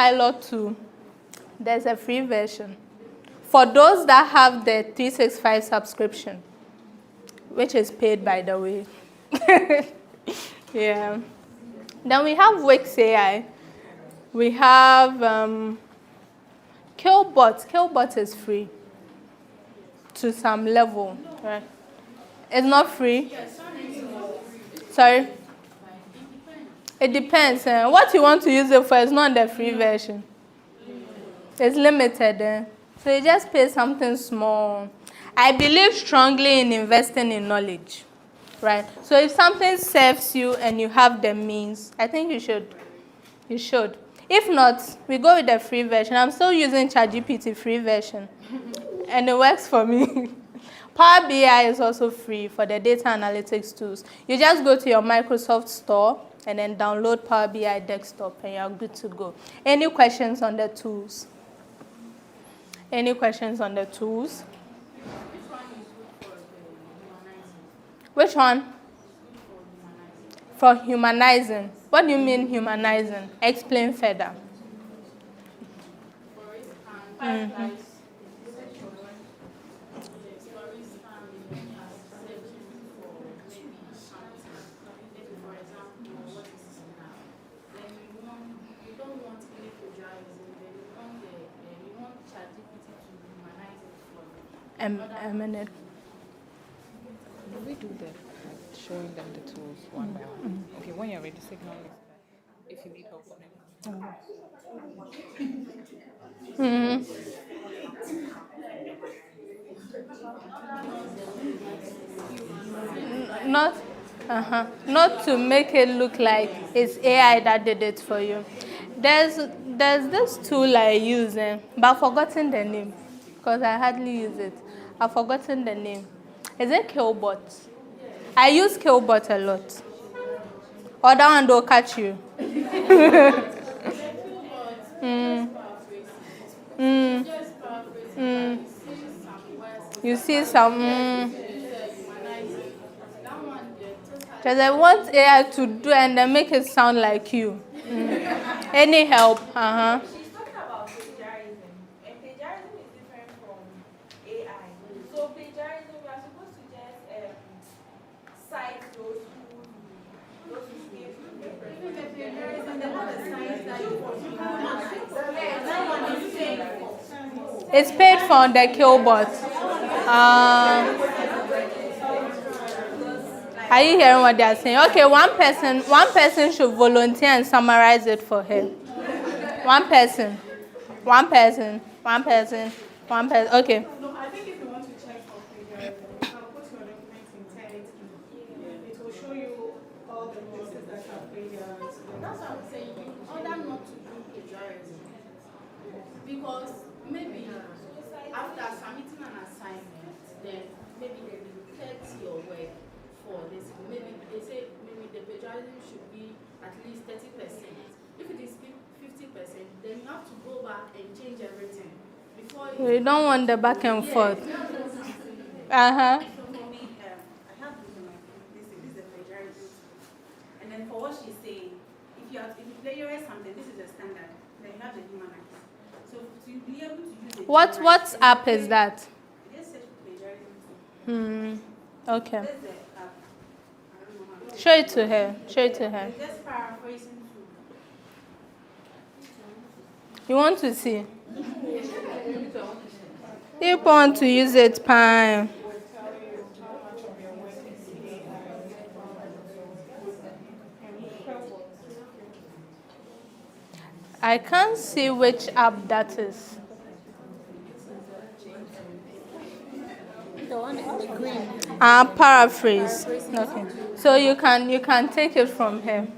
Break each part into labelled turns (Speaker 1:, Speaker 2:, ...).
Speaker 1: Copilot 2, there's a free version. For those that have the 365 subscription, which is paid, by the way. Yeah. Then we have Wix AI. We have Killbot. Killbot is free to some level. Right? It's not free? Sorry? It depends. What you want to use it for is not the free version. It's limited. So you just pay something small. I believe strongly in investing in knowledge. Right? So if something serves you and you have the means, I think you should. You should. If not, we go with the free version. I'm still using ChatGPT free version. And it works for me. Power BI is also free for the data analytics tools. You just go to your Microsoft store and then download Power BI desktop and you're good to go. Any questions on the tools? Any questions on the tools? Which one? For humanizing. What do you mean humanizing? Explain further. Mm-hmm. A minute.
Speaker 2: Do we do that? Showing them the tools one by one. Mm-hmm. Okay, when you're ready, signal me if you need help on it.
Speaker 1: Mm-hmm. Not to make it look like it's AI that did it for you. There's this tool I use, but I've forgotten the name because I hardly use it. I've forgotten the name. Is it Killbot? I use Killbot a lot. Or that one will catch you. You see some. Because I want AI to do and then make it sound like you. Any help?
Speaker 3: She's talking about plagiarism, and plagiarism is different from AI. So plagiarism, we are supposed to just cite those who gave
Speaker 1: It's paid for the Killbot. Are you hearing what they are saying? Okay, one person should volunteer and summarize it for her. One person. Okay.
Speaker 4: No, I think if you want to check for plagiarism, you can put your documents in text. It will show you all the places that have plagiarized.
Speaker 5: That's what I'm saying. In order not to do plagiarism, because maybe after submitting an assignment, then maybe they will collect your work for this. Maybe they say maybe the plagiarism should be at least 30%. If it is 50%, then you have to go back and change everything before
Speaker 1: We don't want the back and forth.
Speaker 3: So for me, I have this in my this is the plagiarism. And then for what she's saying, if you plagiarize something, this is a standard. Then you have the humanize. So to be able to use it.
Speaker 1: What app is that?
Speaker 3: Just search for plagiarism.
Speaker 1: Okay.
Speaker 3: There's the app. I don't know how.
Speaker 1: Show it to her.
Speaker 3: Just paraphrasing to.
Speaker 1: You want to see? You want to use it, fine. I can't see which app that is.
Speaker 2: The one in the green.
Speaker 1: Paraphrase. Okay. So you can take it from here.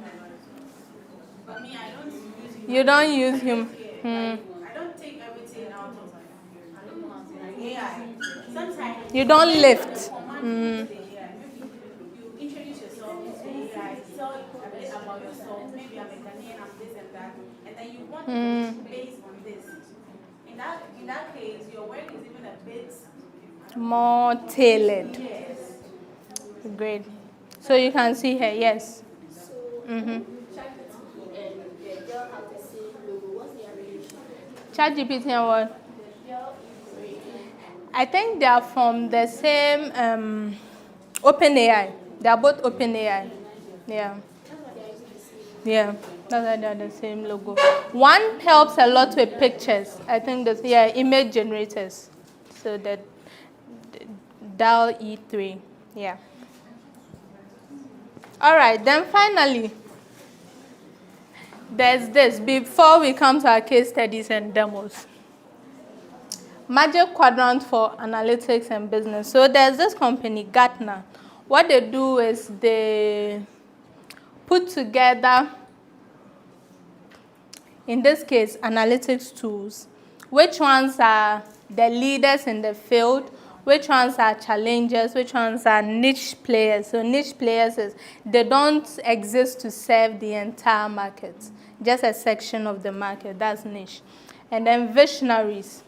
Speaker 3: But me, I don't use it.
Speaker 1: You don't use him.
Speaker 3: I don't take everything out of AI. Sometimes
Speaker 1: You don't lift.
Speaker 3: you introduce yourself into AI, tell a bit about yourself. Maybe I'm a Ghanaian, I'm this and that, and then you want to base on this. In that case, your work is even a bit
Speaker 1: More tailored.
Speaker 3: yes.
Speaker 1: Great. So you can see here, yes.
Speaker 6: So, ChatGPT and the girl have the same logo. What's the
Speaker 1: ChatGPT and what? I think they are from the same OpenAI. They are both OpenAI. Yeah. Yeah. That's why they are the same logo. One helps a lot with pictures. I think that's, yeah, image generators. So the DAL E3. Yeah. All right. Then finally, there's this. Before we come to our case studies and demos. Magic Quadrant for Analytics and Business. So there's this company, Gartner. What they do is they put together, in this case, analytics tools. Which ones are the leaders in the field? Which ones are challengers? Which ones are niche players? So niche players is they don't exist to serve the entire market, just a section of the market. That's niche. And then visionaries.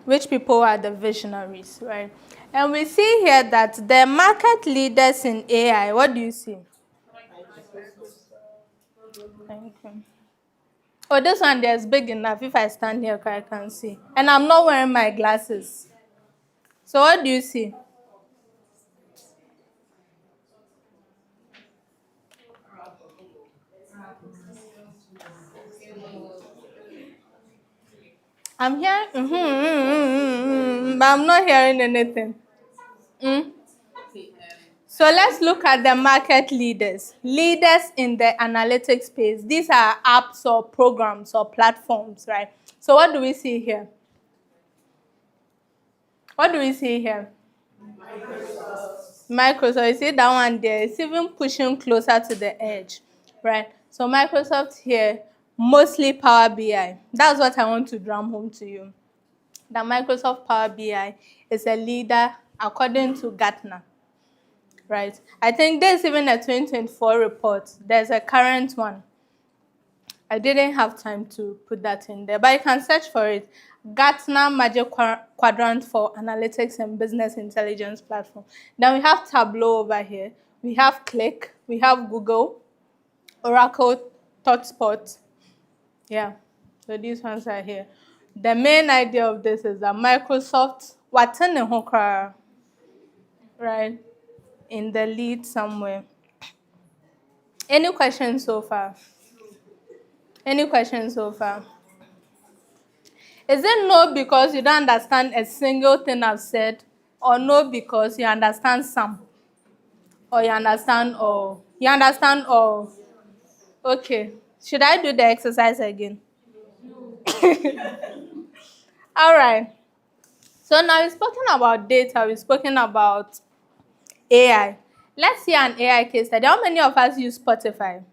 Speaker 1: Which people are the visionaries, right? And we see here that the market leaders in AI, what do you see? Thank you. Oh, this one there is big enough. If I stand here, I can see. And I'm not wearing my glasses. So what do you see? I'm hearing, but I'm not hearing anything. Mm? So let's look at the market leaders. Leaders in the analytics space. These are apps or programs or platforms, right? So what do we see here? What do we see here? Microsoft. You see that one there? It's even pushing closer to the edge, right? So Microsoft here, mostly Power BI. That's what I want to drum home to you. The Microsoft Power BI is a leader according to Gartner, right? I think there's even a 2024 report. There's a current one. I didn't have time to put that in there, but you can search for it. Gartner Magic Quadrant for Analytics and Business Intelligence Platform. Then we have Tableau over here. We have Click. We have Google, Oracle, ThoughtSpot. Yeah, so these ones are here. The main idea of this is that Microsoft, what's in the hooker, right, in the lead somewhere. Any questions so far? Any questions so far? Is it no because you don't understand a single thing I've said, or no because you understand some, or you understand all? You understand all? Okay. Should I do the exercise again? All right. So now we've spoken about data, we've spoken about AI. Let's see an AI case study. How many of us use Spotify?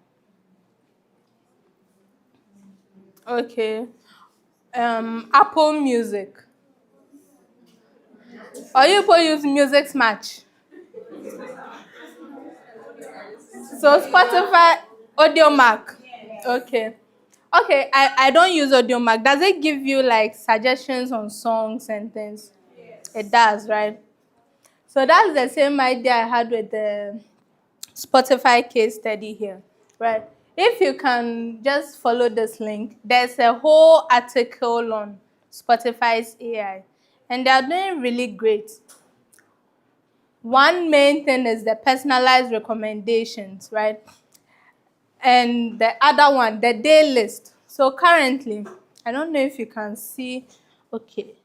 Speaker 1: Okay. Apple Music. Or you people use Music Match? So Spotify, AudioMac. Okay. Okay, I don't use AudioMac. Does it give you like suggestions on songs and things? It does, right? So that's the same idea I had with the Spotify case study here, right? If you can just follow this link, there's a whole article on Spotify's AI, and they're doing really great. One main thing is the personalized recommendations, right? And the other one, the day list. So currently, I don't know if you can see, okay.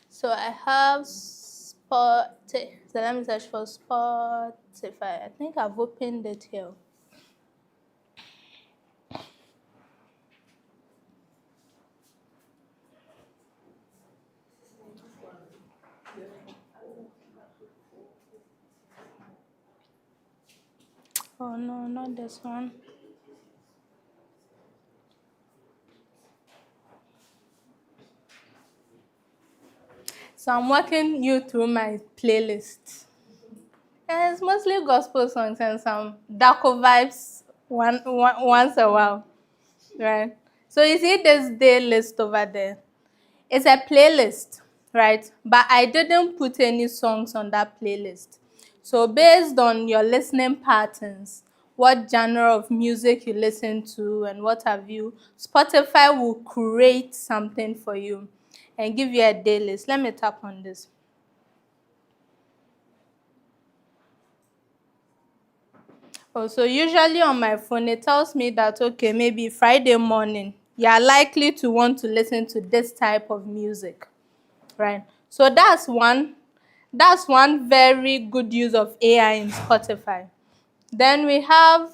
Speaker 1: So I have Spotify. So let me search for Spotify. I think I've opened it here. Oh no, not this one. So I'm walking you through my playlist. And it's mostly gospel songs and some darko vibes once a while, right? So you see this day list over there. It's a playlist, right? But I didn't put any songs on that playlist. So based on your listening patterns, what genre of music you listen to and what have you, Spotify will create something for you and give you a day list. Let me tap on this. Oh, so usually on my phone, it tells me that, okay, maybe Friday morning, you are likely to want to listen to this type of music, right? So that's one very good use of AI in Spotify. Then we have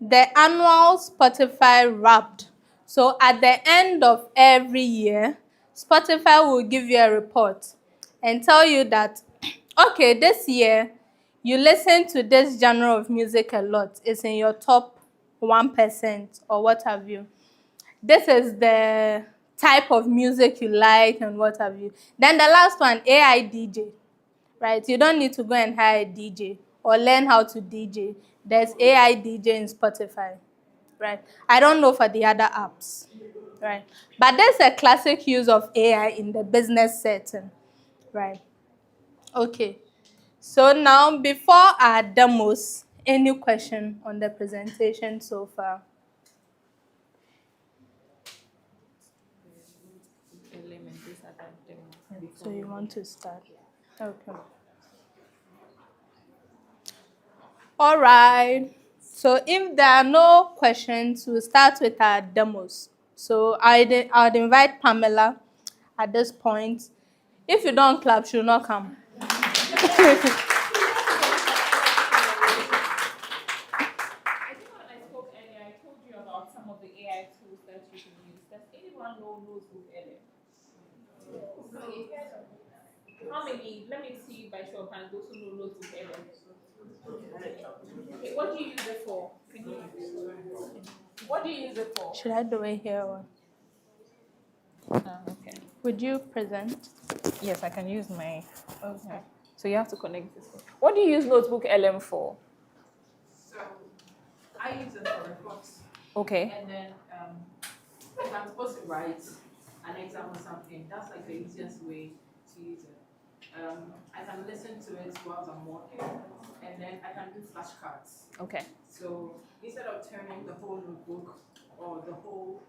Speaker 1: the annual Spotify Wrapped. So at the end of every year, Spotify will give you a report and tell you that, okay, this year you listen to this genre of music a lot. It's in your top 1% or what have you. This is the type of music you like and what have you. Then the last one, AI DJ, right? You don't need to go and hire a DJ or learn how to DJ. There's AI DJ in Spotify, right? I don't know for the other apps, right? But there's a classic use of AI in the business setting, right? Okay. So now, before our demos, any question on the presentation so far? So you want to start? Okay. All right. So if there are no questions, we'll start with our demos. So I'd invite Pamela at this point. If you don't clap, she'll not come.
Speaker 2: I think when I spoke earlier, I told you about some of the AI tools that you can use. Does anyone know Notebook LM? How many? Let me see by show of hands those who know Notebook LM. Okay, what do you use it for? What do you use it for?
Speaker 1: Should I do it here or?
Speaker 2: Okay.
Speaker 1: Would you present?
Speaker 2: Yes, I can use my. Okay. So you have to connect this one. What do you use Notebook LM for?
Speaker 6: So I use it for reports.
Speaker 2: Okay.
Speaker 6: And then if I'm supposed to write an exam or something, that's like the easiest way to use it. I can listen to it while I'm working, and then I can do flashcards.
Speaker 2: Okay.
Speaker 6: So instead of turning the whole notebook or the whole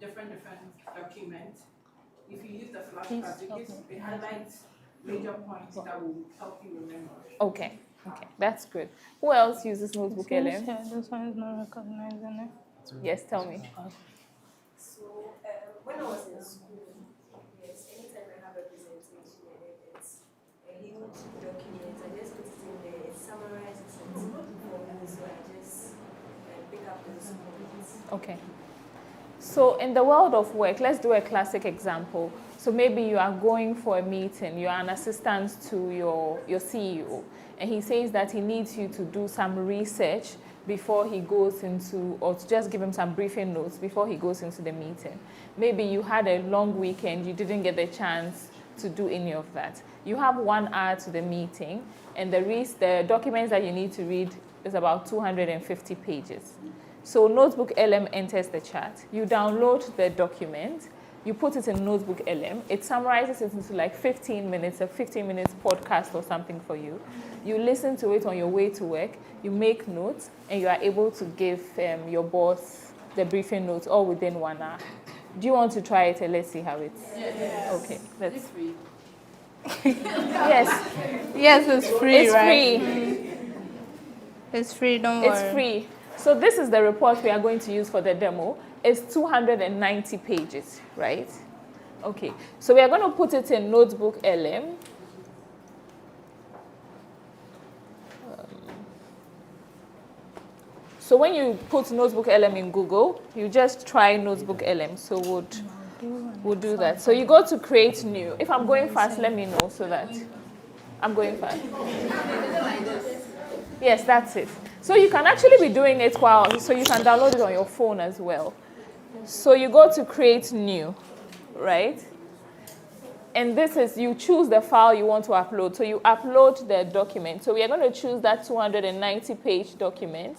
Speaker 6: different document, if you use the flashcards, it highlights major points that will help you remember.
Speaker 2: Okay. Okay. That's good. Who else uses Notebook LM?
Speaker 1: This one is not recognizing it.
Speaker 2: Yes, tell me.
Speaker 7: So when I was in school, yes, anytime I have a presentation and it's a huge document, I just put it in there, it summarizes it for me, so I just pick up those points.
Speaker 2: Okay. So in the world of work, let's do a classic example. So maybe you are going for a meeting, you are an assistant to your CEO, and he says that he needs you to do some research before he goes into, or to just give him some briefing notes before he goes into the meeting. Maybe you had a long weekend, you didn't get the chance to do any of that. You have 1 hour to the meeting, and the documents that you need to read is about 250 pages. So Notebook LM enters the chat. You download the document, you put it in Notebook LM. It summarizes it into like 15 minutes, a 15 minutes podcast or something for you. You listen to it on your way to work, you make notes, and you are able to give your boss the briefing notes all within 1 hour. Do you want to try it and let's see how it's?
Speaker 6: Yes.
Speaker 2: Okay, let's.
Speaker 6: free.
Speaker 2: Yes,
Speaker 1: Yes, it's free,
Speaker 2: it's
Speaker 1: right?
Speaker 2: free.
Speaker 1: It's free, don't worry.
Speaker 2: It's free. So this is the report we are going to use for the demo. It's 290 pages, right? Okay, so we are going to put it in Notebook LM. So when you put Notebook LM in Google, you just try Notebook LM. So we'll do that. So you go to create new. If I'm going fast, let me know so that I'm going fast. Yes, that's it. So you can actually be doing it so you can download it on your phone as well. So you go to create new, right? And this is, you choose the file you want to upload. So you upload the document. So we are going to choose that 290-page document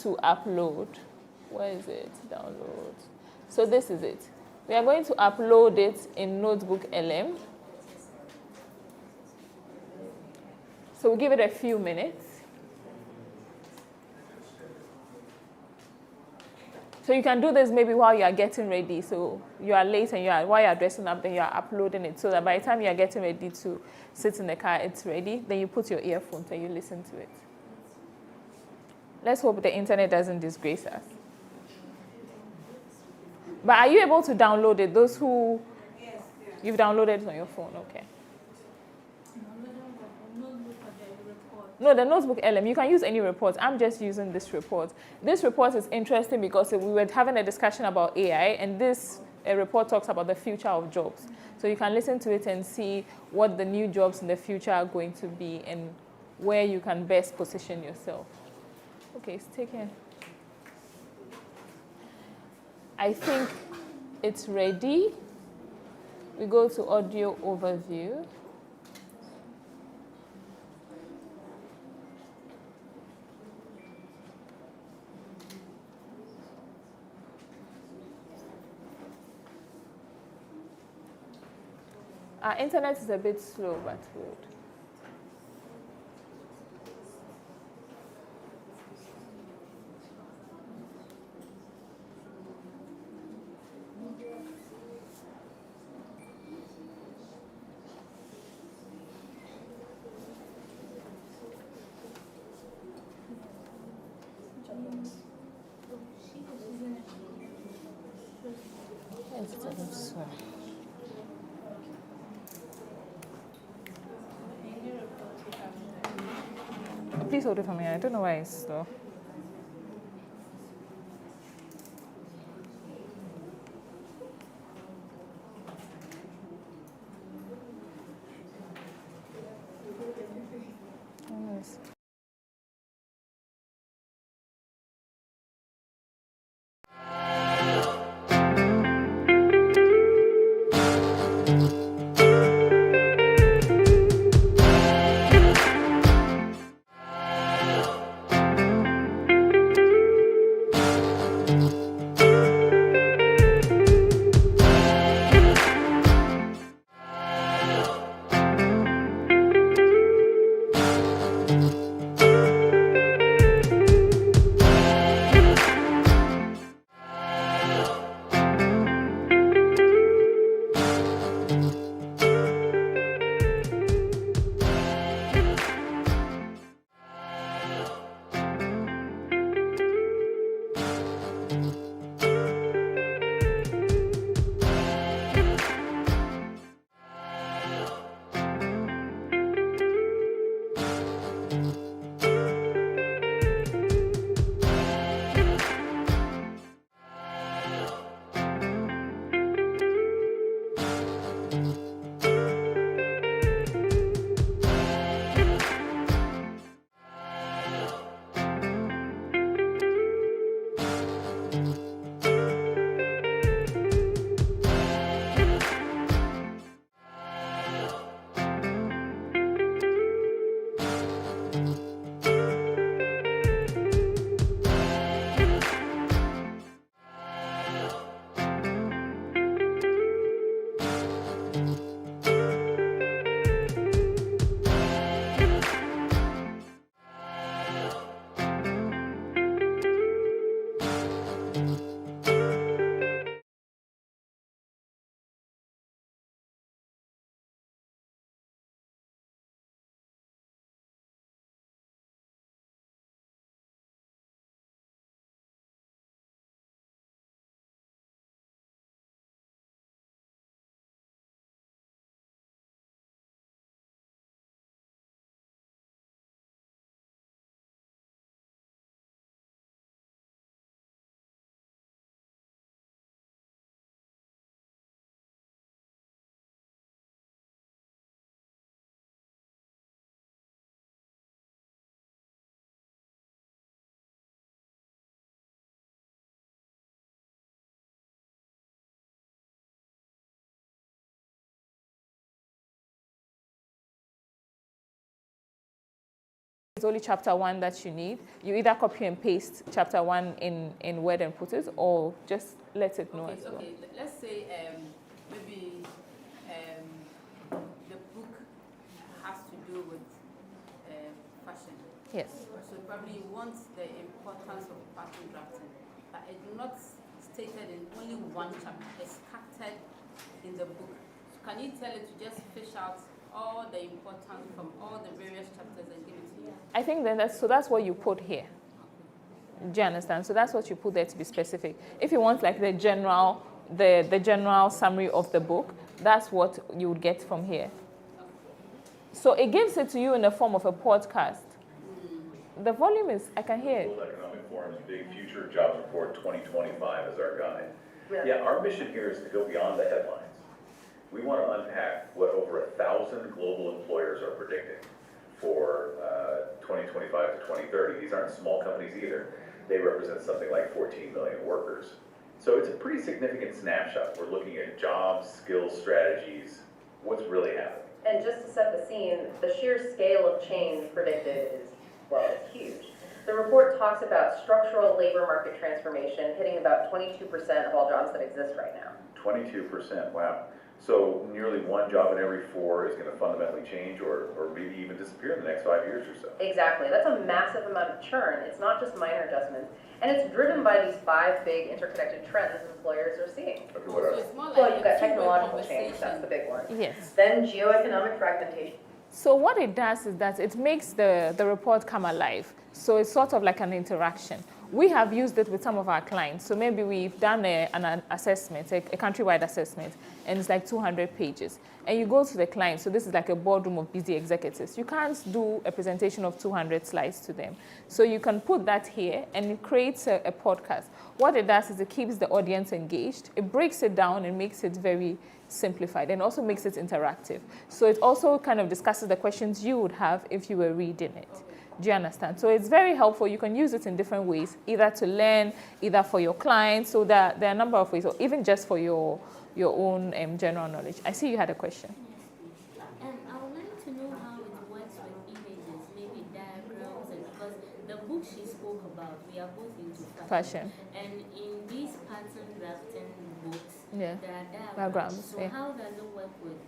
Speaker 2: to upload. Where is it? Download. So this is it. We are going to upload it in Notebook LM. So we'll give it a few minutes. So you can do this maybe while you are getting ready. So you are late and while you are dressing up, then you are uploading it. So that by the time you are getting ready to sit in the car, it's ready. Then you put your earphones and you listen to it. Let's hope the internet doesn't disgrace us. But are you able to download it? Those who...
Speaker 3: Yes, yeah.
Speaker 2: You've downloaded it on your phone, okay. No, the notebook LM, you can use any report. I'm just using this report. This report is interesting because we were having a discussion about AI, and this report talks about the future of jobs. So you can listen to it and see what the new jobs in the future are going to be and where you can best position yourself. Okay, it's taken. I think it's ready. We go to audio overview. Our internet is a bit slow, but good. It's a bit slow. Please hold it for me. I don't know why it's slow. Yes. It's only chapter 1 that you need. You either copy and paste chapter 1 in Word and put it, or just let it know as well.
Speaker 6: Okay, let's say maybe the book has to do with
Speaker 2: Yes.
Speaker 5: So probably you want the importance of pattern drafting, but it's not stated in only one chapter. It's scattered in the book. So can you tell it to just fish out all the importance from all the various chapters and give it to you?
Speaker 2: I think then that's what you put here. Do you understand? So that's what you put there to be specific. If you want like the general summary of the book, that's what you would get from here. So it gives it to you in the form of a podcast. The volume is, I can hear it.
Speaker 8: World Economic Forum's Big Future Jobs Report 2025 is our guide. Yeah, our mission here is to go beyond the headlines. We want to unpack what over 1,000 global employers are predicting for 2025 to 2030. These aren't small companies either. They represent something like 14 million workers. So it's a pretty significant snapshot. We're looking at jobs, skills, strategies, what's really happening.
Speaker 9: And just to set the scene, the sheer scale of change predicted is, well, it's huge. The report talks about structural labor market transformation hitting about 22% of all jobs that exist right now.
Speaker 8: 22%, wow. So nearly one job in every 4 is going to fundamentally change or maybe even disappear in the next 5 years or so.
Speaker 9: Exactly. That's a massive amount of churn. It's not just minor adjustments. And it's driven by these 5 big interconnected trends employers are seeing.
Speaker 8: Okay, what else?
Speaker 5: It's more like
Speaker 9: Well, you've got
Speaker 5: a two-way
Speaker 9: technological change,
Speaker 5: conversation.
Speaker 9: that's the big one.
Speaker 2: Yes.
Speaker 9: Then geoeconomic fragmentation.
Speaker 2: So what it does is that it makes the report come alive. So it's sort of like an interaction. We have used it with some of our clients. So maybe we've done an assessment, a countrywide assessment, and it's like 200 pages. And you go to the client, so this is like a boardroom of busy executives. You can't do a presentation of 200 slides to them. So you can put that here, and it creates a podcast. What it does is it keeps the audience engaged. It breaks it down and makes it very simplified, and also makes it interactive. So it also kind of discusses the questions you would have if you were reading it. Do you understand? So it's very helpful. You can use it in different ways, either to learn, either for your clients. So there are a number of ways, or even just for your own general knowledge. I see you had a question.
Speaker 10: I would like to know how it works with images, maybe diagrams, and because the book she spoke about, we are both into fashion. And in these pattern drafting books,
Speaker 2: Yeah.
Speaker 10: there are
Speaker 2: Diagrams,
Speaker 10: So
Speaker 2: yeah.
Speaker 10: how does it work with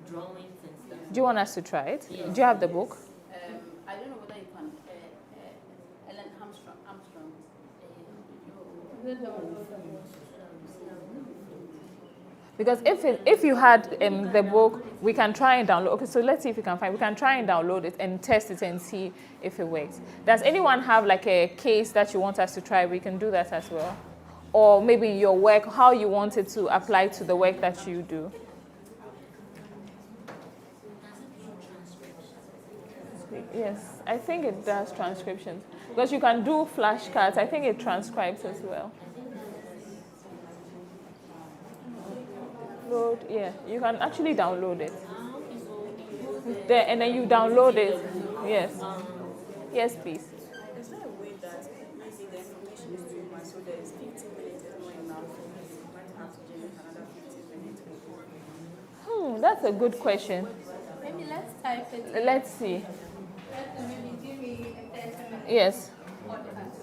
Speaker 10: drawings and stuff?
Speaker 2: Do you want us to try it?
Speaker 10: Yes.
Speaker 2: Do you have the book?
Speaker 5: I don't know whether you can, Ellen Armstrong.
Speaker 2: Because if you had the book, we can try and download. Okay, so let's see if we can find. We can try and download it and test it and see if it works. Does anyone have like a case that you want us to try? We can do that as well. Or maybe your work, how you want it to apply to the work that you do. Yes, I think it does transcriptions. Because you can do flashcards. I think it transcribes as well. Load, yeah, you can actually download it. There, and then you download it. Yes. Yes, please.
Speaker 3: Is there a way that maybe the information is too much, so there is 15 minutes is not enough, you might have to generate another 15 minutes?
Speaker 2: That's a good question.
Speaker 1: Maybe let's type it.
Speaker 2: Let's see.
Speaker 1: Maybe give me a 30 minutes.
Speaker 2: Yes.
Speaker 1: podcast.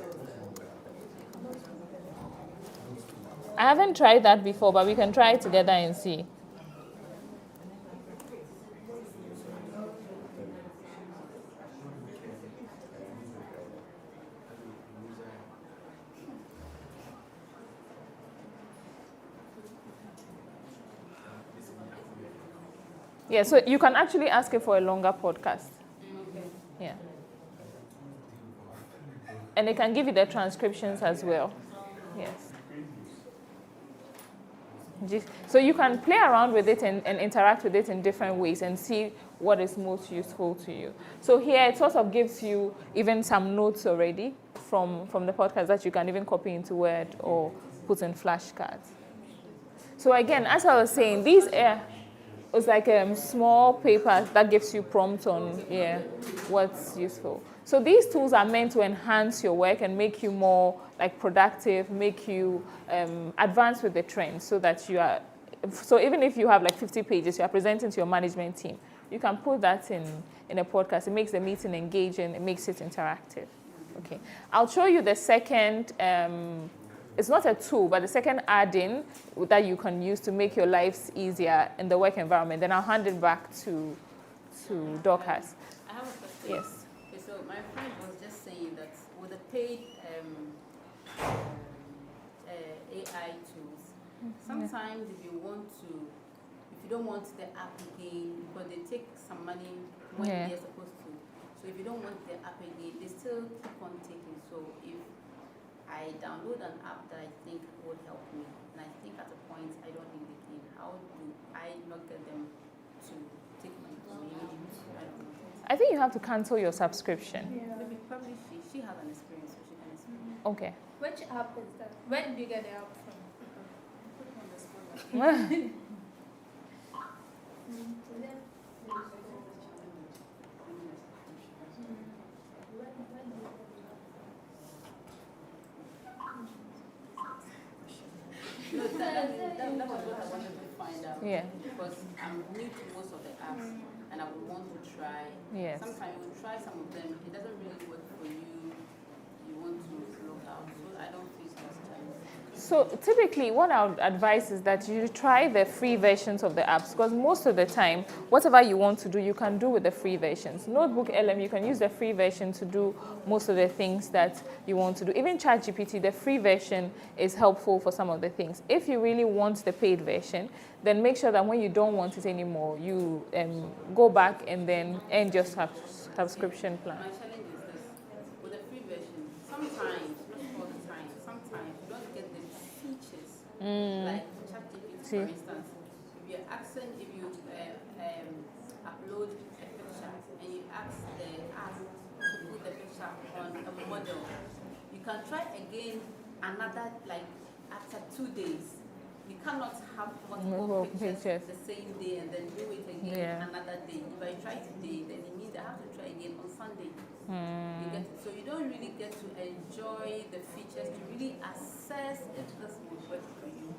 Speaker 2: I haven't tried that before, but we can try it together and see. Yeah, so you can actually ask it for a longer podcast. Yeah. And it can give you the transcriptions as well. Yes. So you can play around with it and interact with it in different ways and see what is most useful to you. So here it sort of gives you even some notes already from the podcast that you can even copy into Word or put in flashcards. So again, as I was saying, these it's like small paper that gives you prompts on what's useful. So these tools are meant to enhance your work and make you more like productive, make you advance with the trends, so that you are. So even if you have like 50 pages, you are presenting to your management team, you can put that in a podcast. It makes the meeting engaging. It makes it interactive. Okay, I'll show you the second. It's not a tool, but the second add-in that you can use to make your lives easier in the work environment. Then I'll hand it back to Dorcas.
Speaker 5: I have a question.
Speaker 2: Yes.
Speaker 5: Okay, so paid AI tools. Sometimes if you don't want the app again, because they take some money when they're supposed to. So if you don't want the app again, they still keep on taking. So if I download an app that I think would help me, and I think at a point I don't need it again, how do I not get them to take money from me? I don't know.
Speaker 2: I think you have to cancel your subscription.
Speaker 5: Maybe probably she has an experience, so she can explain.
Speaker 2: Okay.
Speaker 1: Which app is that? Where did you get the app from?
Speaker 5: Put me on the spot. No, that was what I wanted to find out.
Speaker 2: Yeah.
Speaker 5: Because I'm new to most of the apps, and I would want to try.
Speaker 2: Yes.
Speaker 5: Sometimes you try some of them, it doesn't really work for you. You want to log out, so I don't think most times.
Speaker 2: So typically what I would advise is that you try the free versions of the apps, because most of the time, whatever you want to do, you can do with the free versions. Notebook LM, you can use the free version to do most of the things that you want to do. Even ChatGPT, the free version is helpful for some of the things. If you really want the paid version, then make sure that when you don't want it anymore, you go back and then end your subscription plan.
Speaker 5: My challenge is this: with the free version, sometimes, not all the time, sometimes you don't get the features like ChatGPT, for instance. If you're asking, if you upload a picture and you ask the app to put the picture on a model, you can try again another, like after 2 days. You cannot have multiple pictures the same day and then do it again another day. If I try today, then it means I have to try again on Sunday. You get it? So you don't really get to enjoy the features to really assess if this will work for you.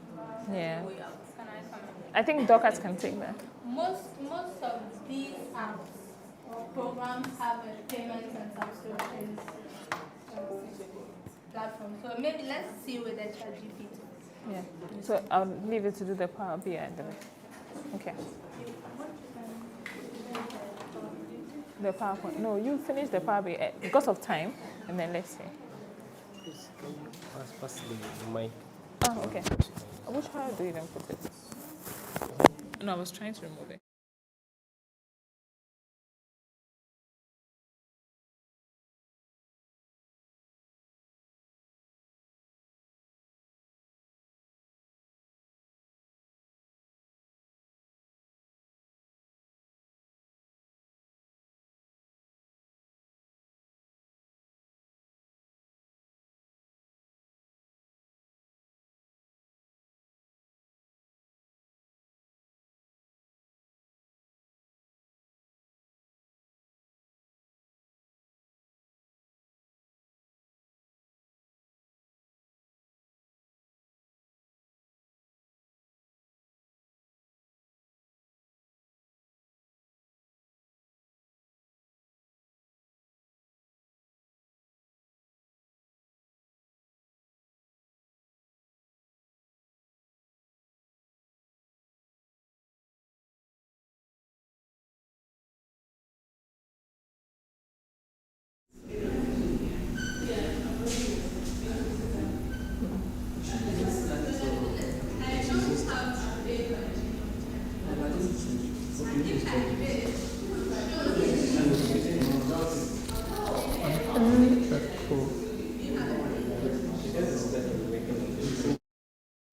Speaker 2: Yeah.
Speaker 1: Can I come in?
Speaker 2: I think Dorcas can take that.
Speaker 1: Most of these apps or programs have a payment and subscriptions platform. So maybe let's see with the ChatGPT.
Speaker 2: Yeah. So I'll leave it to do the Power BI and then. Okay. The PowerPoint. No, you finish the Power BI because of time, and then let's see.
Speaker 11: Please, can you pass the mic?
Speaker 2: Oh, okay. Which how do you even put it? No, I was trying to remove it.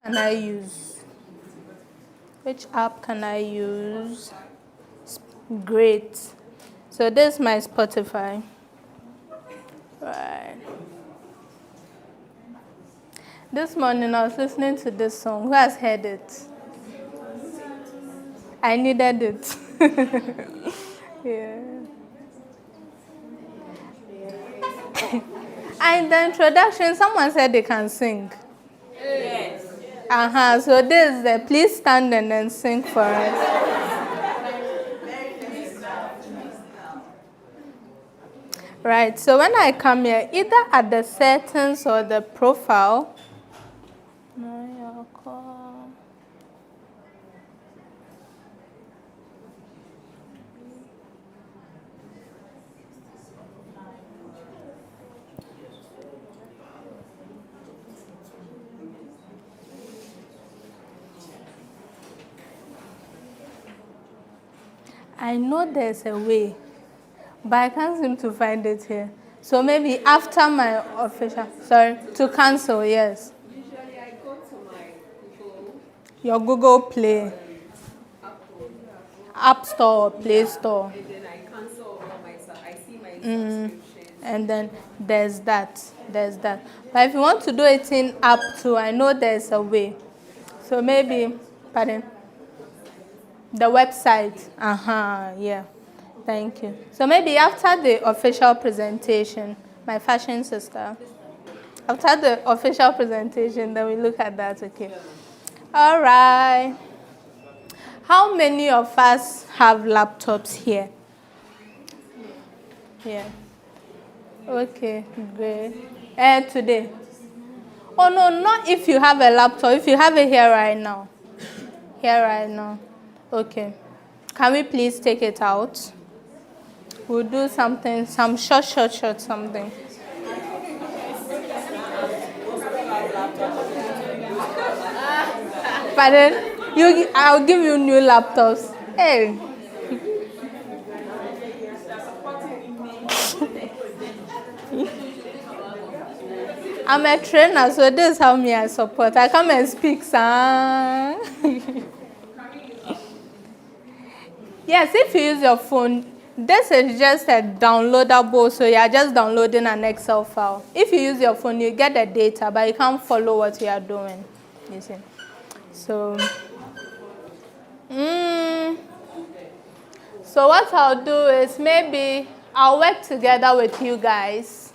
Speaker 1: Can I use? Which app can I use? Great. So this is my Spotify. Right. This morning I was listening to this song. Who has heard it? I needed it. Yeah. And the introduction, someone said they can sing.
Speaker 5: Yes.
Speaker 1: So this is the please stand and then sing for us. Right, so when I come here, either at the settings or the profile, I know there's a way, but I can't seem to find it here. So maybe after my official, sorry, to cancel, yes.
Speaker 7: Usually I go to my Google
Speaker 1: Your Google Play,
Speaker 7: Apple
Speaker 1: App Store or Play Store.
Speaker 7: and then I cancel all my I see my subscriptions.
Speaker 1: And then there's that. But if you want to do it in app too, I know there's a way. So maybe, pardon, the website. Yeah. Thank you. So maybe after the official presentation, my fashion sister, after the official presentation, then we look at that, okay? All right. How many of us have laptops here? Yeah. Okay, great. And today? Oh, no, not if you have a laptop. If you have it here right now. Here right now. Okay. Can we please take it out? We'll do something, some short something. Pardon? I'll give you new laptops. Hey. I'm a trainer, so this is how me I support. I come and speak, son. Yes, if you use your phone, this is just a downloadable, so you are just downloading an Excel file. If you use your phone, you get the data, but you can't follow what you are doing. You see? So, so what I'll do is maybe I'll work together with you guys.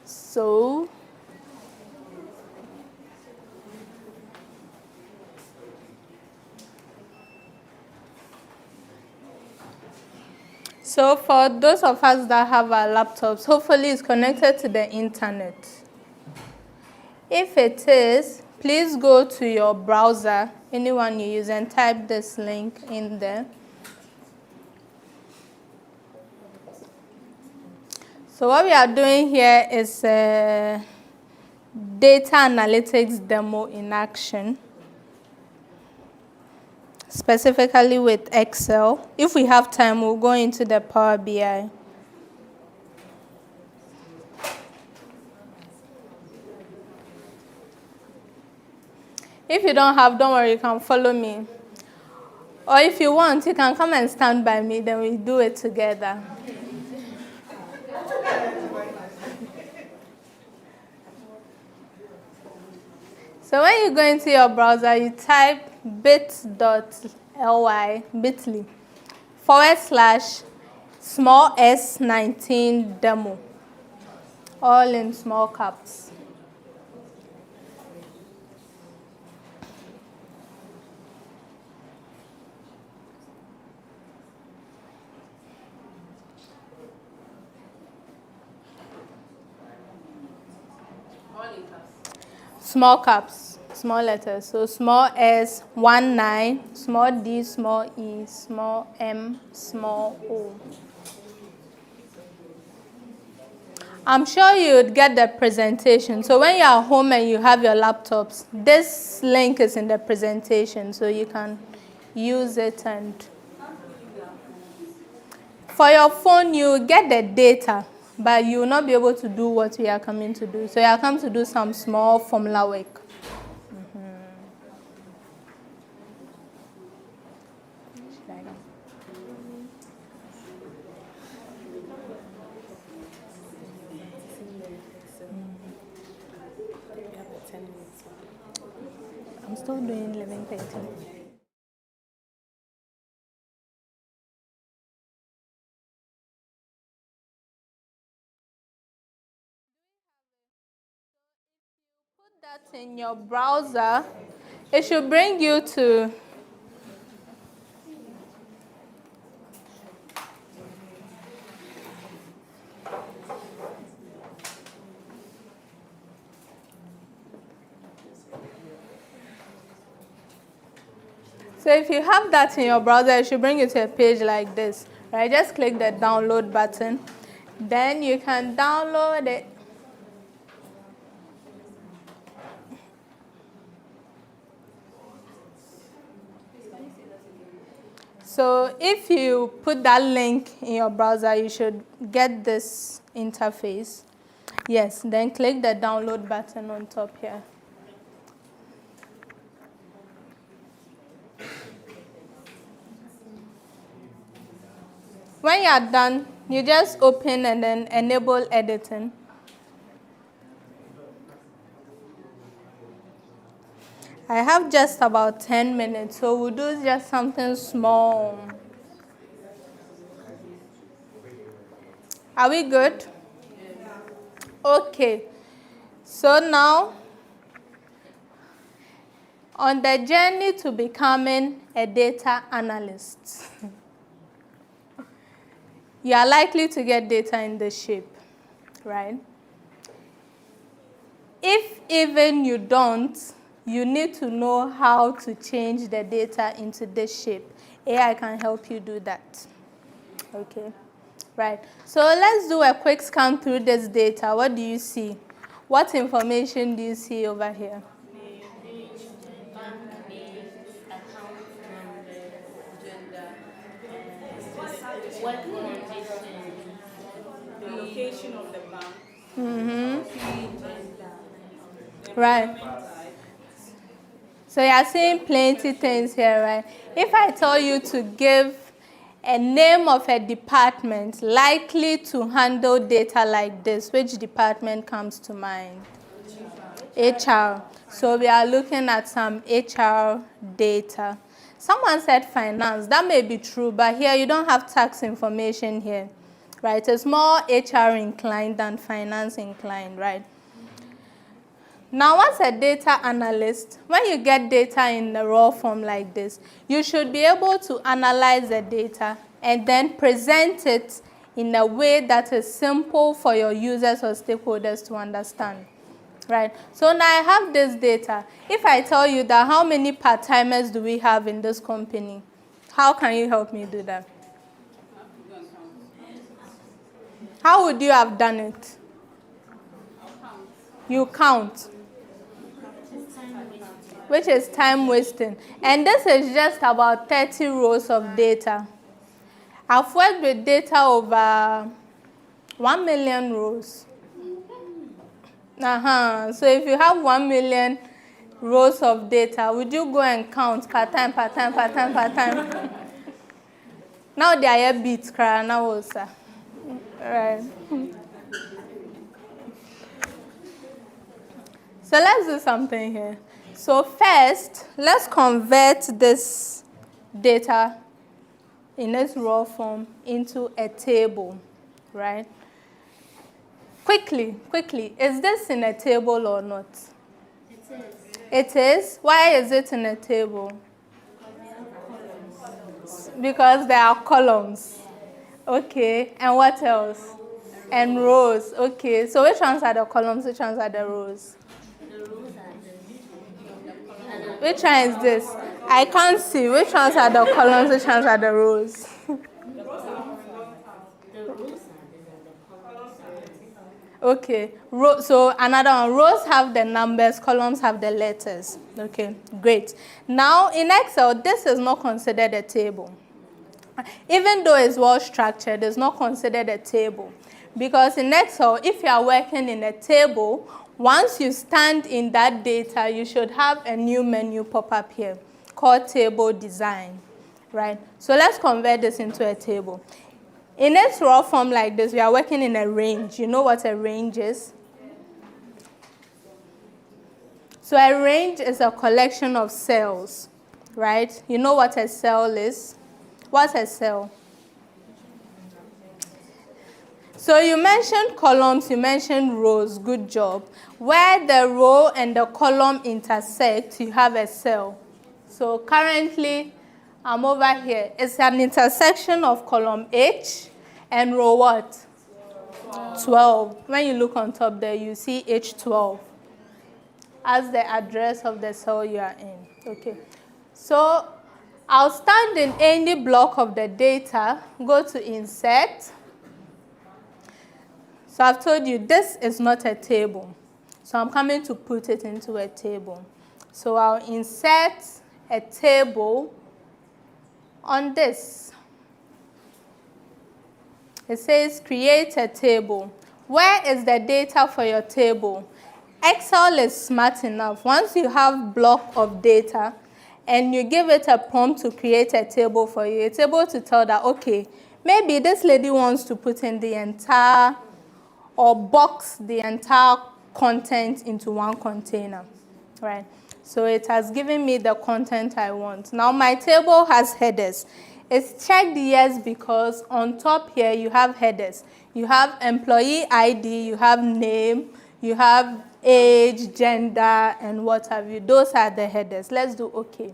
Speaker 1: So, for those of us that have our laptops, hopefully it's connected to the internet. If it is, please go to your browser, anyone you use, and type this link in there. So what we are doing here is a data analytics demo in action, specifically with Excel. If we have time, we'll go into the Power BI. If you don't have, don't worry, you can follow me. Or if you want, you can come and stand by me, then we do it together. So when you go into your browser, you type bit.ly, /small s19 demo, all in small caps. Small caps, small letters. So small s, 19, small d, small e, small m, small o. I'm sure you'd get the presentation. So when you're home and you have your laptops, this link is in the presentation, so you can use it. And for your phone, you get the data, but you will not be able to do what we are coming to do. So you are coming to do some small formula work. I'm still doing living painting. That in your browser, it should bring you to so if you have that in your browser, it should bring you to a page like this, right? Just click the download button. Then you can download it. So if you put that link in your browser, you should get this interface. Yes, then click the download button on top here. When you are done, you just open and then enable editing. I have just about 10 minutes, so we'll do just something small. Are we good? Okay. So now, on the journey to becoming a data analyst, you are likely to get data in this shape, right? If even you don't, you need to know how to change the data into this shape. AI can help you do that. Okay, right. So let's do a quick scan through this data. What do you see? What information do you see over here?
Speaker 3: The location of the bank.
Speaker 1: Right. So you're seeing plenty things here, right? If I tell you to give a name of a department likely to handle data like this, which department comes to mind? HR. So we are looking at some HR data. Someone said finance. That may be true, but here you don't have tax information here, right? It's more HR inclined than finance inclined, right? Now, as a data analyst, when you get data in the raw form like this, you should be able to analyze the data and then present it in a way that is simple for your users or stakeholders to understand, right? So now I have this data. If I tell you that how many part-timers do we have in this company, how can you help me do that? How would you have done it? You count. Which is time wasting. And this is just about 30 rows of data. I've worked with data over 1 million rows. So if you have 1 million rows of data, would you go and count part time? Now they are beats, now also. Right. So let's do something here. So first, let's convert this data in its raw form into a table, right? Quickly, is this in a table or not?
Speaker 10: It is.
Speaker 1: It is? Why is it in a table? Because there are columns. Okay, and what else? And rows. Okay, so which ones are the columns, which ones are the rows? Which one is this? I can't see. Which ones are the columns, which ones are the rows? Okay, so another one. Rows have the numbers, columns have the letters. Okay, great. Now in Excel, this is not considered a table. Even though it's well structured, it's not considered a table. Because in Excel, if you are working in a table, once you stand in that data, you should have a new menu pop up here called table design, right? So let's convert this into a table. In its raw form like this, we are working in a range. You know what a range is? So a range is a collection of cells, right? You know what a cell is? What's a cell? So you mentioned columns, you mentioned rows, good job. Where the row and the column intersect, you have a cell. So currently, I'm over here. It's an intersection of column H and row what? 12. When you look on top there, you see H12 as the address of the cell you are in. Okay. So I'll stand in any block of the data, go to insert. So I've told you this is not a table. So I'm coming to put it into a table. So I'll insert a table on this, it says create a table. Where is the data for your table? Excel is smart enough. Once you have block of data and you give it a prompt to create a table for you, it's able to tell that, okay, maybe this lady wants to put in the entire or box the entire content into one container, right? So it has given me the content I want. Now my table has headers. It's checked yes because on top here you have headers. You have employee ID, you have name, you have age, gender, and what have you. Those are the headers. Let's do OK.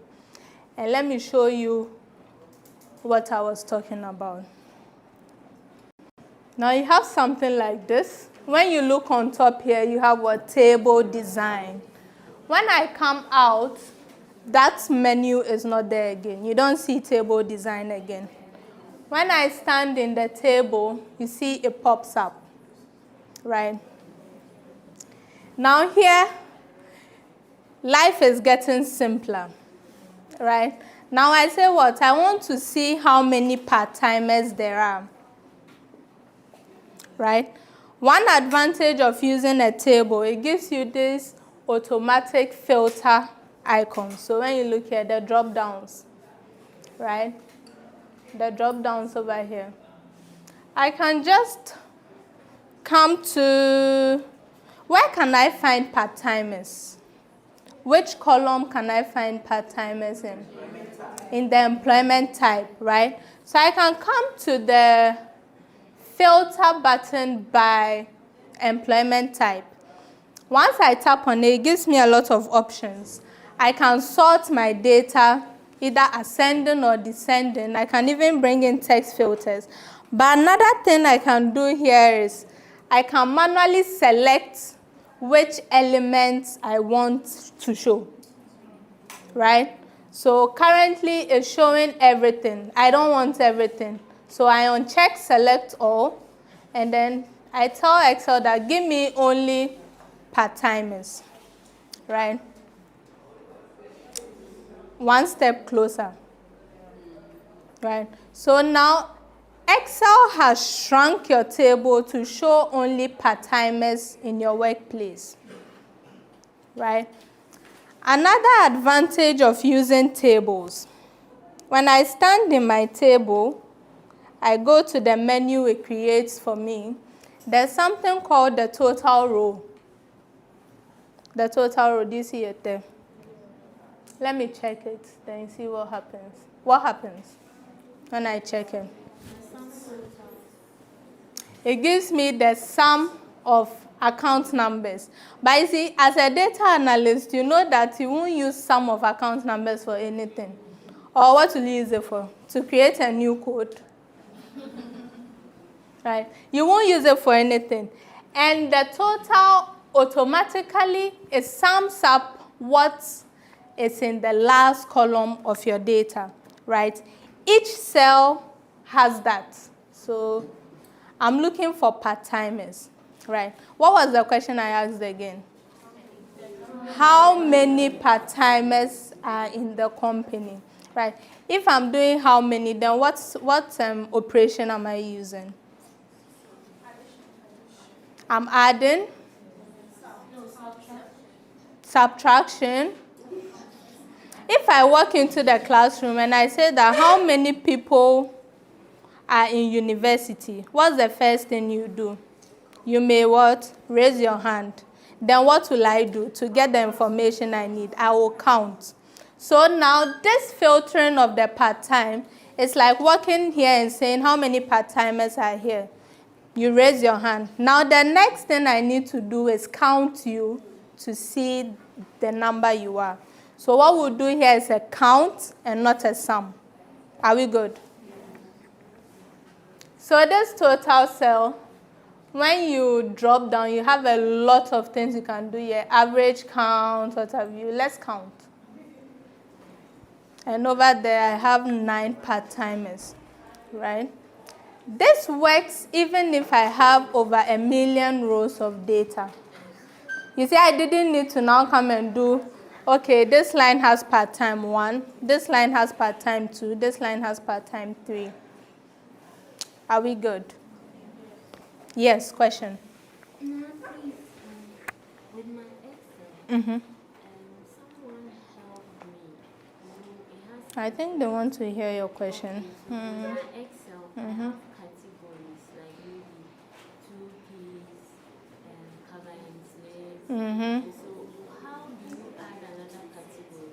Speaker 1: And let me show you what I was talking about. Now you have something like this. When you look on top here, you have what? Table design. When I come out, that menu is not there again. You don't see table design again. When I stand in the table, you see it pops up, right? Now here, life is getting simpler, right? Now I say what? I want to see how many part-timers there are, right? One advantage of using a table, it gives you this automatic filter icon. So when you look here, the drop downs, right? The drop downs over here. I can just come to, where can I find part-timers? Which column can I find part-timers in? In the employment type, right? So I can come to the filter button by employment type. Once I tap on it, it gives me a lot of options. I can sort my data either ascending or descending. I can even bring in text filters. But another thing I can do here is I can manually select which elements I want to show, right? So currently it's showing everything. I don't want everything. So I uncheck select all, and then I tell Excel that give me only part-timers, right? One step closer, right? So now Excel has shrunk your table to show only part-timers in your workplace, right? Another advantage of using tables, when I stand in my table, I go to the menu it creates for me. There's something called the total row. The total row, do you see it there? Let me check it, then see what happens. What happens when I check it? It gives me the sum of account numbers. But you see, as a data analyst, you know that you won't use sum of account numbers for anything. Or what will you use it for? To create a new code. Right? You won't use it for anything. And the total automatically, it sums up what is in the last column of your data, right? Each cell has that. So I'm looking for part-timers, right? What was the question I asked again? How many part-timers are in the company, right? If I'm doing how many, then what operation am I using? I'm adding, subtraction. If I walk into the classroom and I say that how many people are in university, what's the first thing you do? You may what? Raise your hand. Then what will I do to get the information I need? I will count. So now this filtering of the part-time is like walking here and saying how many part-timers are here. You raise your hand. Now the next thing I need to do is count you to see the number you are. So what we'll do here is a count and not a sum. Are we good? So this total cell, when you drop down, you have a lot of things you can do here. Average count, what have you. Let's count. And over there, I have 9 part-timers, right? This works even if I have over 1,000,000 rows of data. You see, I didn't need to now come and do Okay, this line has part-time 1, this line has part-time 2, this line has part-time 3. Are we good? Yes, question.
Speaker 10: Now, please, with my Excel,
Speaker 1: Mm-hmm.
Speaker 10: someone help me. It has
Speaker 1: I think they want to hear your question.
Speaker 10: okay, so with
Speaker 1: Mm-hmm.
Speaker 10: my Excel, I have categories like maybe two piece, cover and sleeve.
Speaker 1: Mm-hmm.
Speaker 10: So how do you add another category?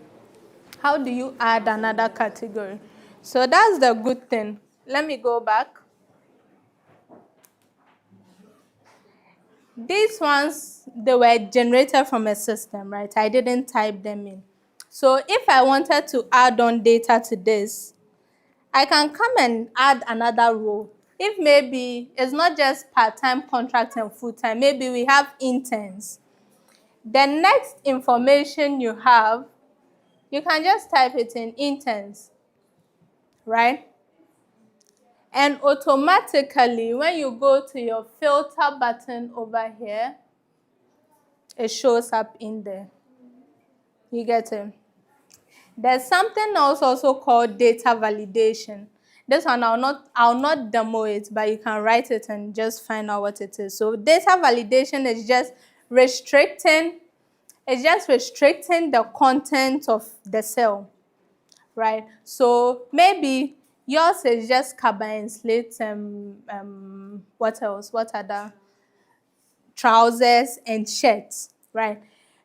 Speaker 1: How do you add another category? So that's the good thing. Let me go back. These ones, they were generated from a system, right? I didn't type them in. So if I wanted to add on data to this, I can come and add another row. If maybe it's not just part-time contract and full-time, maybe we have interns. The next information you have, you can just type it in interns, right? And automatically, when you go to your filter button over here, it shows up in there. You get it? There's something else also called data validation. This one I'll not demo it, but you can write it and just find out what it is. So data validation is just restricting the content of the cell, right? So maybe yours is just cover and slate, what else? What other? Trousers and shirts, right?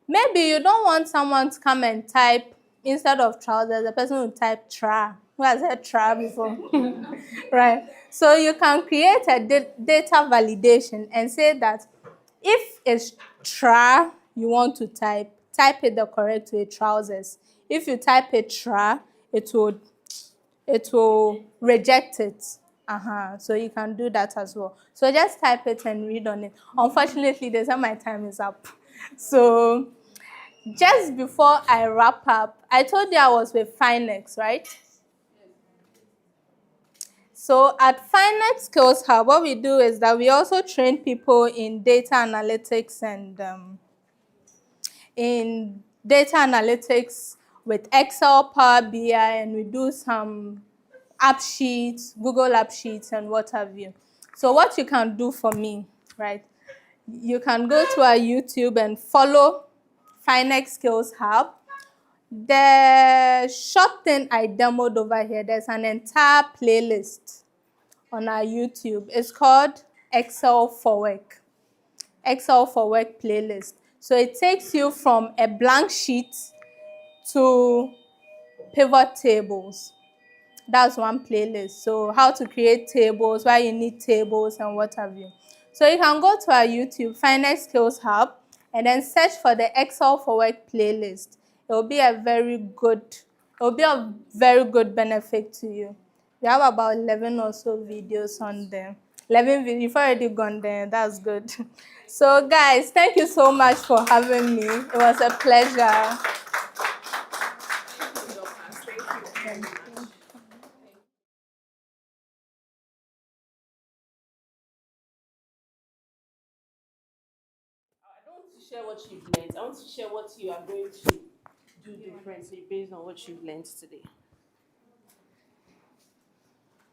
Speaker 1: Maybe you don't want someone to come and type, instead of trousers, the person will type tra. Who has heard tra before? Right? So you can create a data validation and say that if it's tra you want to type it the correct way, trousers. If you type it tra, it will reject it. So you can do that as well. So just type it and read on it. Unfortunately, they said my time is up. So just before I wrap up, I told you I was with Finex, right? So at Finex Skills Hub, what we do is that we also train people in data analytics with Excel, Power BI, and we do some app sheets, Google app sheets, and what have you. So what you can do for me, right? You can go to our YouTube and follow Finex Skills Hub. The short thing I demoed over here, there's an entire playlist on our YouTube. It's called Excel for Work. Excel for Work playlist. So it takes you from a blank sheet to pivot tables. That's one playlist. So how to create tables, why you need tables, and what have you. So you can go to our YouTube, Finance Skills Hub, and then search for the Excel for Work playlist. It will be of very good benefit to you. We have about 11 or so videos on there. 11 videos, you've already gone there, that's good. So guys, thank you so much for having me. It was a pleasure.
Speaker 3: I don't want to share what you've learned. I want to share what you are going to do differently based on what you've learned today.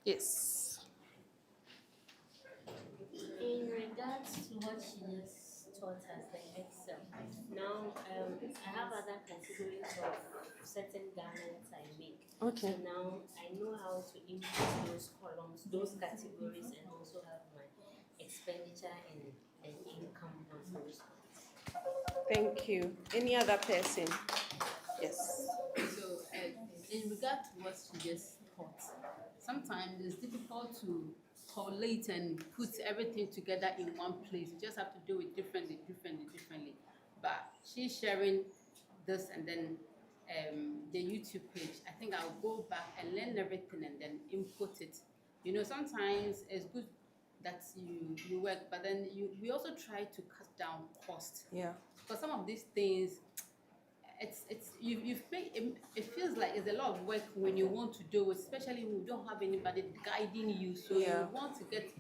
Speaker 3: Yes.
Speaker 10: In regards to what she just taught us, the Excel, now I have other categories of certain garments I make.
Speaker 3: Okay.
Speaker 10: So now I know how to input those columns, those categories, and also have my expenditure and income on those.
Speaker 3: Thank you. Any other person? Yes.
Speaker 6: So, in regard to what she just taught, sometimes it's difficult to collate and put everything together in one place. You just have to do it differently. But she's sharing this, and then the YouTube page. I think I'll go back and learn everything and then input it. You know, sometimes it's good that you work, but then we also try to cut down cost.
Speaker 3: Yeah.
Speaker 6: Because some of these things, it feels like it's a lot of work when you want to do it, especially when you don't have anybody guiding you. So
Speaker 3: Yeah.
Speaker 6: you want to get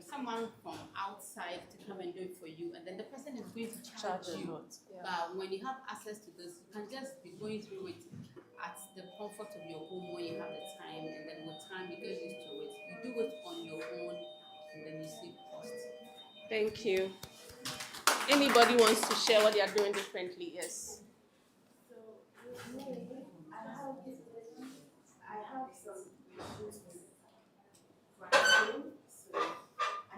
Speaker 3: someone from outside to come and do it for you, and then the person is going to charge you. But when you have access to this, you can just be going through it at the comfort of your home when you have the time, and then with time you get used to it. You do it on your own, and then you save cost.
Speaker 12: Thank you. Anybody wants to share what they are doing differently? Yes.
Speaker 7: So with me, I have some issues with pricing. So I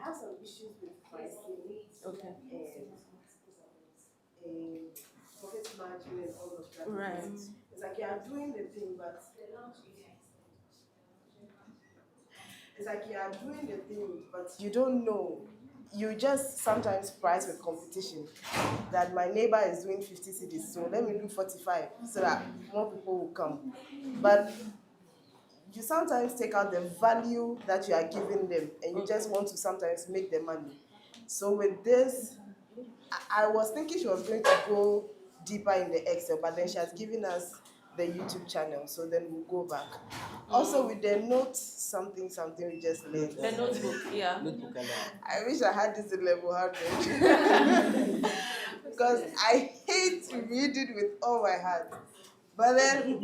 Speaker 7: have some issues with pricing.
Speaker 12: Okay.
Speaker 7: Profit margin and all of that.
Speaker 12: Right.
Speaker 7: It's like you are doing the thing, but you don't know. You just sometimes price with competition. That my neighbor is doing 50 cedis, so let me do 45 so that more people will come. But you sometimes take out the value that you are giving them, and you just want to sometimes make the money. So with this, I was thinking she was going to go deeper in the Excel, but then she has given us the YouTube channel, so then we'll go back. Also with the notes, something we just learned.
Speaker 12: The notebook, yeah.
Speaker 7: I wish I had this in level 100 because I hate to read it with all my heart. But then,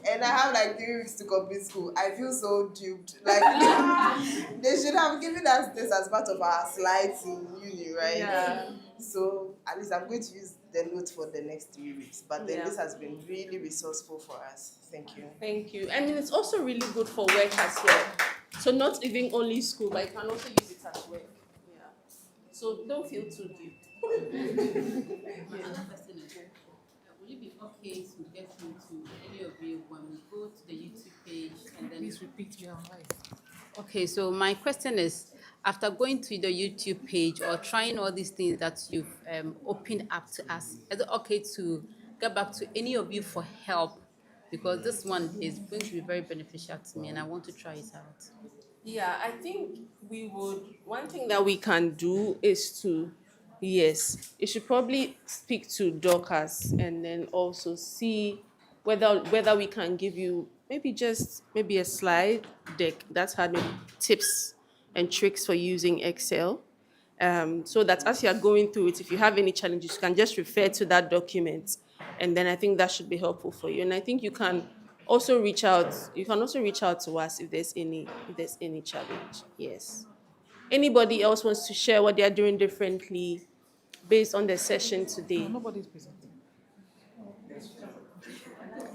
Speaker 7: and I have like 3 weeks to complete school. I feel so duped. Like they should have given us this as part of our slides in uni, right?
Speaker 12: Yeah.
Speaker 7: So at least I'm going to use the notes for the next 3 weeks. But then this has been really resourceful for us. Thank you.
Speaker 12: Thank you. And it's also really good for work as well. So not even only school, but you can also use it at work. Yeah. So don't feel too deep.
Speaker 3: Another question is, will it be okay to get into any of you when we go to the YouTube page and then...
Speaker 6: Please repeat your voice.
Speaker 3: Okay, so my question is, after going to the YouTube page or trying all these things that you've opened up to us, is it okay to get back to any of you for help? Because this one is going to be very beneficial to me and I want to try it out.
Speaker 12: Yeah, I think one thing that we can do is to, yes, you should probably speak to Dorcas and then also see whether we can give you maybe a slide deck that had maybe tips and tricks for using Excel. So that as you are going through it, if you have any challenges, you can just refer to that document. And then I think that should be helpful for you. And I think you can also reach out to us if there's any challenge. Yes. Anybody else wants to share what they are doing differently based on the session today?
Speaker 6: No, nobody's presenting.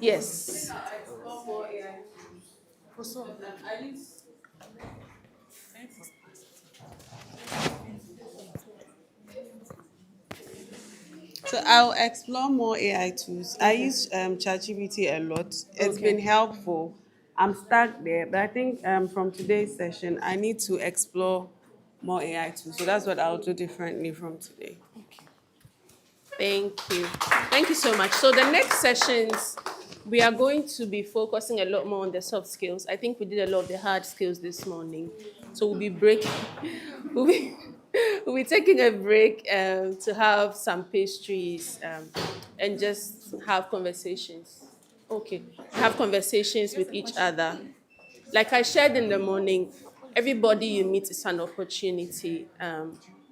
Speaker 12: Yes.
Speaker 6: For some,
Speaker 13: So I'll explore more AI tools. I use ChatGPT a lot. It's been helpful. I'm stuck there, but I think from today's session, I need to explore more AI tools. So that's what I'll do differently from today.
Speaker 12: Thank you. Thank you so much. So the next sessions, we are going to be focusing a lot more on the soft skills. I think we did a lot of the hard skills this morning. So we'll be taking a break to have some pastries and just have conversations. Okay, have conversations with each other. Like I shared in the morning, everybody you meet is an opportunity.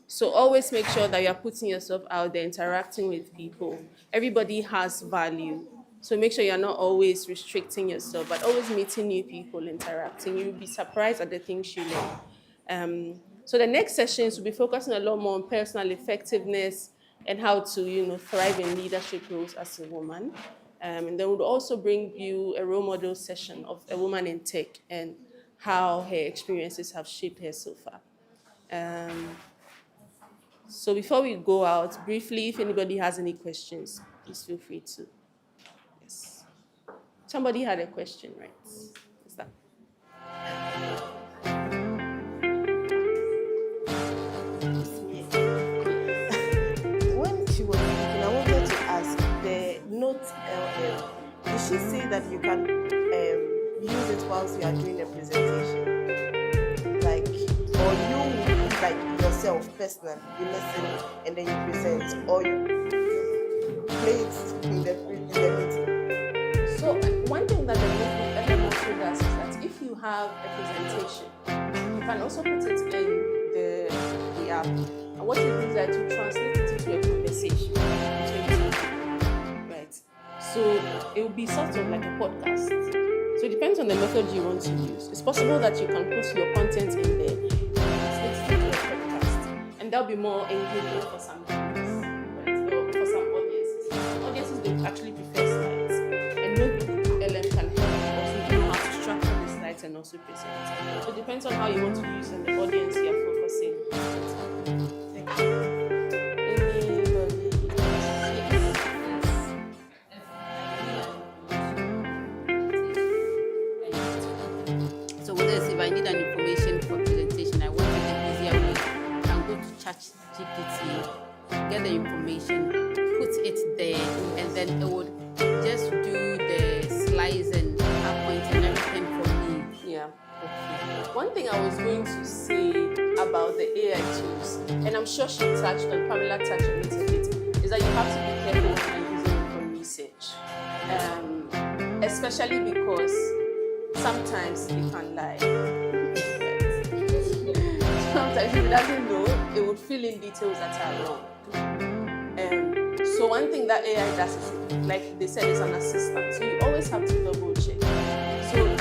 Speaker 12: So always make sure that you are putting yourself out there, interacting with people. Everybody has value. So make sure you're not always restricting yourself, but always meeting new people, interacting. You'll be surprised at the things you learn. So the next sessions will be focusing a lot more on personal effectiveness and how to, thrive in leadership roles as a woman. And then we'll also bring you a role model session of a woman in tech and how her experiences have shaped her so far. So before we go out, briefly, if anybody has any questions, please feel free to. Yes. Somebody had a question, right? What's that?
Speaker 7: When she was speaking, I wanted to ask the note LL. Did she say that you can use it whilst you are doing the presentation? Or you, like yourself personally, you listen and then you present, or you play it in the meeting?
Speaker 12: So one thing that the movement also does is that if you have a presentation. You can also put it in the app. And what you do is that you translate it into a conversation between two people, right? So it will be sort of like a podcast. So it depends on the method you want to use. It's possible that you can put your content in there and translate it into a podcast. And that'll be more engaging for some people, right? Or for some audiences. Some audiences, they actually prefer slides. And notebook LM can help because you know how to structure the slides and also present. So it depends on how you want to use and the audience you are focusing on. Thank you. Anybody?
Speaker 14: So what else if I need an information for presentation, I want it the easier way, I can go to ChatGPT, get the information, put it there, and then it would just do the slides and PowerPoint and everything for me.
Speaker 12: Yeah. Okay. One thing I was going to say about the AI tools, and I'm sure she touched on, Pamela touched on it a bit, is that you have to be careful when you're using it for research. Especially because sometimes they can lie. Sometimes if it doesn't know, it would fill in details that are wrong. So one thing that AI does is, like they said, is an assistant. So you always have to double check. So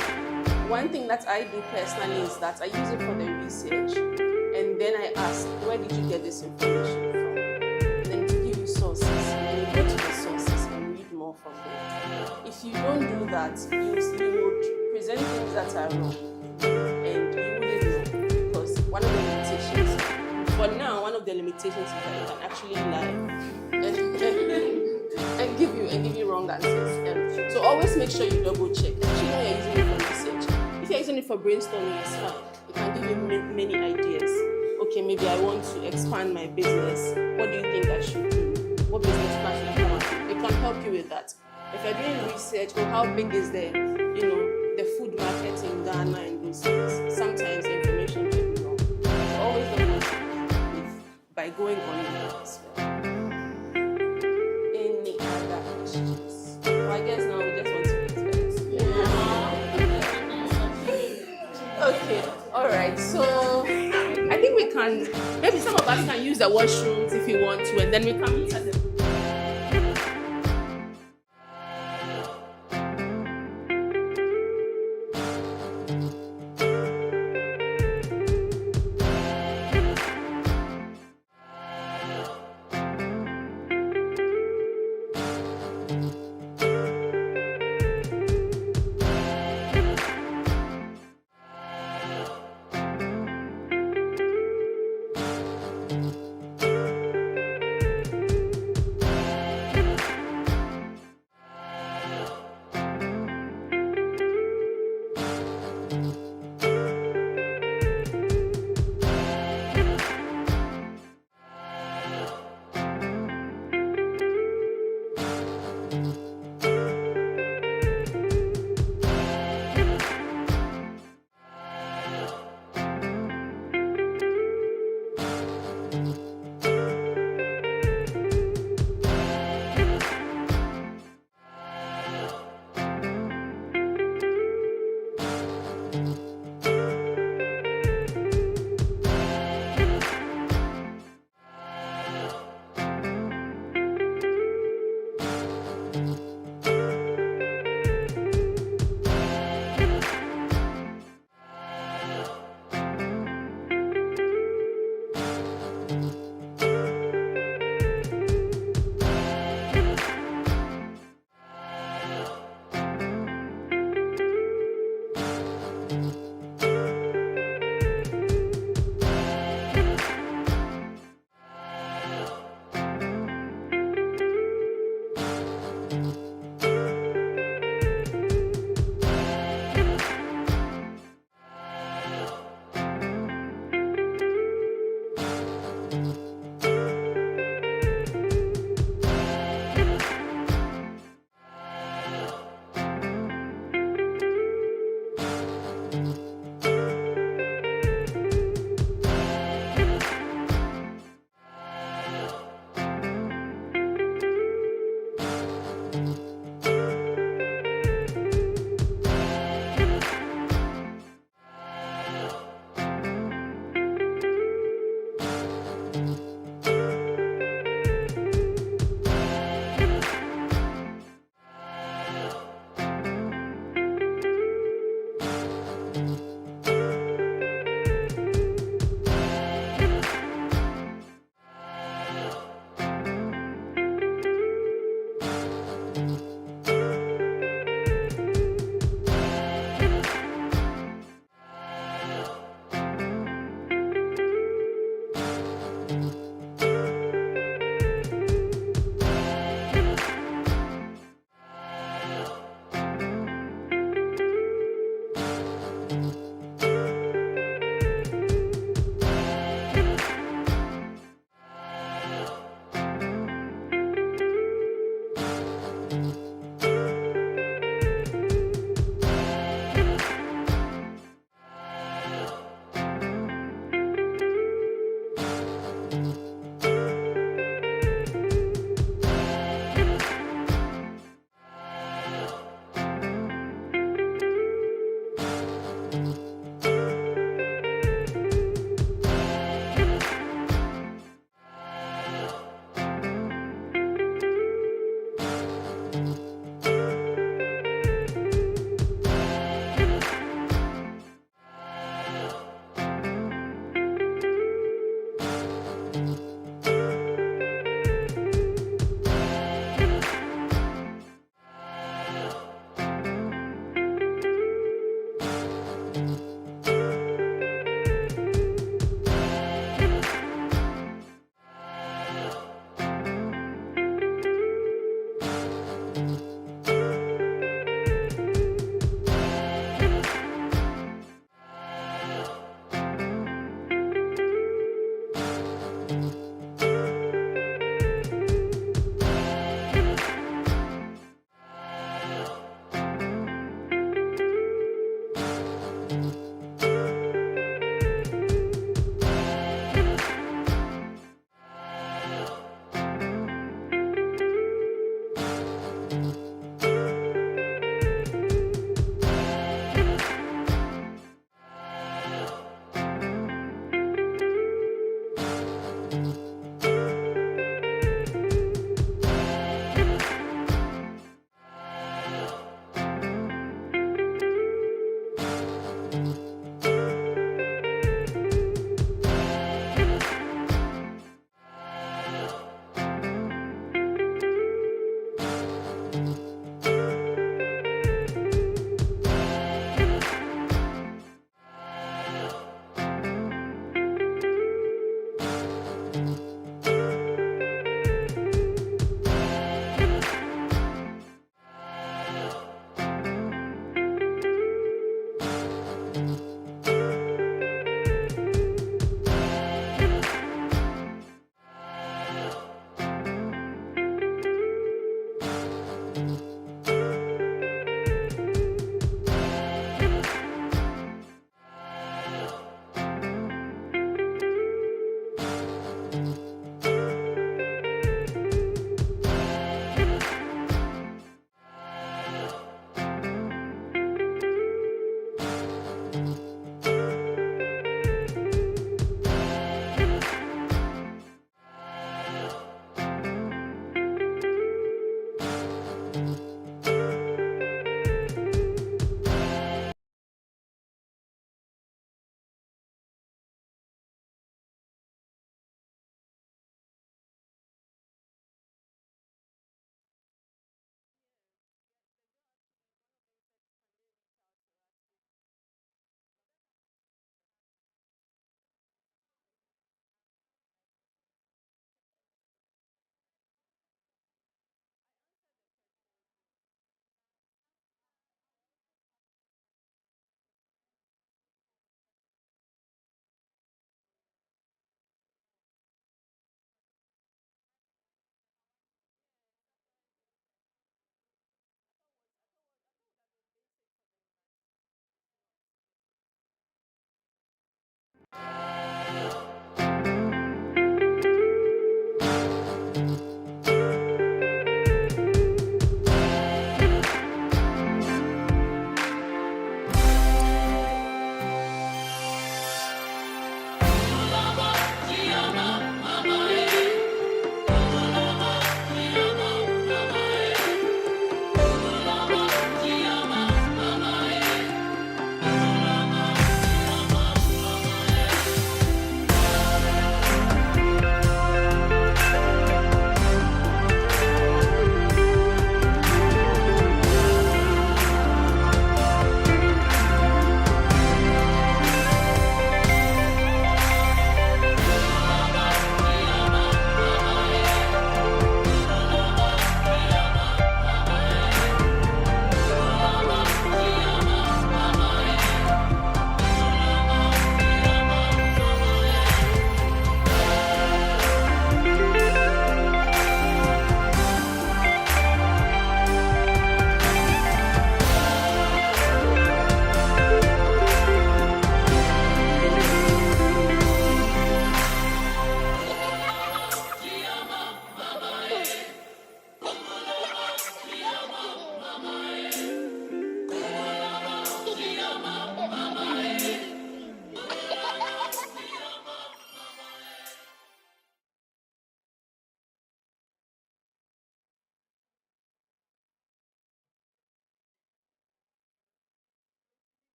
Speaker 12: one thing that I do personally is that I use it for the research, and then I ask, where did you get this information from? And then to give you sources, and you go to the sources and read more from them. If you don't do that, you would present things that are wrong, and you wouldn't know, because one of the limitations, for now, one of the limitations is that you can actually lie and give you wrong answers. So always make sure you double check, especially when you're using it for research. If you're using it for brainstorming, it's fine. It can give you many ideas. Okay, maybe I want to expand my business. What do you think I should do? What business plan should I come up with? It can help you with that. If you're doing research, how big is the food market in Ghana and those things, sometimes the information may be wrong. So always double check by going on it as well. Any other questions? Well, I guess now we just want to eat first. Okay, all right. So I think we can, maybe some of us can use the washrooms if you want to, and then we can meet at the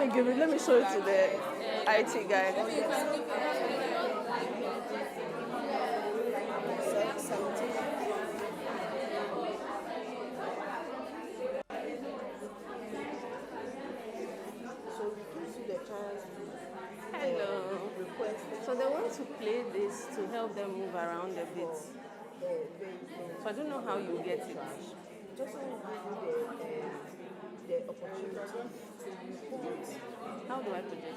Speaker 12: Let me show it to the IT guy.
Speaker 15: So it gives you the chance to
Speaker 12: Hello.
Speaker 15: request.
Speaker 12: So they want to play this to help them move around a bit. So I don't know how you get it.
Speaker 15: Just to give you the opportunity to report.
Speaker 12: How do I project it?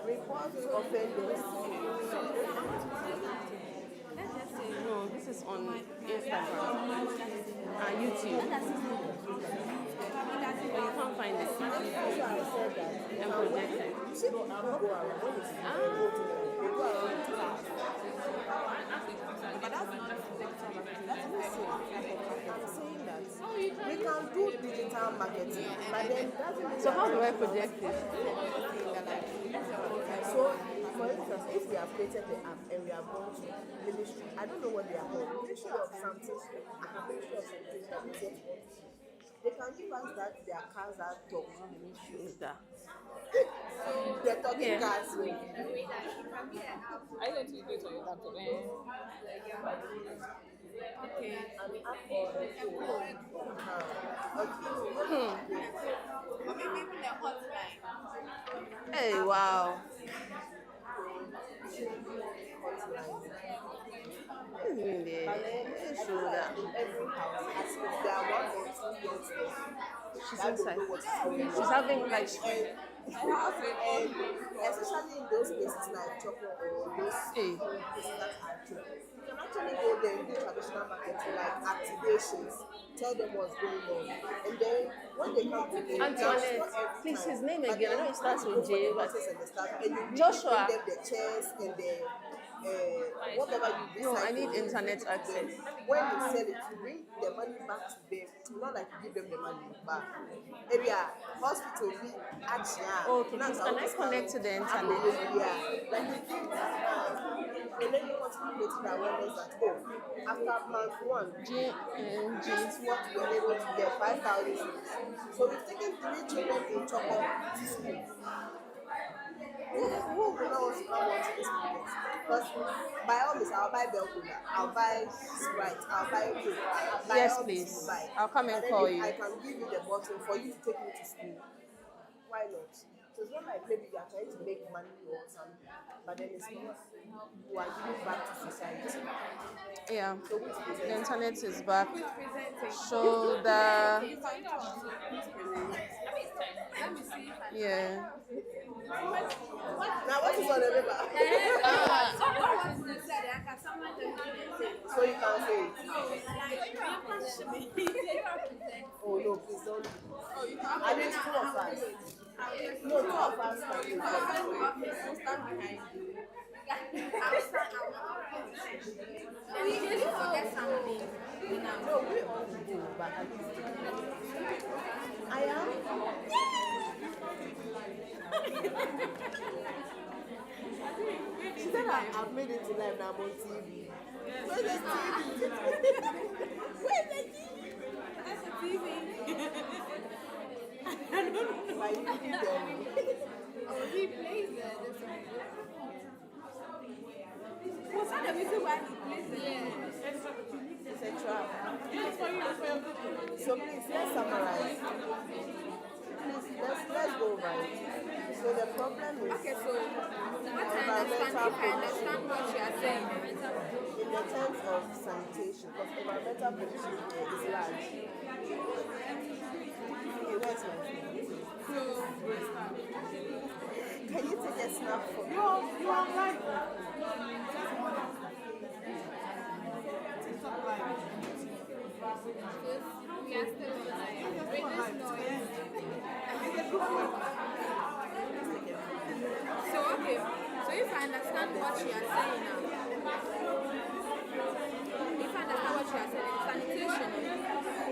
Speaker 15: Reports offenders.
Speaker 12: No, this is on Instagram and YouTube. But you can't find it. And project it.
Speaker 15: You see people go around when it's they go around fast. But that's not digital marketing. That's not I'm saying that we can do digital marketing, but then that's
Speaker 12: So how do I project it?
Speaker 15: So, for instance, if we have created the app and we are going to ministry, I don't know what they are called, ministry of something, ministry of something, they can give us that their cars are talk. They're talking cars.
Speaker 2: I don't do it on your laptop.
Speaker 15: Okay. An app or a phone.
Speaker 5: Maybe the hotline.
Speaker 12: Hey, wow.
Speaker 15: Every house has there are 1 or 2 girls there.
Speaker 12: She's inside. She's having like
Speaker 15: and especially in those places like chocolate or those places that are cheap. You can actually go there and do traditional marketing like activations, tell them what's going on, and then when they come to the
Speaker 12: Antoinette, please, his name again. I know it starts with J, but
Speaker 15: and
Speaker 12: Joshua.
Speaker 15: Bring them the chairs and the whatever you decide.
Speaker 12: No, I need internet access.
Speaker 15: When you sell it, you bring the money back to them. Not like you give them the money back. Area hospital be action.
Speaker 12: Okay, please, can I connect to the internet?
Speaker 15: Yeah, like you give and then you continue creating awareness that after month 1, just what we were able to get 5,000. So we've taken 3 children in Choco to school. Who will not want to come watch this place? Because by all means, I'll buy Bell Cola, I'll buy Sprite, I'll buy Coke, I'll buy
Speaker 12: yes,
Speaker 15: all
Speaker 12: please.
Speaker 15: this you buy.
Speaker 12: I'll come and
Speaker 15: then
Speaker 12: call
Speaker 15: if
Speaker 12: you.
Speaker 15: I can give you the bottle for you to take me to school. Why not? So it's not like maybe you are trying to make money or something, but then it's not. You are giving back to society.
Speaker 12: Yeah,
Speaker 15: So
Speaker 12: the internet is back. So the yeah.
Speaker 15: Now what is on the paper? So you can't say it. Oh no, please don't. I mean, 2 of us. No, 2 of us can do it.
Speaker 5: Stand behind you. We just forget something.
Speaker 15: No, we all do, but at least I am. She said I've made it to live now. I'm on TV. Where's the TV? Where's the TV?
Speaker 5: That's a TV.
Speaker 15: I don't know why you didn't tell me.
Speaker 5: Oh, he plays there. Was that the reason why he plays there?
Speaker 15: It's a trap. So please, let's summarize. Please, let's go right. So the problem is
Speaker 5: okay, so what I understand what you are saying
Speaker 15: in the terms of sanitation, because environmental pollution here is large. Okay, where's my phone? Can you take a snap for me? You are online.
Speaker 5: we are still alive. With this noise. So okay, so if I understand what you are saying now, sanitation,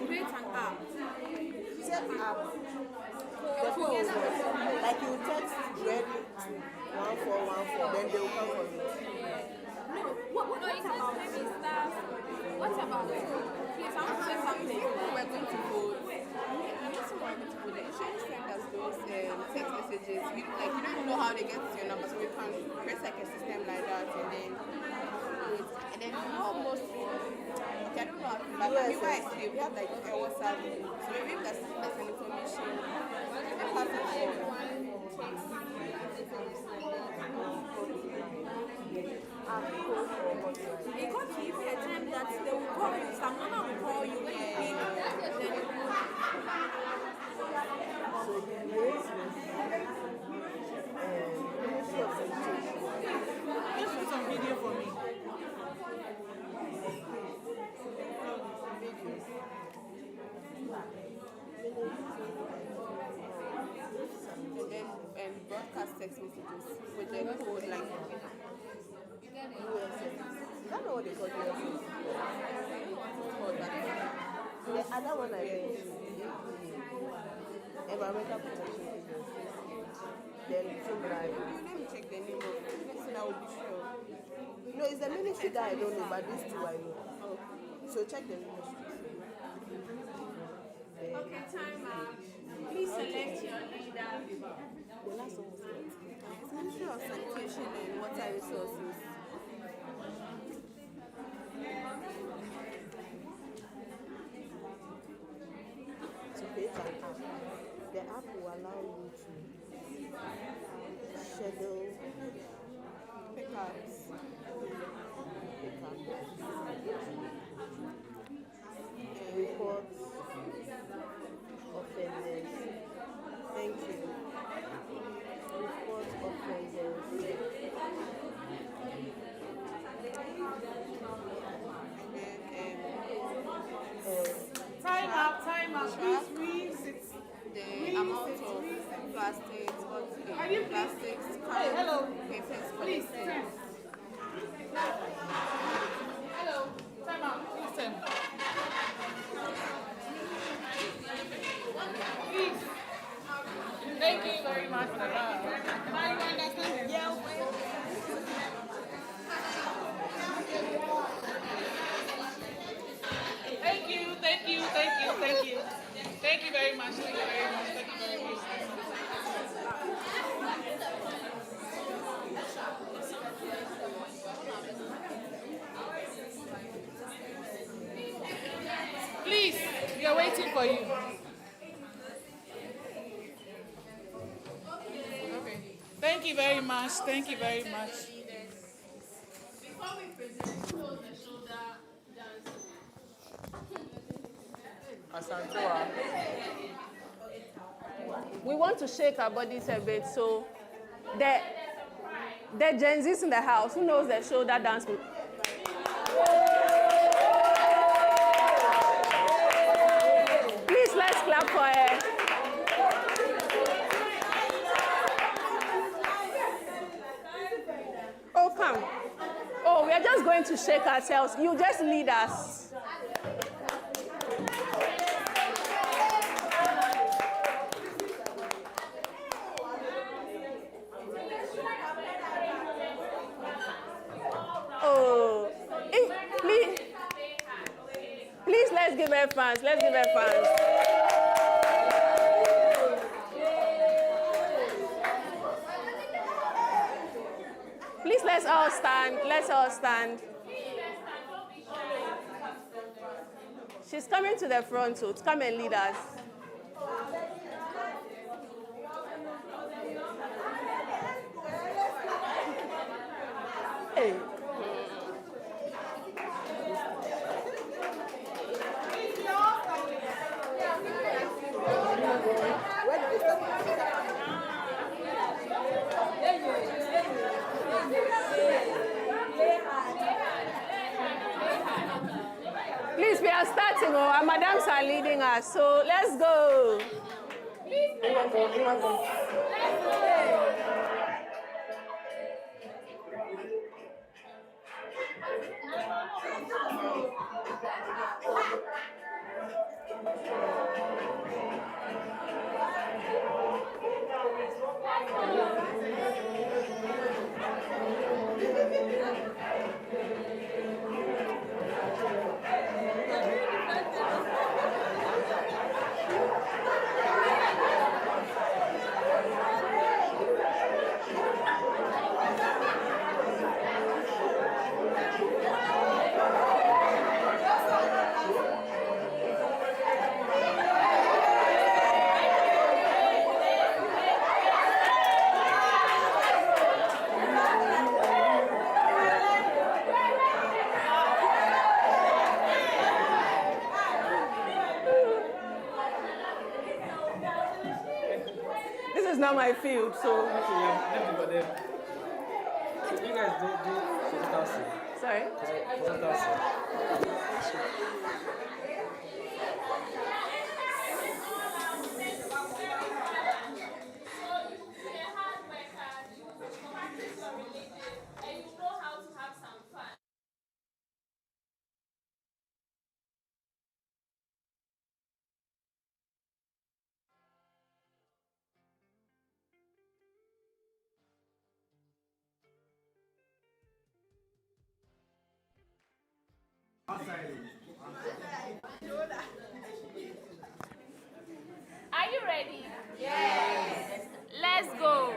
Speaker 5: create an app.
Speaker 15: Set up the phone. Like you text ready to 1414, then they will come for you.
Speaker 5: No, what about maybe staff? What about please, I want to say something. We're going to vote.
Speaker 16: The insurance firm does those
Speaker 15: messages. You don't even know how they get to your number, so we can create like a system like that, and then most. Okay, I don't know how to, but we have like a WhatsApp group. So maybe if there's an information, they pass it
Speaker 3: It got to even a time that they will call you, someone will call you when you pick.
Speaker 15: So the Ministry of Education.
Speaker 4: Just shoot some video for me.
Speaker 15: And then broadcast text messages with the code like USS. I don't know what they call USS. The other one I mentioned, Environmental Protection Agency. Then Timber. Let me check the name of it so that I will be sure. No, it's the ministry that I don't know, but these two I know. So check the ministry.
Speaker 3: Okay, time out. Please select your leader.
Speaker 15: The last one was what? Ministry of Sanitation and Water Resources. To create an app. The app will allow you to schedule pickups, reports, offenders. Thank you. Report offenders.
Speaker 4: Time out, please read it.
Speaker 15: The amount of plastics, plastics, papers,
Speaker 4: Please,
Speaker 15: collected.
Speaker 4: hello, time out, listen. Please. Thank you very much for that. Now you understand? Thank you. Thank you very much. Thank you very much. Thank you very much. Please, we are waiting for you. Okay. Thank you very much. Thank you very much.
Speaker 5: Before we present, close the shoulder dance.
Speaker 12: We want to shake our bodies a bit, so the Gen Zs in the house, who knows the shoulder dance? Please, let's clap for her. Oh, come. Oh, we are just going to shake ourselves. You just lead us. Oh, please, let's give her fans. Let's give her fans. Please, let's all stand. Let's all stand. She's coming to the front, so come and lead us. Hey. Please, we are starting, our madams are leading us, so let's go. is not my field, so.
Speaker 11: So you guys do consultancy?
Speaker 12: Sorry?
Speaker 11: Consultancy.
Speaker 2: Are you ready? Yes. Let's go.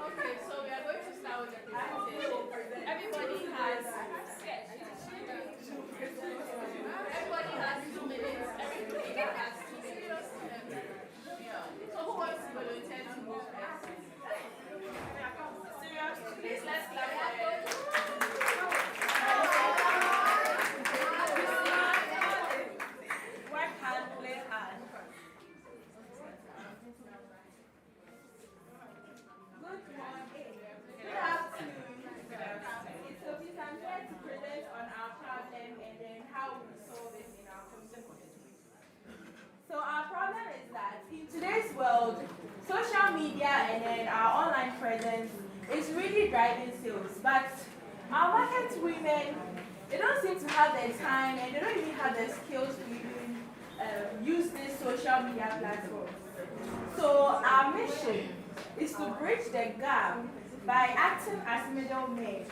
Speaker 5: Okay, so we are going to start with the presentation. Everybody has 2 minutes. Everybody has 2 minutes. So who wants to volunteer to go first? Please, let's clap for it.
Speaker 3: Work hard, play hard. Good afternoon. So please, I'm here to present on our problem and then how we solve it in our community. So our problem is that in today's world, social media and then our online presence is really driving sales. But our market women, they don't seem to have the time and they don't even have the skills to even use these social media platforms. So our mission is to bridge the gap by acting as middlemen.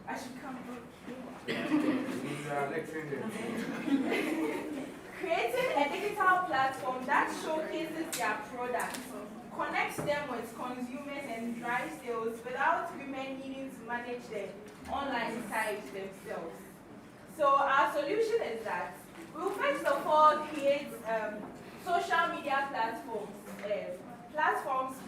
Speaker 3: I should come. Creating a digital platform that showcases their products, connects them with consumers and drives sales without women needing to manage the online sites themselves. So our solution is that we'll first of all create social media platforms,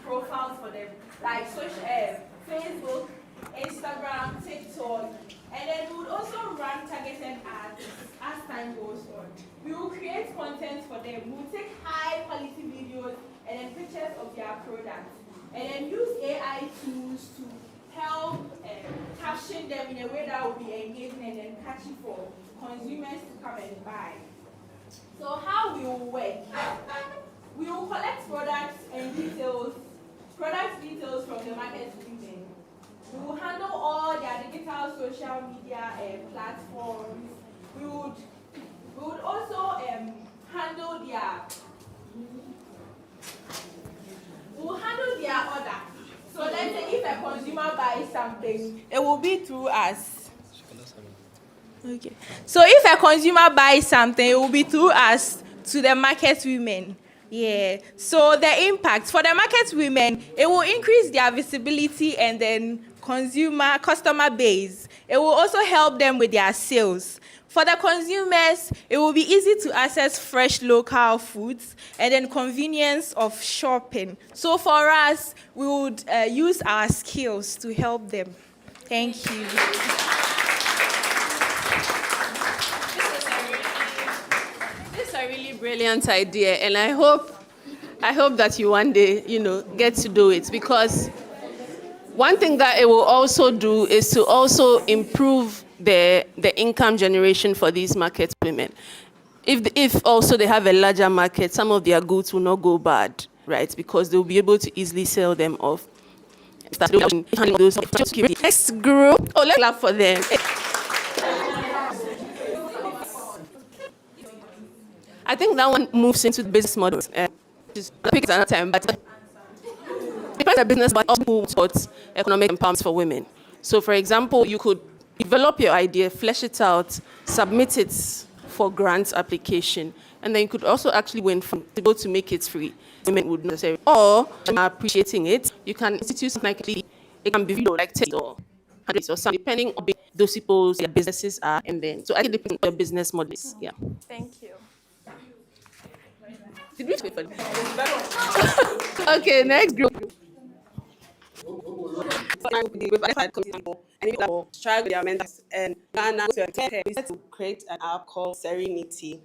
Speaker 3: profiles for them, like Facebook, Instagram, TikTok, and then we would also run targeted ads as time goes on. We will create content for them. We will take high quality videos and then pictures of their products, and then use AI tools to help caption them in a way that will be engaging and then catchy for consumers to come and buy. So how we will work? We will collect product details from the market women. We will handle all their digital social media platforms. We would also handle their order. So let's say if a consumer buys something, it will be through us. Okay. So if a consumer buys something, it will be through us to the market women. Yeah. So the impact for the market women, it will increase their visibility and then customer base. It will also help them with their sales. For the consumers, it will be easy to access fresh local foods and then convenience of shopping. So for us, we would use our skills to help them. Thank you.
Speaker 12: This is a really brilliant idea, and I hope that you one day, get to do it, because one thing that it will also do is to also improve the income generation for these market women. If also they have a larger market, some of their goods will not go bad. right? Because they'll be able to easily sell them off. Start handling those security. Next group. Oh, let's clap for them. I think that one moves into the business models. Just pick another time, but depends on business, but also supports economic empowerment for women. So, for example, you could develop your idea, flesh it out, submit it for grant application, and then you could also actually win from to go to make it free. Women would necessarily, or appreciating it, you can institute something like it can be like 10 or 100 or something, depending on those people's their businesses are, and then so I think depends on your business models. Yeah.
Speaker 1: Thank you.
Speaker 12: Did we wait for this? Okay, next group. Struggle their mental and Ghana to create an app called Serenity.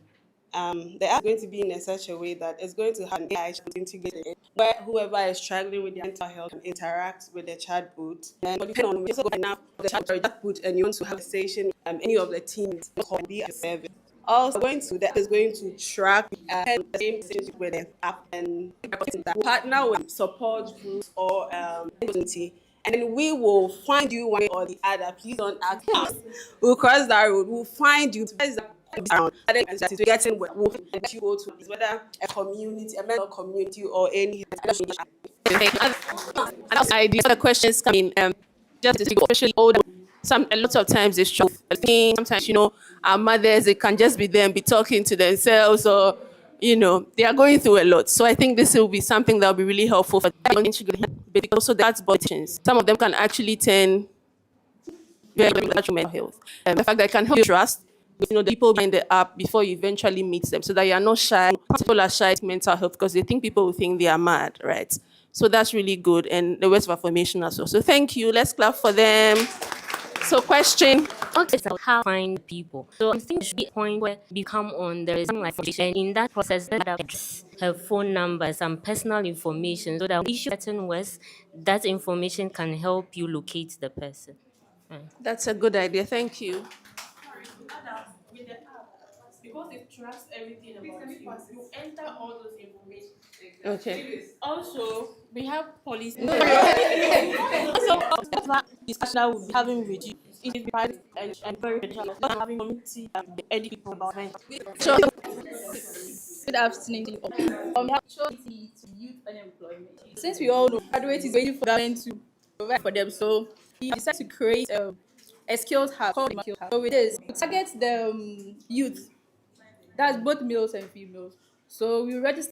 Speaker 12: The app is going to be in such a way that it's going to have an AI integrated in, where whoever is struggling with their mental health can interact with the chatbot. And depending on just going now the chatbot and you want to have a session any of the teams called be a service. Also, going to that is going to track the same things with the app and partner with support groups or agency, and then we will find you one way or the other. Please don't ask us. We'll cross that road. We'll find you. Around to getting where we'll let you go to is whether a community, a mental community, or any. And also, ideas, other questions come in. Just especially older. A lot of times it's true. I think sometimes our mothers, it can just be them be talking to themselves, or they are going through a lot. So I think this will be something that will be really helpful for them. But also that's politicians. Some of them can actually turn very much mental health. The fact that it can help you trust the people behind the app before you eventually meet them, so that you are not shy. People are shy to mental health because they think people will think they are mad, right? So that's really good, and the words of affirmation as well. So thank you. Let's clap for them. So question.
Speaker 10: Okay, so how find people? So I think there should be a point where you come on, there is something like foundation, and in that process, let her phone number, some personal information, so that when issue certain words, that information can help you locate the person.
Speaker 12: That's a good idea. Thank you.
Speaker 6: With the app, because it tracks everything about you, you enter all those information.
Speaker 12: Okay.
Speaker 6: Also, we have policy.
Speaker 16: So, discussion that we'll be having with you is private and very professional. Not having community educate people about mental health.
Speaker 17: Good afternoon to you all. We have to youth unemployment. Since we all know graduates is waiting for government to provide for them, so we decided to create a skills hub called Skills Hub. So with this, we target the youth. That's both males and females. So we register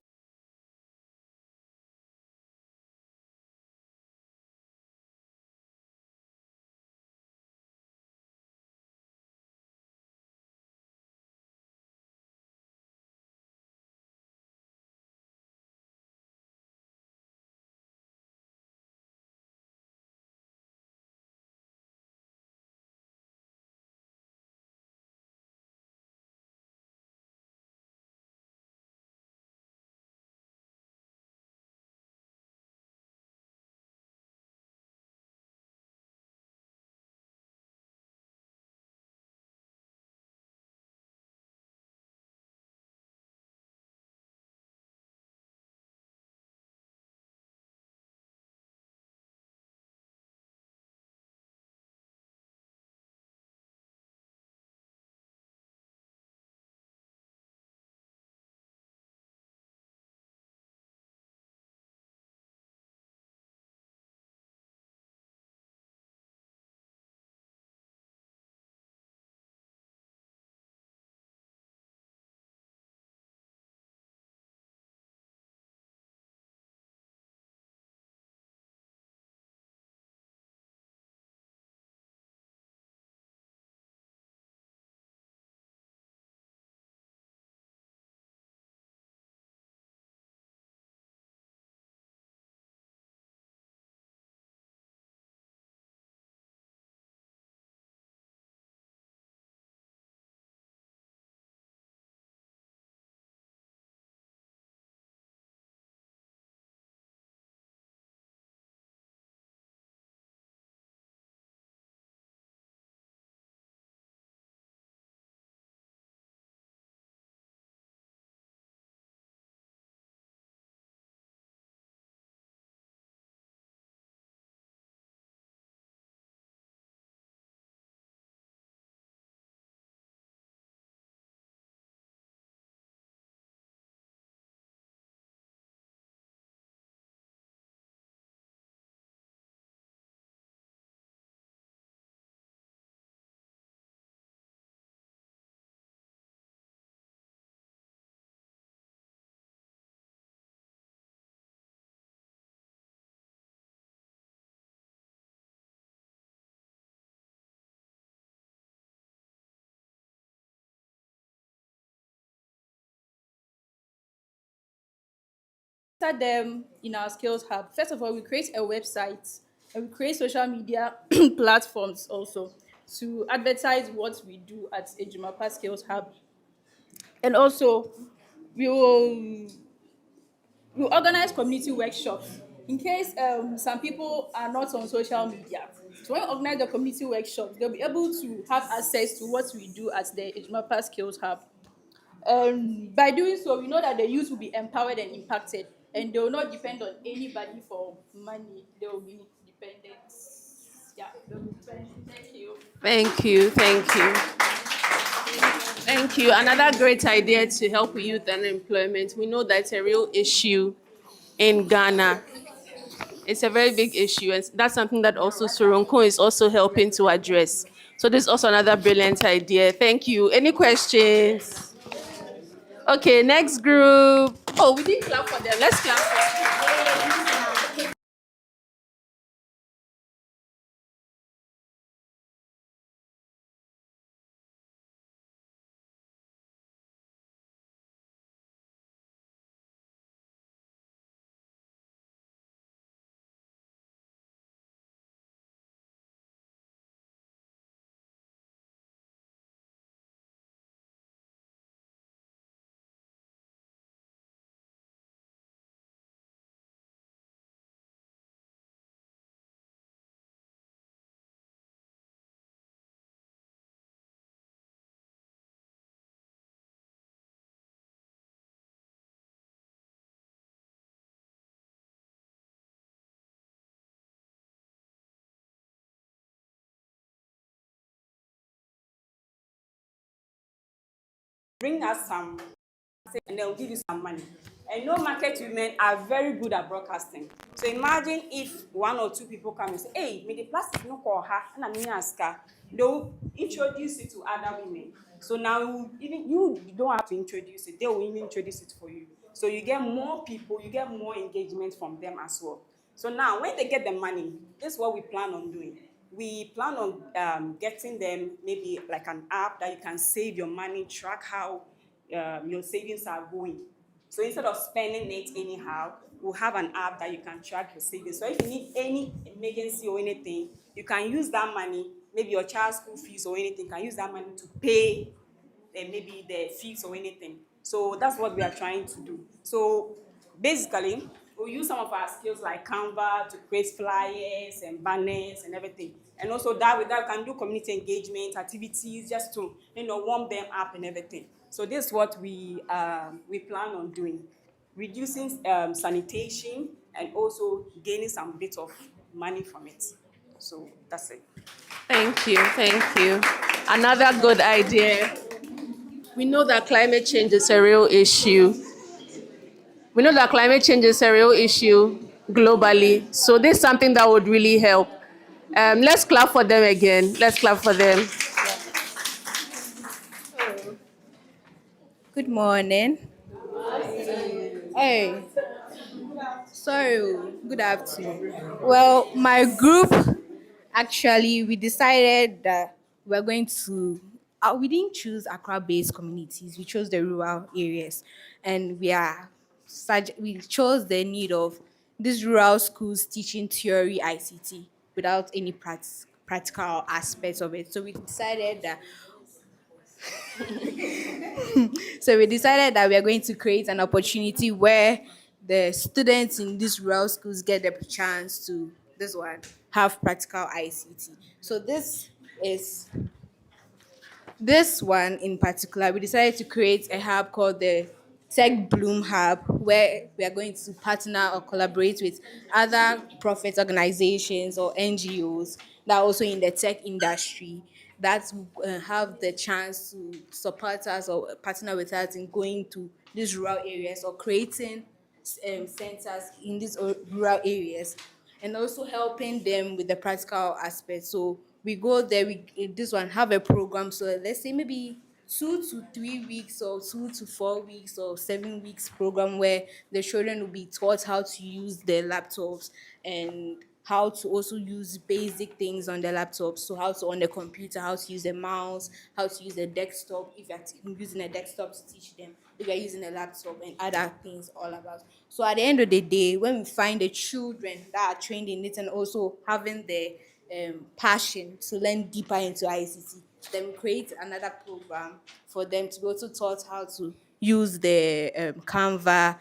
Speaker 17: start them in our skills hub. First of all, we create a website and we create social media platforms also to advertise what we do at Ejimapa Skills Hub. And also, we will we organize community workshops in case some people are not on social media. So when we organize the community workshops, they'll be able to have access to what we do at the Ejimapa Skills Hub. By doing so, we know that the youth will be empowered and impacted, and they will not depend on anybody for money. They will be dependent. Yeah, they'll be dependent. Thank you.
Speaker 12: Thank you, thank you. Thank you. Another great idea to help with youth unemployment. We know that's a real issue in Ghana. It's a very big issue, and that's something that also Soronko is also helping to address. So this is also another brilliant idea. Thank you. Any questions? Okay, next group. Oh, we didn't clap for them. Let's clap for them.
Speaker 18: Bring us some, and they'll give you some money. And no market women are very good at broadcasting. So imagine if one or two people come and say, hey, me the plastic no call her, and I'm ask. They'll introduce it to other women. So now even you don't have to introduce it, they will even introduce it for you. So you get more people, you get more engagement from them as well. So now when they get the money, this is what we plan on doing. We plan on getting them maybe like an app that you can save your money, track how your savings are going. So instead of spending it anyhow, we'll have an app that you can track your savings. So if you need any emergency or anything, you can use that money, maybe your child's school fees or anything, you can use that money to pay maybe the fees or anything. So that's what we are trying to do. So basically, we'll use some of our skills like Canva to create flyers and banners and everything. And also that with that, we can do community engagement activities just to, warm them up and everything. So this is what we plan on doing. Reducing sanitation and also gaining some bit of money from it. So that's it.
Speaker 12: Thank you, thank you. Another good idea. We know that climate change is a real issue. We know that climate change is a real issue globally. So this is something that would really help. Let's clap for them again. Let's clap for them.
Speaker 19: Good morning. Hey, sorry, good afternoon. Well, my group actually we decided that we're going to. We didn't choose Accra-based communities. We chose the rural areas, and we chose the need of these rural schools teaching theory ICT without any practical aspects of it. So we decided that so we decided that we are going to create an opportunity where the students in these rural schools get the chance to this one have practical ICT. So this one in particular, we decided to create a hub called the Tech Bloom Hub, where we are going to partner or collaborate with other profit organizations or NGOs that are also in the tech industry that have the chance to support us or partner with us in going to these rural areas or creating centers in these rural areas and also helping them with the practical aspect. So we go there, we this one have a program. So let's say maybe 2 to 3 weeks or 2 to 4 weeks or 7 weeks program where the children will be taught how to use their laptops and how to also use basic things on the laptop. So how to on the computer, how to use a mouse, how to use a desktop if you're using a desktop to teach them if you're using a laptop and other things all about. So at the end of the day, when we find the children that are trained in it and also having the passion to learn deeper into ICT, then we create another program for them to be also taught how to use the Canva,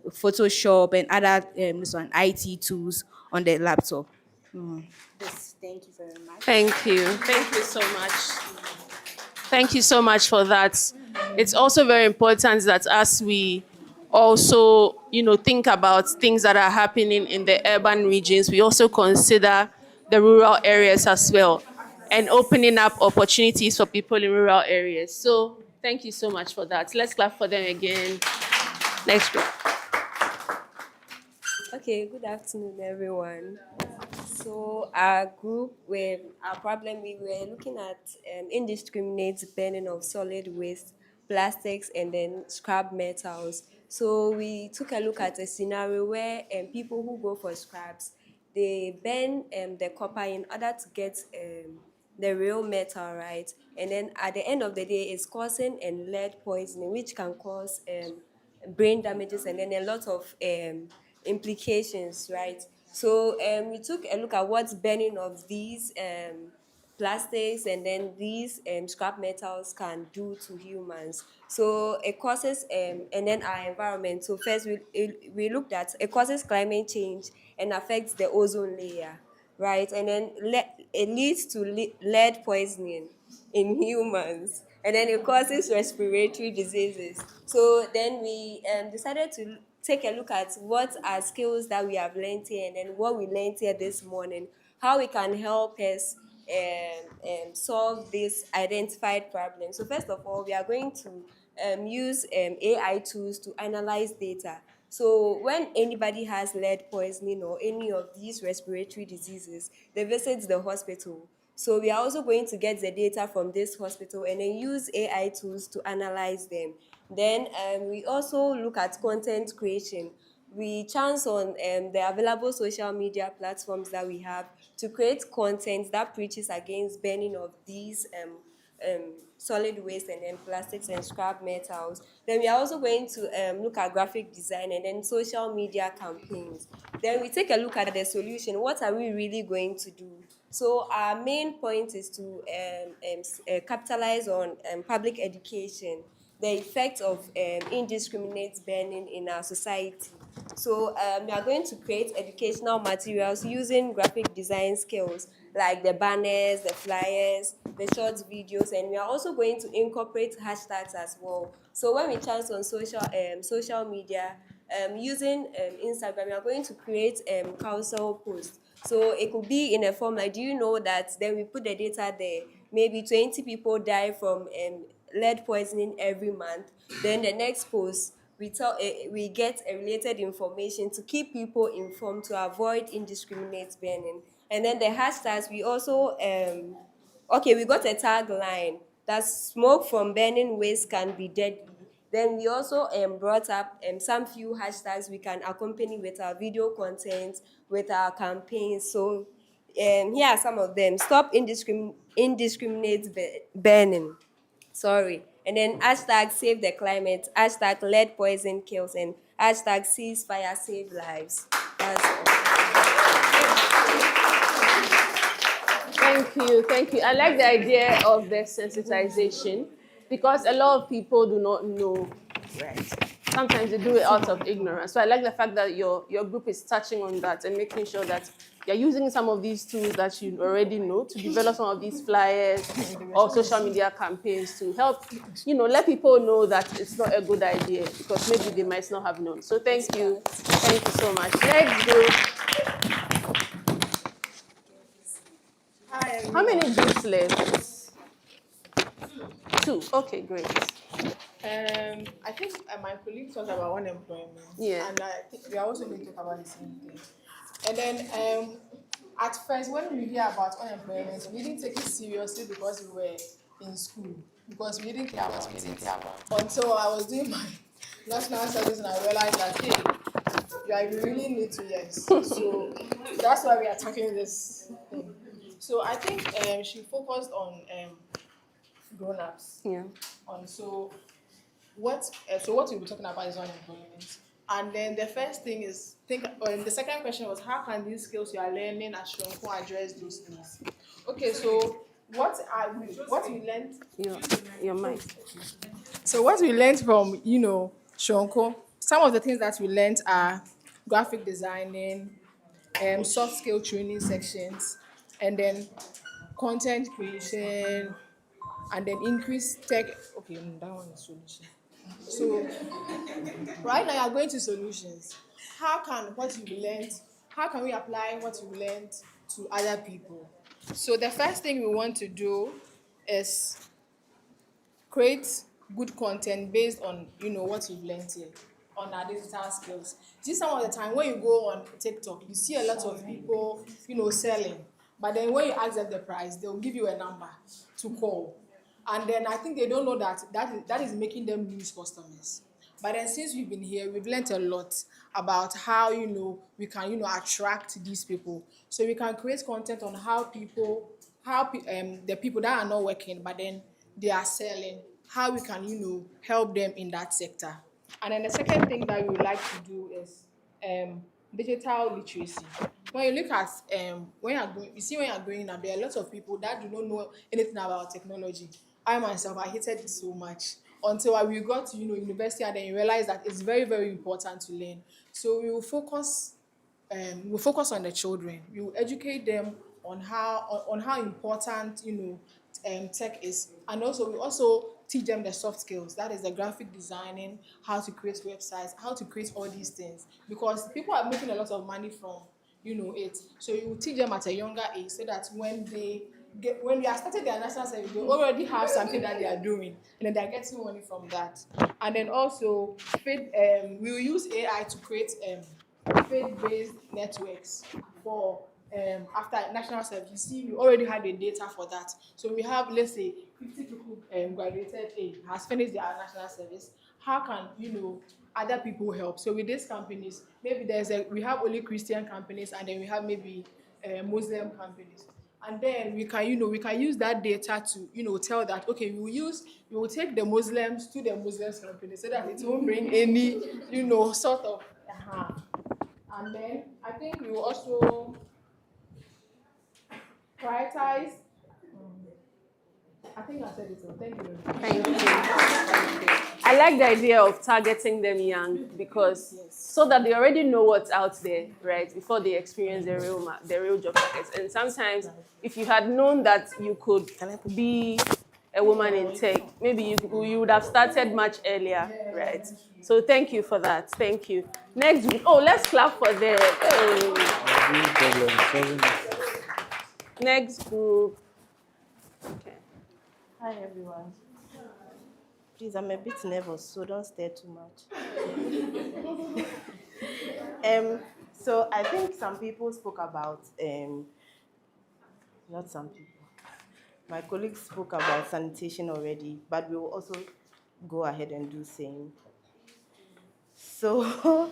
Speaker 19: Photoshop, and other this one IT tools on their laptop. Thank you very much.
Speaker 12: Thank you. Thank you so much. Thank you so much for that. It's also very important that as we also, think about things that are happening in the urban regions, we also consider the rural areas as well and opening up opportunities for people in rural areas. So thank you so much for that. Let's clap for them again. Next group.
Speaker 7: Okay, good afternoon, everyone. So our group, with our problem, we were looking at indiscriminate burning of solid waste, plastics, and then scrap metals. So we took a look at a scenario where people who go for scraps, they burn the copper in order to get the real metal, right? And then at the end of the day, it's causing lead poisoning, which can cause brain damages and then a lot of implications, right? So we took a look at what burning of these plastics and then these scrap metals can do to humans. So it causes and then our environment. So first we looked at it causes climate change and affects the ozone layer, right? And then it leads to lead poisoning in humans, and then it causes respiratory diseases. So then we decided to take a look at what are skills that we have learned here, and then what we learned here this morning, how we can help us solve this identified problem. So first of all, we are going to use AI tools to analyze data. So when anybody has lead poisoning or any of these respiratory diseases, they visit the hospital. So we are also going to get the data from this hospital and then use AI tools to analyze them. Then we also look at content creation. We chance on the available social media platforms that we have to create content that preaches against burning of these solid waste and then plastics and scrap metals. Then we are also going to look at graphic design and then social media campaigns. Then we take a look at the solution. What are we really going to do? So our main point is to capitalize on public education, the effect of indiscriminate burning in our society. So we are going to create educational materials using graphic design skills like the banners, the flyers, the short videos, and we are also going to incorporate hashtags as well. So when we chance on social media, using Instagram, we are going to create council posts. So it could be in a form like, do you know that then we put the data there, maybe 20 people die from lead poisoning every month. Then the next post, we get a related information to keep people informed to avoid indiscriminate burning. And then the hashtags, we also we got a tagline that smoke from burning waste can be deadly. Then we also brought up some few hashtags we can accompany with our video content, with our campaigns. So here are some of them. Stop indiscriminate burning. Sorry. And then hashtag save the climate, hashtag lead poison kills, and hashtag ceasefire save lives. That's all.
Speaker 12: Thank you. I like the idea of the sensitization because a lot of people do not know, right? Sometimes they do it out of ignorance. So I like the fact that your group is touching on that and making sure that you're using some of these tools that you already know to develop some of these flyers or social media campaigns to help, let people know that it's not a good idea because maybe they might not have known. So thank you. Thank you so much. Next group. How many groups left? Two. Okay, great.
Speaker 4: I think my colleague talked about unemployment.
Speaker 12: Yeah.
Speaker 4: And I think we are also going to talk about the same thing. And then at first, when we hear about unemployment, we didn't take it seriously because we were in school. Because we didn't care about it. Until I was doing my national service and I realized that, hey, you really need 2 years. So that's why we are talking this thing. So I think she focused on grown-ups.
Speaker 12: Yeah.
Speaker 4: So what we'll be talking about is unemployment. And then the first thing is the second question was how can these skills you are learning at Soronko address those things? Okay, so what we learned
Speaker 16: Your mic.
Speaker 4: so what we learned from Soronko, some of the things that we learned are graphic designing, soft skill training sections, and then content creation, and then increased tech. Okay, that one is solution. So right now you're going to solutions. How can what you learned, how can we apply what you learned to other people? So the first thing we want to do is create good content based on what you've learned here on our digital skills. See, some of the time when you go on TikTok, you see a lot of people selling, but then when you ask them the price, they'll give you a number to call, and then I think they don't know that is making them lose customers. But then since we've been here, we've learned a lot about how we can attract these people. So we can create content on the people that are not working, but then they are selling, how we can help them in that sector. And then the second thing that we would like to do is digital literacy. When you look at when you're growing up, there are lots of people that do not know anything about technology. I myself, I hated it so much until we got to university, and then you realize that it's very, very important to learn. So we'll focus on the children. We will educate them on how important tech is, and also we also teach them the soft skills. That is the graphic designing, how to create websites, how to create all these things, because people are making a lot of money from it. So you will teach them at a younger age, so that when they are starting their national service, they already have something that they are doing, and then they're getting money from that. And then also we will use AI to create faith-based networks for after national service. You see, we already had the data for that. So we have, let's say, 50 people graduated, has finished their national service. How can other people help? So with these companies, maybe we have only Christian companies, and then we have maybe Muslim companies. And then we can use that data to tell that, okay, we will take the Muslims to the Muslims company, so that it won't bring any sort of harm. And then I think we will also prioritize. I think I said it all. Thank you very much.
Speaker 16: Thank you. I like the idea of targeting them young, because so that they already know what's out there, right, before they experience the real job market. And sometimes, if you had known that you could be a woman in tech, maybe you would have started much earlier, right? So thank you for that. Thank you. Next group. Oh, let's clap for them. Next group. Okay.
Speaker 20: Hi everyone. Please, I'm a bit nervous, so don't stare too much. So I think some people spoke about not some people. My colleagues spoke about sanitation already, but we will also go ahead and do same. So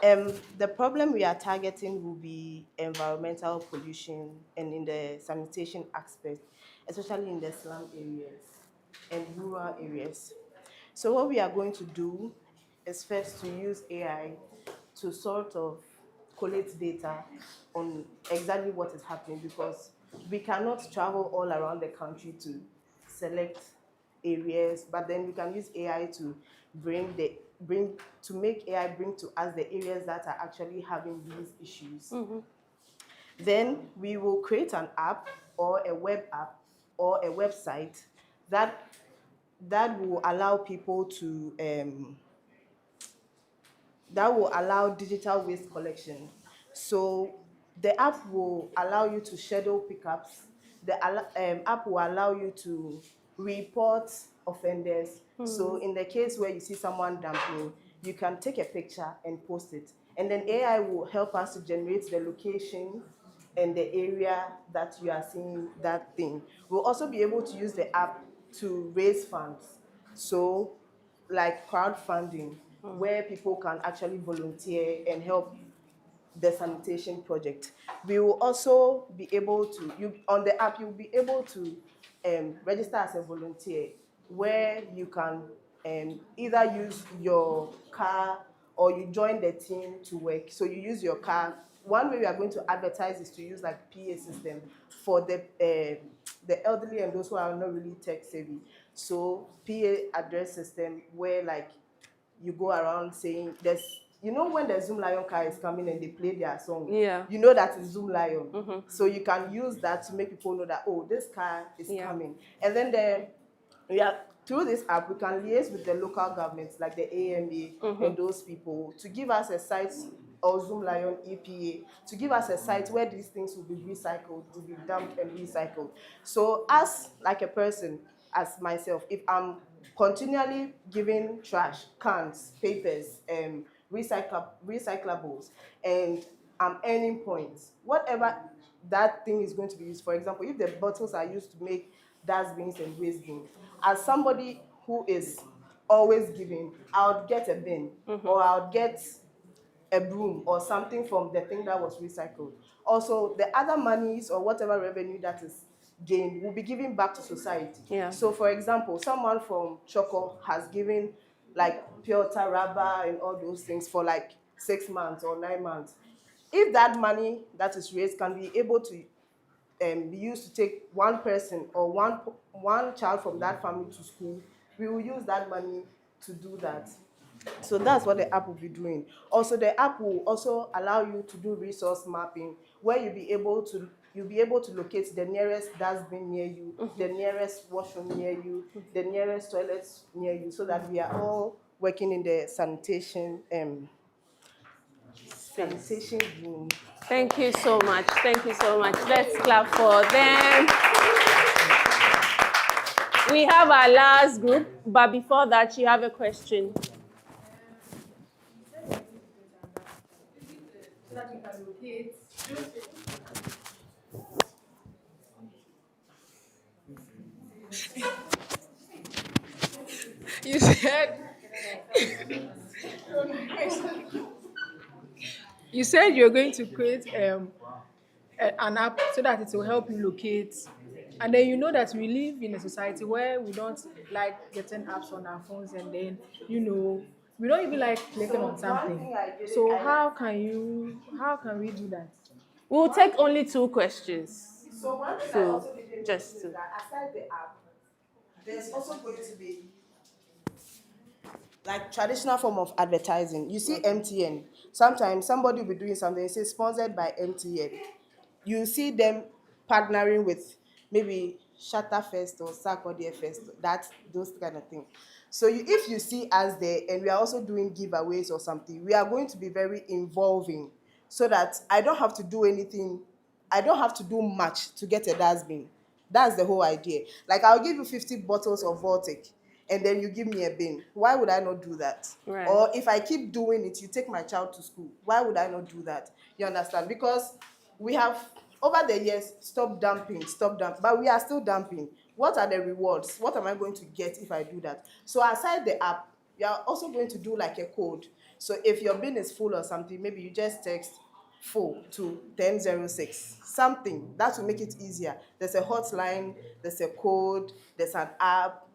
Speaker 20: the problem we are targeting will be environmental pollution, and in the sanitation aspect, especially in the slum areas and rural areas. So what we are going to do is first to use AI to sort of collect data on exactly what is happening, because we cannot travel all around the country to select areas, but then we can use AI to make AI bring to us the areas that are actually having these issues.
Speaker 16: Mm-hmm.
Speaker 20: Then we will create an app or a web app or a website that will allow people to that will allow digital waste collection. So the app will allow you to schedule pickups. The app will allow you to report offenders. So in the case where you see someone dumping, you can take a picture and post it. And then AI will help us to generate the location and the area that you are seeing that thing. We'll also be able to use the app to raise funds. So like crowdfunding, where people can actually volunteer and help the sanitation project. We will also be able to, on the app, you'll be able to register as a volunteer, where you can either use your car or you join the team to work. So you use your car. One way we are going to advertise is to use like PA system for the elderly and those who are not really tech savvy. So PA address system where like you go around saying there's, you know, when the Zoom Lion car is coming and they play their song,
Speaker 16: Yeah.
Speaker 20: you know that is Zoom Lion. So you can use that to make people know that, oh, this car is coming. And then through this app, we can liaise with the local governments like the AMA and those people to give us a site, or Zoom Lion EPA, to give us a site where these things will be recycled, will be dumped and recycled. So as like a person, as myself, if I'm continually giving trash, cans, papers, recyclables, and I'm earning points, whatever that thing is going to be used. For example, if the bottles are used to make dustbins and waste bins, as somebody who is always giving, I would get a bin, or I would get a broom or something from the thing that was recycled. Also, the other monies or whatever revenue that is gained will be given back to society.
Speaker 16: Yeah.
Speaker 20: So, for example, someone from Choco has given like pure water, rubber, and all those things for like 6 months or 9 months. If that money that is raised can be able to be used to take one person or one child from that family to school, we will use that money to do that. So that's what the app will be doing. Also, the app will also allow you to do resource mapping, where you'll be able to locate the nearest dustbin near you, the nearest washroom near you, the nearest toilets near you, so that we are all working in the sanitation room.
Speaker 16: Thank you so much. Thank you so much. Let's clap for them. We have our last group, but before that, you have a question.
Speaker 4: So that we can locate. You said you said you're going to create an app so that it will help you locate. And then you know that we live in a society where we don't like getting apps on our phones, and then we don't even like clicking on something. So how can we do that?
Speaker 16: We'll take only 2 questions.
Speaker 20: So one thing I
Speaker 16: So,
Speaker 20: also didn't
Speaker 16: just
Speaker 20: mention
Speaker 16: to.
Speaker 20: is that aside the app, there's also going to be like traditional form of advertising. You see MTN. Sometimes somebody will be doing something, it says sponsored by MTN. You see them partnering with maybe Shatterfest or Sarkodie Fest, those kind of things. So if you see us there and we are also doing giveaways or something, we are going to be very involving, so that I don't have to do anything, I don't have to do much to get a dustbin. That's the whole idea. Like, I'll give you 50 bottles of Vortic and then you give me a bin. Why would I not do that?
Speaker 16: Right.
Speaker 20: Or if I keep doing it, you take my child to school. Why would I not do that? You understand? Because we have, over the years, stopped dumping, but we are still dumping. What are the rewards? What am I going to get if I do that? So aside the app, you are also going to do like a code. So if your bin is full or something, maybe you just text full to 1006, something that will make it easier. There's a hotline, there's a code, there's an app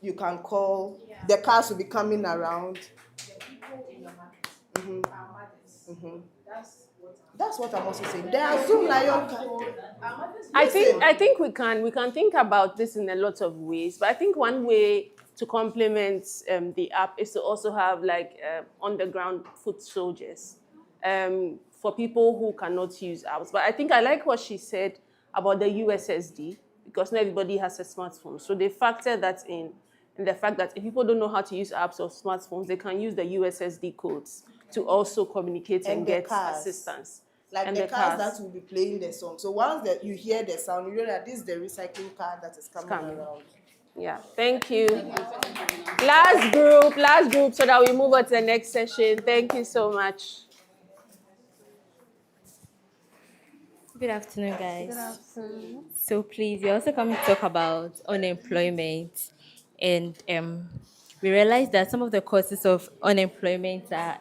Speaker 20: you can call. The cars will be coming around.
Speaker 4: The people in your market are mothers.
Speaker 20: That's what I'm also saying. There are Zoom Lion cars.
Speaker 16: I think we can think about this in a lot of ways, but I think one way to complement the app is to also have like on-the-ground foot soldiers for people who cannot use apps. But I think I like what she said about the USSD, because not everybody has a smartphone. So they factor that in the fact that if people don't know how to use apps or smartphones, they can use the USSD codes to also communicate and get assistance.
Speaker 20: Like
Speaker 16: and
Speaker 20: the cars that will be playing the song. So once you hear the sound, you know that this is the recycling car that is coming around.
Speaker 16: Yeah, thank you. Last group, so that we move on to the next session. Thank you so much.
Speaker 10: Good afternoon, guys.
Speaker 1: Good afternoon.
Speaker 10: So please, we're also coming to talk about unemployment, and we realize that some of the causes of unemployment are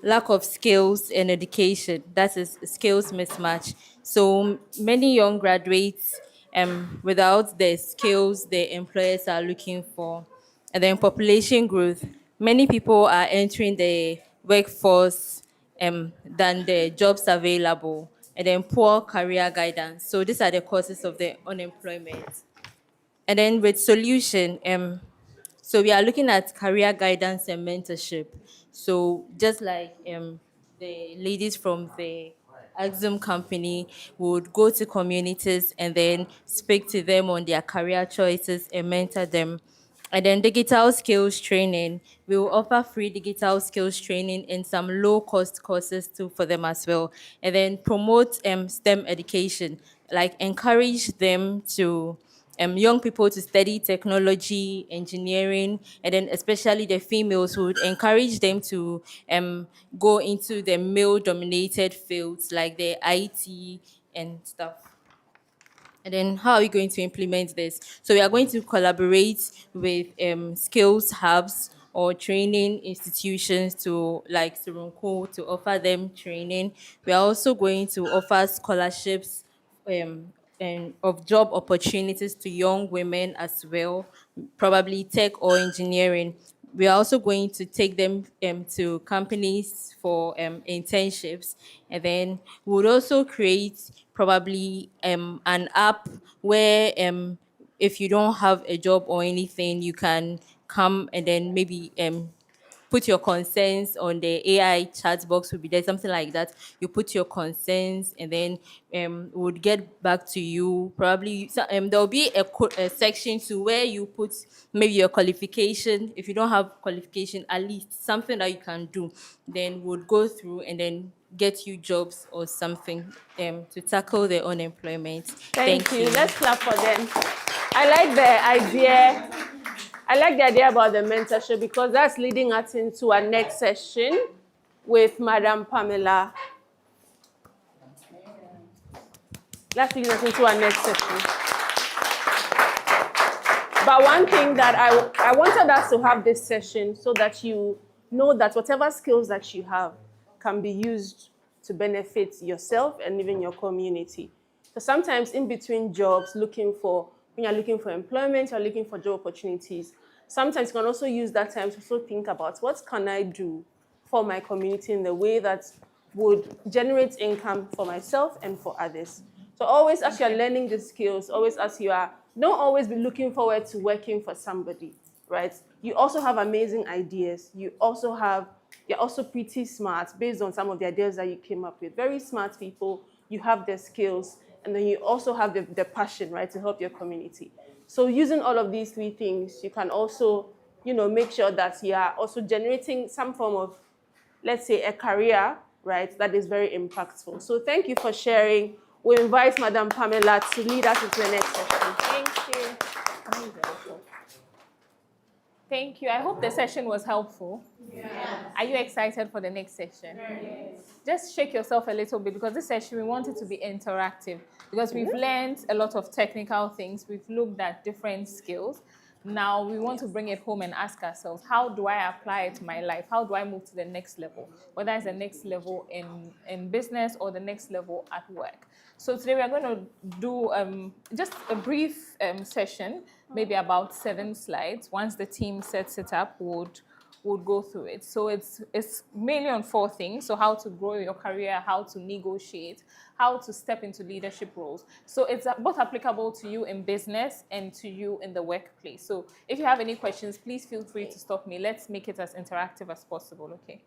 Speaker 10: lack of skills and education. That is skills mismatch. So many young graduates without the skills the employers are looking for.
Speaker 21: And then population growth. Many people are entering the workforce than the jobs available. And then poor career guidance. So these are the causes of the unemployment. And then with solution, so we are looking at career guidance and mentorship. So just like the ladies from the Axum company would go to communities and then speak to them on their career choices and mentor them. And then digital skills training. We will offer free digital skills training and some low-cost courses too for them as well. And then promote STEM education, like encourage them to young people to study technology, engineering, and then especially the females who would encourage them to go into the male-dominated fields like the IT and stuff. And then how are we going to implement this? So we are going to collaborate with skills hubs or training institutions to like Soronko to offer them training. We are also going to offer scholarships and of job opportunities to young women as well, probably tech or engineering. We are also going to take them to companies for internships. And then we would also create probably an app where if you don't have a job or anything, you can come and then maybe put your concerns on the AI chat box will be there, something like that. You put your concerns and then would get back to you. Probably there will be a section to where you put maybe your qualification. If you don't have qualification, at least something that you can do, then would go through and then get you jobs or something to tackle the unemployment.
Speaker 16: Thank you. Let's clap for them. I like the idea. I like the idea about the mentorship because that's leading us into our next session with Madam Pamela. That's leading us into our next session. But one thing that I wanted us to have this session so that you know that whatever skills that you have can be used to benefit yourself and even your community. So sometimes in between jobs, when you're looking for employment, you're looking for job opportunities, sometimes you can also use that time to also think about what can I do for my community in the way that would generate income for myself and for others. So always as you're learning the skills, always as you are, don't always be looking forward to working for somebody, right? You also have amazing ideas. You're also pretty smart based on some of the ideas that you came up with. Very smart people, you have the skills, and then you also have the passion, right, to help your community. So using all of these three things, you can also, make sure that you are also generating some form of, let's say, a career, right, that is very impactful. So thank you for sharing. We invite Madam Pamela to lead us into the next session.
Speaker 2: Thank you. Thank you. I hope the session was helpful. Yeah. Are you excited for the next session? Yes. Just shake yourself a little bit because this session, we want it to be interactive because we've learned a lot of technical things. We've looked at different skills. Now we want to bring it home and ask ourselves, how do I apply it to my life? How do I move to the next level? Whether it's the next level in business or the next level at work. So today we are going to do just a brief session, maybe about 7 slides. Once the team sets it up, would go through it. So it's mainly on 4 things. So how to grow your career, how to negotiate, how to step into leadership roles. So it's both applicable to you in business and to you in the workplace. So if you have any questions, please feel free to stop me. Let's make it as interactive as possible, okay?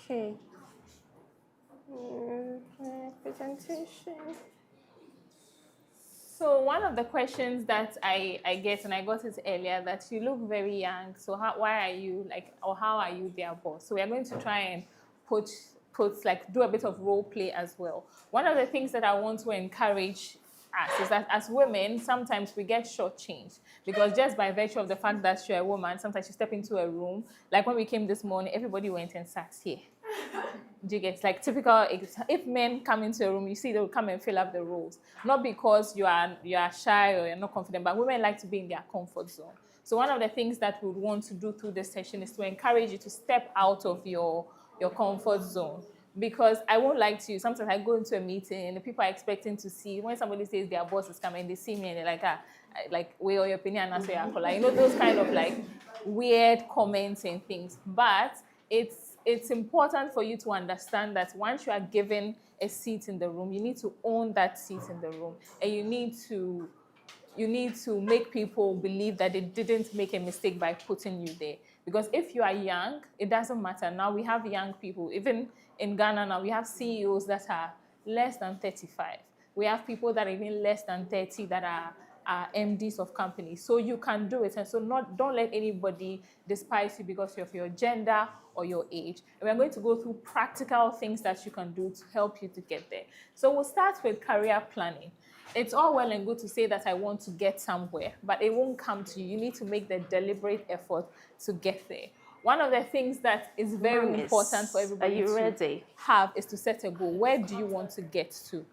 Speaker 16: Okay. Presentation.
Speaker 2: So one of the questions that I get, and I got it earlier, that you look very young. So why are you or how are you their boss? So we are going to try and do a bit of role play as well. One of the things that I want to encourage us is that as women, sometimes we get shortchanged because just by virtue of the fact that you're a woman, sometimes you step into a room. Like when we came this morning, everybody went and sat here. Do you get typical? If men come into a room, you see they will come and fill up the roles, not because you are shy or you're not confident, but women like to be in their comfort zone. So one of the things that we would want to do through this session is to encourage you to step out of your comfort zone. Because I won't lie to you, sometimes I go into a meeting and the people are expecting to see, when somebody says their boss is coming, they see me and they're like, like, wait, or your opinion, and say, you know, those kind of like weird comments and things. But it's important for you to understand that once you are given a seat in the room, you need to own that seat in the room, and you need to make people believe that they didn't make a mistake by putting you there. Because if you are young, it doesn't matter. Now we have young people. Even in Ghana now, we have CEOs that are less than 35. We have people that are even less than 30 that are MDs of companies. So you can do it. And so don't let anybody despise you because of your gender or your age. And we're going to go through practical things that you can do to help you to get there. So we'll start with career planning. It's all well and good to say that I want to get somewhere, but it won't come to you. You need to make the deliberate effort to get there. One of the things that is very important for everybody to have is to set a goal. Where do you want to get to?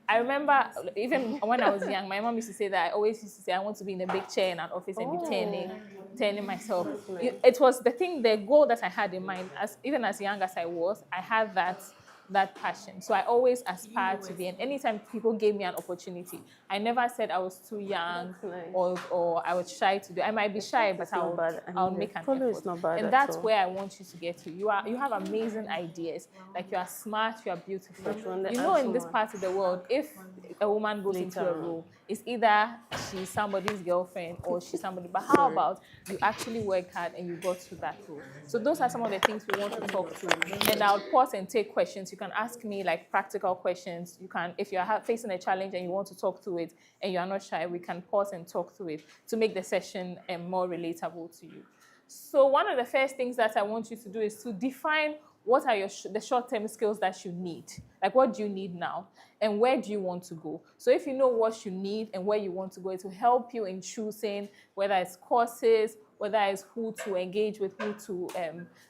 Speaker 2: I remember even when I was young, my mom used to say that I always used to say I want to be in a big chair in an office and be turning myself. It was the goal that I had in mind. Even as young as I was, I had that passion. So I always aspired to be, and anytime people gave me an opportunity, I never said I was too young or I was shy to do. I might be shy, but I'll make an effort. And that's where I want you to get to. You have amazing ideas. Like, you are smart, you are beautiful. You know, in this part of the world, if a woman goes into a role, it's either she's somebody's girlfriend or she's somebody. But how about you actually work hard and you got to that role? So those are some of the things we want to talk to. And I'll pause and take questions. You can ask me like practical questions. You can, if you're facing a challenge and you want to talk through it and you're not shy, we can pause and talk through it to make the session more relatable to you. So one of the first things that I want you to do is to define what are the short-term skills that you need. Like, what do you need now? And where do you want to go? So if you know what you need and where you want to go, it will help you in choosing whether it's courses, whether it's who to engage with, who to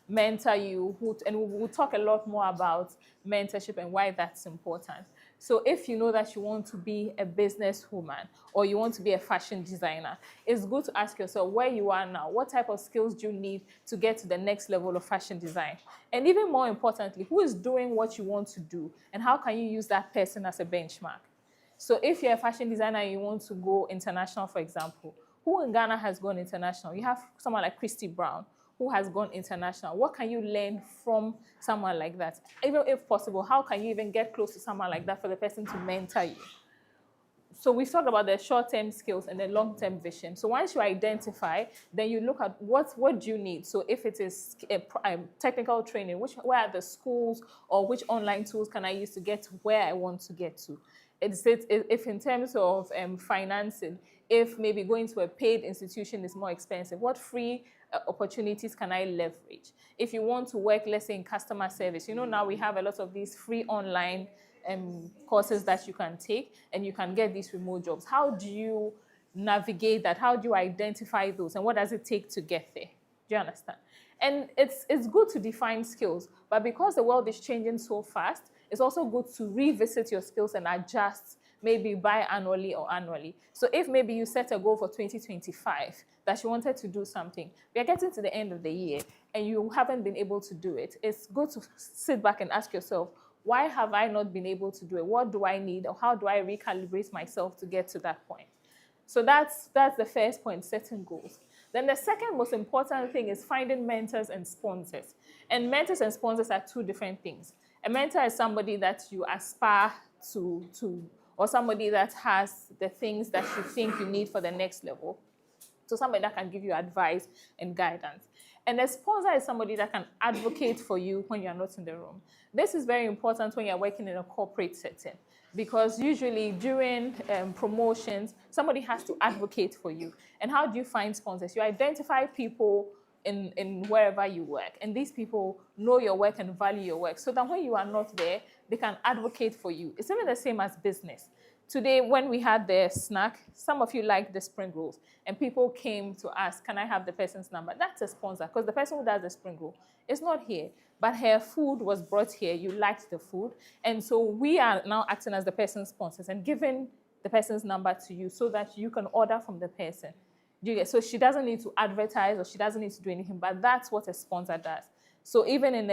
Speaker 2: mentor you, and we'll talk a lot more about mentorship and why that's important. So if you know that you want to be a businesswoman or you want to be a fashion designer, it's good to ask yourself where you are now, what type of skills do you need to get to the next level of fashion design? And even more importantly, who is doing what you want to do and how can you use that person as a benchmark? So if you're a fashion designer and you want to go international, for example, who in Ghana has gone international? You have someone like Christy Brown, who has gone international. What can you learn from someone like that? Even if possible, how can you even get close to someone like that for the person to mentor you? So we talked about the short-term skills and the long-term vision. So once you identify, then you look at what do you need. So if it is technical training, where are the schools or which online tools can I use to get to where I want to get to? If in terms of financing, if maybe going to a paid institution is more expensive, what free opportunities can I leverage? If you want to work, let's say, in customer service, you know, now we have a lot of these free online courses that you can take and you can get these remote jobs. How do you navigate that? How do you identify those? And what does it take to get there? Do you understand? And it's good to define skills, but because the world is changing so fast, it's also good to revisit your skills and adjust, maybe biannually or annually. So if maybe you set a goal for 2025 that you wanted to do something, we are getting to the end of the year and you haven't been able to do it, it's good to sit back and ask yourself, why have I not been able to do it? What do I need? Or how do I recalibrate myself to get to that point? So that's the first point, setting goals. Then the second most important thing is finding mentors and sponsors. And mentors and sponsors are two different things. A mentor is somebody that you aspire to or somebody that has the things that you think you need for the next level. So somebody that can give you advice and guidance. And a sponsor is somebody that can advocate for you when you're not in the room. This is very important when you're working in a corporate setting because usually during promotions, somebody has to advocate for you. And how do you find sponsors? You identify people in wherever you work. And these people know your work and value your work so that when you are not there, they can advocate for you. It's even the same as business. Today, when we had the snack, some of you liked the spring rolls, and people came to ask, can I have the person's number? That's a sponsor, because the person who does the spring roll is not here, but her food was brought here, you liked the food, and so we are now acting as the person's sponsors and giving the person's number to you so that you can order from the person. So she doesn't need to advertise or she doesn't need to do anything, but that's what a sponsor does. So even in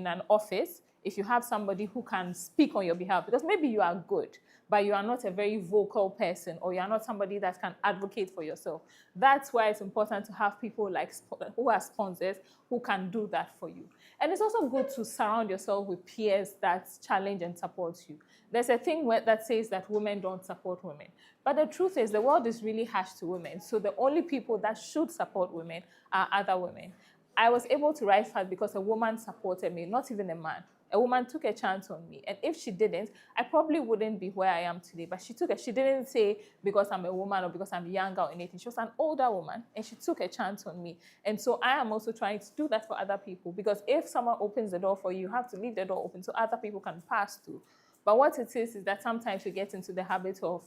Speaker 2: an office, if you have somebody who can speak on your behalf, because maybe you are good, but you are not a very vocal person, or you are not somebody that can advocate for yourself. That's why it's important to have people like who are sponsors who can do that for you. And it's also good to surround yourself with peers that challenge and support you. There's a thing that says that women don't support women. But the truth is the world is really harsh to women. So the only people that should support women are other women. I was able to rise fast because a woman supported me, not even a man. A woman took a chance on me. And if she didn't, I probably wouldn't be where I am today. But she didn't say because I'm a woman or because I'm younger or anything. She was an older woman and she took a chance on me. And so I am also trying to do that for other people, because if someone opens the door for you, you have to leave the door open so other people can pass through. But what it is that sometimes we get into the habit of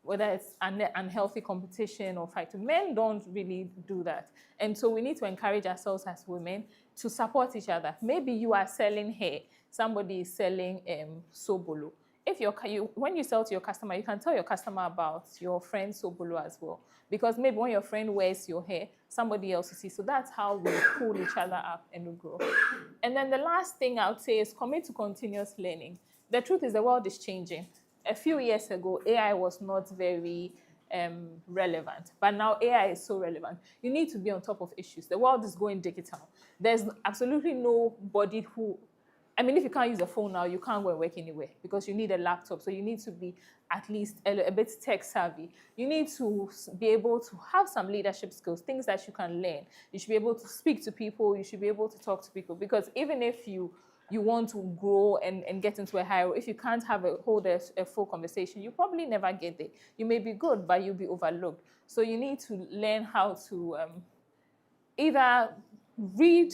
Speaker 2: whether it's unhealthy competition or fighting. Men don't really do that. And so we need to encourage ourselves as women to support each other. Maybe you are selling hair, somebody is selling sobolo. When you sell to your customer, you can tell your customer about your friend sobolo as well. Because maybe when your friend wears your hair, somebody else will see. So that's how we pull each other up and we grow. And then the last thing I would say is commit to continuous learning. The truth is the world is changing. A few years ago, AI was not very relevant, but now AI is so relevant. You need to be on top of issues. The world is going digital. There's absolutely nobody if you can't use a phone now, you can't go and work anywhere because you need a laptop. So you need to be at least a bit tech savvy. You need to be able to have some leadership skills, things that you can learn. You should be able to speak to people. You should be able to talk to people, because even if you want to grow and get into a higher role, if you can't hold a full conversation, you probably never get there. You may be good, but you'll be overlooked. So you need to learn how to either read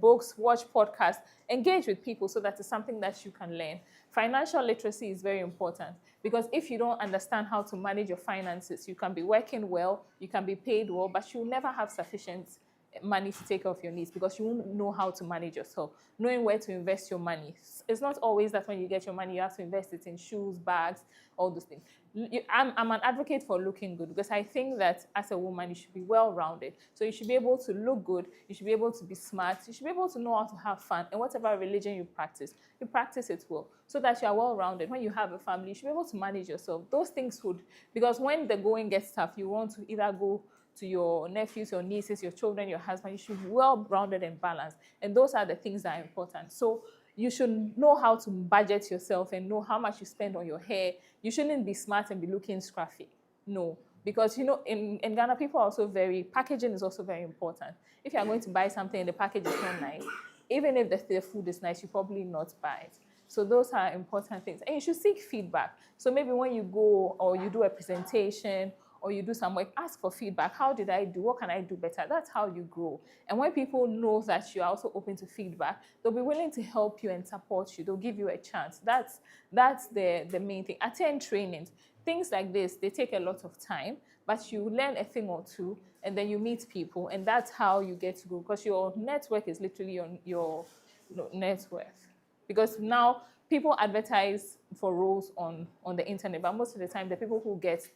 Speaker 2: books, watch podcasts, engage with people so that it's something that you can learn. Financial literacy is very important, because if you don't understand how to manage your finances, you can be working well, you can be paid well, but you'll never have sufficient money to take care of your needs, because you won't know how to manage yourself. Knowing where to invest your money. It's not always that when you get your money, you have to invest it in shoes, bags, all those things. I'm an advocate for looking good, because I think that as a woman, you should be well-rounded. So you should be able to look good, you should be able to be smart, you should be able to know how to have fun, and whatever religion you practice it well, so that you are well-rounded. When you have a family, you should be able to manage yourself. Those things because when the going gets tough, you want to either go to your nephews, your nieces, your children, your husband. You should be well-rounded and balanced. And those are the things that are important. So you should know how to budget yourself and know how much you spend on your hair. You shouldn't be smart and be looking scruffy. No. Because, in Ghana, packaging is also very important. If you are going to buy something and the package is not nice, even if the food is nice, you probably not buy it. So those are important things. And you should seek feedback. So maybe when you go or you do a presentation or you do some work, ask for feedback. How did I do? What can I do better? That's how you grow. And when people know that you're also open to feedback, they'll be willing to help you and support you. They'll give you a chance. That's the main thing. Attend trainings. Things like this, they take a lot of time, but you learn a thing or two, and then you meet people, and that's how you get to grow, because your network is literally your net worth. Because now people advertise for roles on the internet, but most of the time the people who get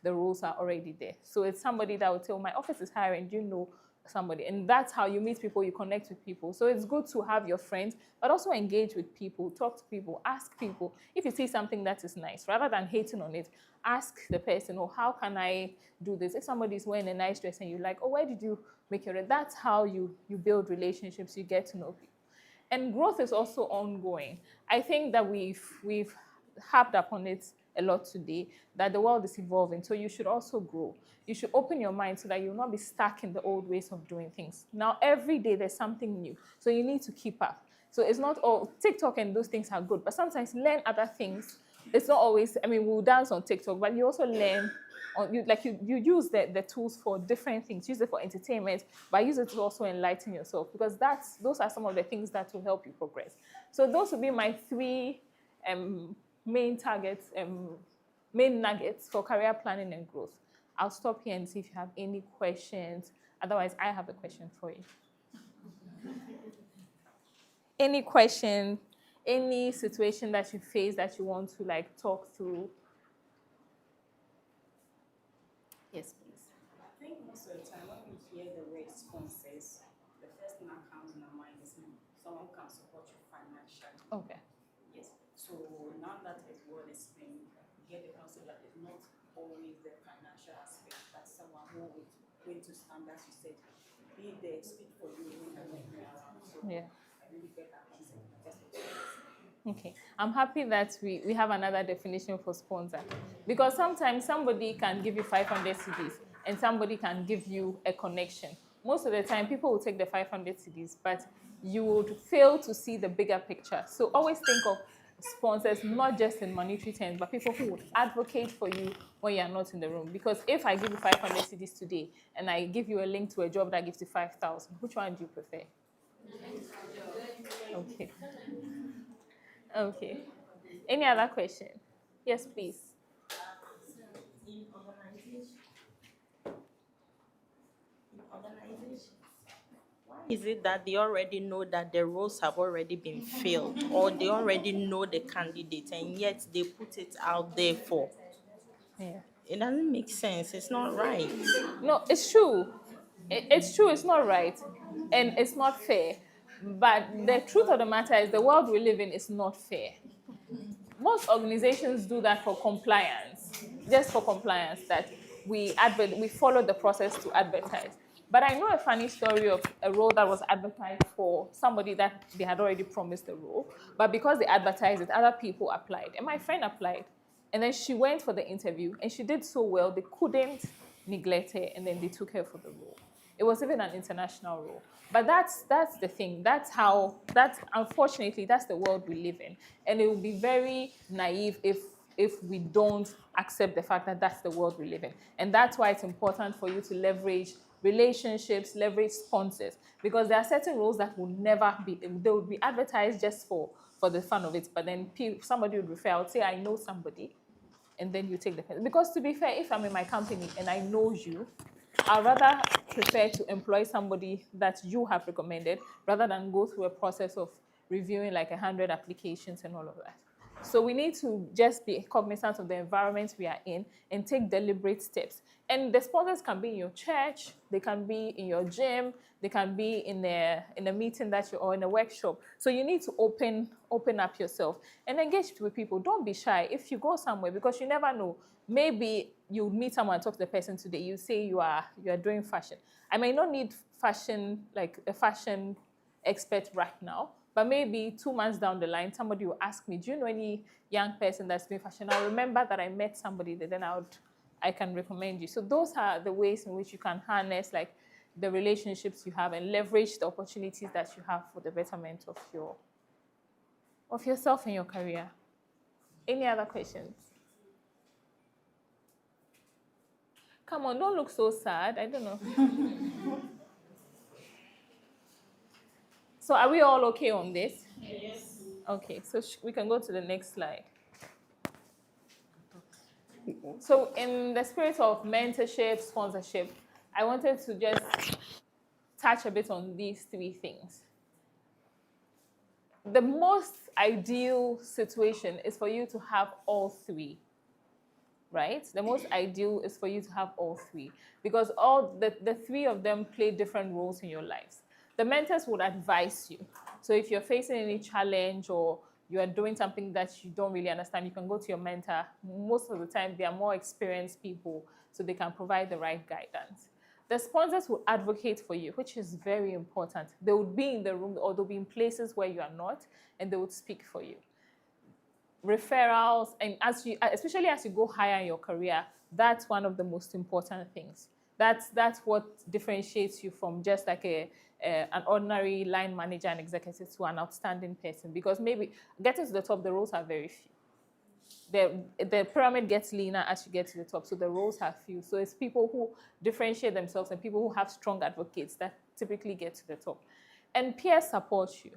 Speaker 2: the roles are already there. So it's somebody that will tell, my office is hiring, do you know somebody? And that's how you meet people, you connect with people. So it's good to have your friends, but also engage with people, talk to people, ask people. If you see something that is nice, rather than hating on it, ask the person, how can I do this? If somebody is wearing a nice dress and you're like, where did you make your dress? That's how you build relationships, you get to know people. And growth is also ongoing. I think that we've harped upon it a lot today, that the world is evolving, so you should also grow. You should open your mind so that you'll not be stuck in the old ways of doing things. Now, every day there's something new, so you need to keep up. So it's not all, TikTok and those things are good, but sometimes learn other things. It's not always, we'll dance on TikTok, but you also learn, you use the tools for different things. Use it for entertainment, but use it to also enlighten yourself, because those are some of the things that will help you progress. So those would be my three main targets, main nuggets for career planning and growth. I'll stop here and see if you have any questions. Otherwise, I have a question for you. Any question, any situation that you face that you want to talk through? Yes, please.
Speaker 18: I think most of the time when we hear the word sponsors, the first thing that comes in our mind is money. someone can support you financially.
Speaker 2: Okay.
Speaker 18: Yes. So now that everyone is explained, you get the concept that it's not always the financial aspect, but someone who is going to stand, as you said, be there, speak for you when you're not around. So
Speaker 2: Yeah.
Speaker 18: I really get that concept.
Speaker 2: Okay, I'm happy that we have another definition for sponsor, because sometimes somebody can give you 500 CDs and somebody can give you a connection. Most of the time, people will take the 500 CDs, but you would fail to see the bigger picture. So always think of sponsors not just in monetary terms, but people who would advocate for you when you're not in the room. Because if I give you 500 CDs today and I give you a link to a job that gives you 5,000, which one do you prefer? Okay. Okay. Any other question? Yes, please.
Speaker 8: In organization, why is it that they already know that the roles have already been filled, or they already know the candidate, and yet they put it out there for?
Speaker 2: Yeah.
Speaker 8: It doesn't make sense. It's not right.
Speaker 2: No, it's true. It's true. It's not right, and it's not fair. But the truth of the matter is, the world we live in is not fair. Most organizations do that for compliance, just for compliance, that we follow the process to advertise. But I know a funny story of a role that was advertised for somebody that they had already promised the role, but because they advertised it, other people applied. And my friend applied. And then she went for the interview, and she did so well, they couldn't neglect her, and then they took her for the role. It was even an international role. But that's the thing. Unfortunately, that's the world we live in. And it would be very naive if we don't accept the fact that that's the world we live in. And that's why it's important for you to leverage relationships, leverage sponsors, because there are certain roles that will never be, they would be advertised just for the fun of it. But then somebody would refer, I would say, I know somebody, and then you take the person. Because to be fair, if I'm in my company and I know you, I'd rather prefer to employ somebody that you have recommended rather than go through a process of reviewing like 100 applications and all of that. So we need to just be cognizant of the environment we are in and take deliberate steps. And the sponsors can be in your church, they can be in your gym, they can be in a meeting or in a workshop. So you need to open up yourself and engage with people. Don't be shy if you go somewhere, because you never know. Maybe you meet someone, talk to the person today, you say you are doing fashion. I may not need fashion, like a fashion expert right now, but maybe 2 months down the line, somebody will ask me, do you know any young person that's doing fashion? I'll remember that I met somebody that then I can recommend you. So those are the ways in which you can harness like the relationships you have and leverage the opportunities that you have for the betterment of yourself and your career. Any other questions? Come on, don't look so sad. I don't know. So are we all okay on this?
Speaker 8: Yes.
Speaker 2: Okay, so we can go to the next slide. So in the spirit of mentorship, sponsorship, I wanted to just touch a bit on these three things. The most ideal situation is for you to have all three, right? The most ideal is for you to have all three, because all the three of them play different roles in your lives. The mentors would advise you. So if you're facing any challenge or you are doing something that you don't really understand, you can go to your mentor. Most of the time, they are more experienced people, so they can provide the right guidance. The sponsors will advocate for you, which is very important. They would be in the room, or they'll be in places where you are not, and they would speak for you. Referrals, and especially as you go higher in your career, that's one of the most important things. That's what differentiates you from just like an ordinary line manager and executive to an outstanding person. Because maybe getting to the top, the roles are very few. The pyramid gets leaner as you get to the top, so the roles are few. So it's people who differentiate themselves and people who have strong advocates that typically get to the top. And peers support you.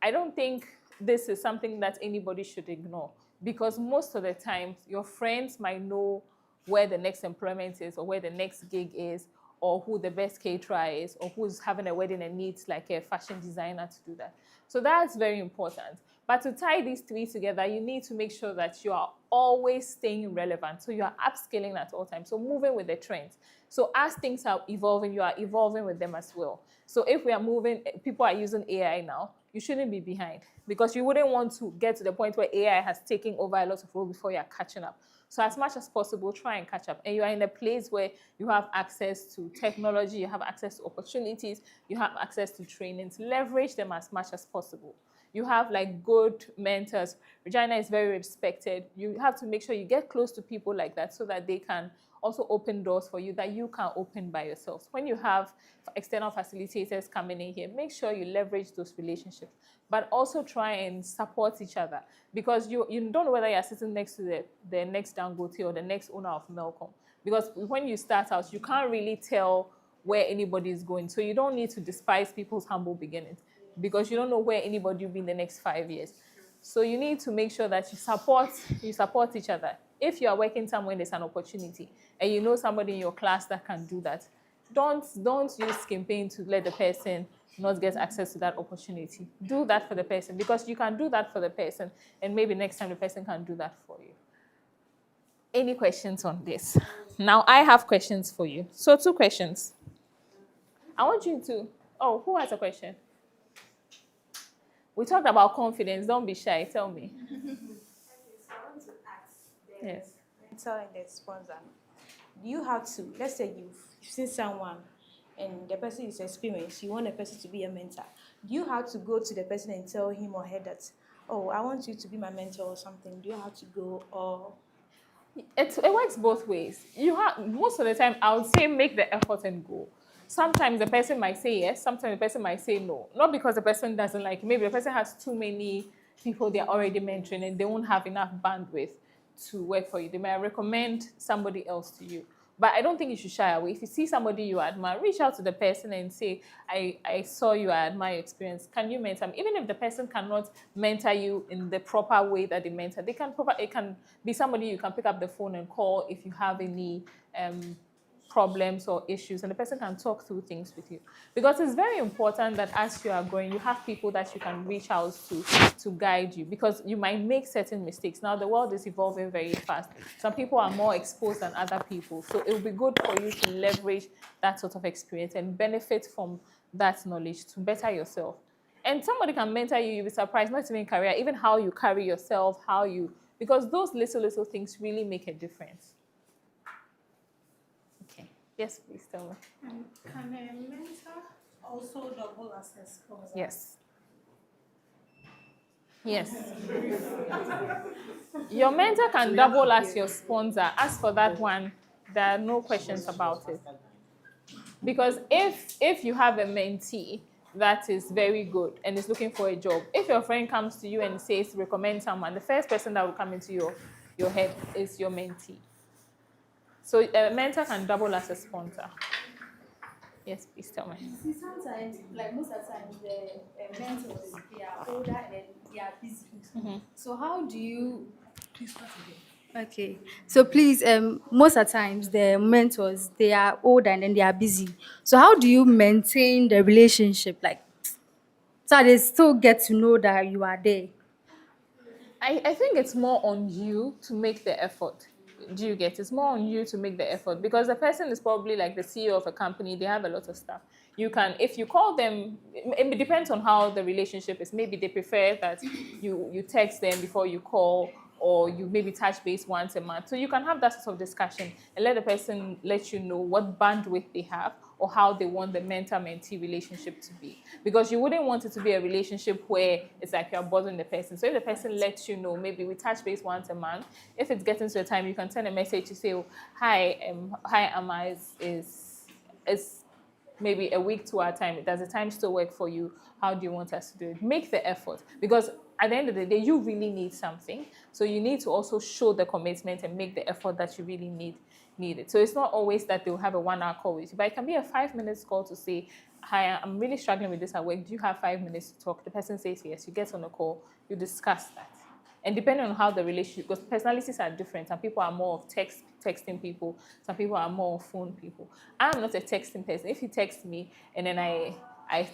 Speaker 2: I don't think this is something that anybody should ignore, because most of the time your friends might know where the next employment is, or where the next gig is, or who the best caterer is, or who's having a wedding and needs like a fashion designer to do that. So that's very important. But to tie these three together, you need to make sure that you are always staying relevant. So you are upskilling at all times. So moving with the trends. So as things are evolving, you are evolving with them as well. So if we are moving, people are using AI now. you shouldn't be behind, because you wouldn't want to get to the point where AI has taken over a lot of roles before you're catching up. So as much as possible, try and catch up. And you are in a place where you have access to technology, you have access to opportunities, you have access to trainings. Leverage them as much as possible. You have like good mentors. Regina is very respected. You have to make sure you get close to people like that so that they can also open doors for you that you can't open by yourself. When you have external facilitators coming in here, make sure you leverage those relationships, but also try and support each other, because you don't know whether you're sitting next to the next Dangote or the next owner of Melcom. Because when you start out, you can't really tell where anybody is going. So you don't need to despise people's humble beginnings, because you don't know where anybody will be in the next 5 years. So you need to make sure that you support each other. If you are working somewhere and there's an opportunity and you know somebody in your class that can do that, don't use campaign to let the person not get access to that opportunity. Do that for the person, because you can do that for the person and maybe next time the person can do that for you. Any questions on this? Now I have questions for you. So 2 questions. I want you to, who has a question? We talked about confidence. Don't be shy. Tell me.
Speaker 3: Okay, so I want to ask the
Speaker 2: Yes.
Speaker 3: mentor and the sponsor. Do you have to, let's say you've seen someone and the person is experienced, you want the person to be a mentor. Do you have to go to the person and tell him or her that, oh, I want you to be my mentor or something? Do you have to go, or?
Speaker 2: It works both ways. You have, most of the time, I would say make the effort and go. Sometimes the person might say yes, sometimes the person might say no. Not because the person doesn't like you. Maybe the person has too many people they're already mentoring and they won't have enough bandwidth to work for you. They might recommend somebody else to you. But I don't think you should shy away. If you see somebody you admire, reach out to the person and say, I saw you, I admire your experience. Can you mentor me? Even if the person cannot mentor you in the proper way that they mentor, it can be somebody you can pick up the phone and call if you have any problems or issues, and the person can talk through things with you. Because it's very important that as you are growing, you have people that you can reach out to guide you, because you might make certain mistakes. Now, the world is evolving very fast. Some people are more exposed than other people. So it will be good for you to leverage that sort of experience and benefit from that knowledge to better yourself. And somebody can mentor you, you'll be surprised, not even in career, even how you carry yourself, because those little things really make a difference. Yes, please tell me.
Speaker 3: Can a mentor also double as a sponsor?
Speaker 2: Yes. Yes. Your mentor can double as your sponsor. As for that one, there are no questions about it. Because if you have a mentee that is very good and is looking for a job, if your friend comes to you and says, recommend someone, the first person that will come into your head is your mentee. So a mentor can double as a sponsor. Yes, please tell me.
Speaker 17: See, sometimes, like most of the time, the mentors, they are older and they are busy.
Speaker 2: Mm-hmm.
Speaker 17: So how do you... Please start again. Okay. So please, most of the times, the mentors, they are older and then they are busy. So how do you maintain the relationship, like, so they still get to know that you are there?
Speaker 2: I think it's more on you to make the effort. Do you get it? It's more on you to make the effort, because the person is probably like the CEO of a company. They have a lot of stuff. You can, if you call them, it depends on how the relationship is. Maybe they prefer that you text them before you call, or you maybe touch base once a month. So you can have that sort of discussion and let the person let you know what bandwidth they have or how they want the mentor-mentee relationship to be. Because you wouldn't want it to be a relationship where it's like you're bothering the person. So if the person lets you know, maybe we touch base once a month, if it's getting to a time, you can send a message to say, oh, hi, Amma is maybe a week to our time. Does the time still work for you? How do you want us to do it? Make the effort, because at the end of the day, you really need something. So you need to also show the commitment and make the effort that you really need it. So it's not always that they'll have a 1 hour call with you, but it can be a 5 minutes call to say, hi, I'm really struggling with this at work. Do you have 5 minutes to talk? The person says yes. You get on a call, you discuss that. And depending on how the relationship, because personalities are different. Some people are more of texting people. Some people are more of phone people. I'm not a texting person. If you text me and then I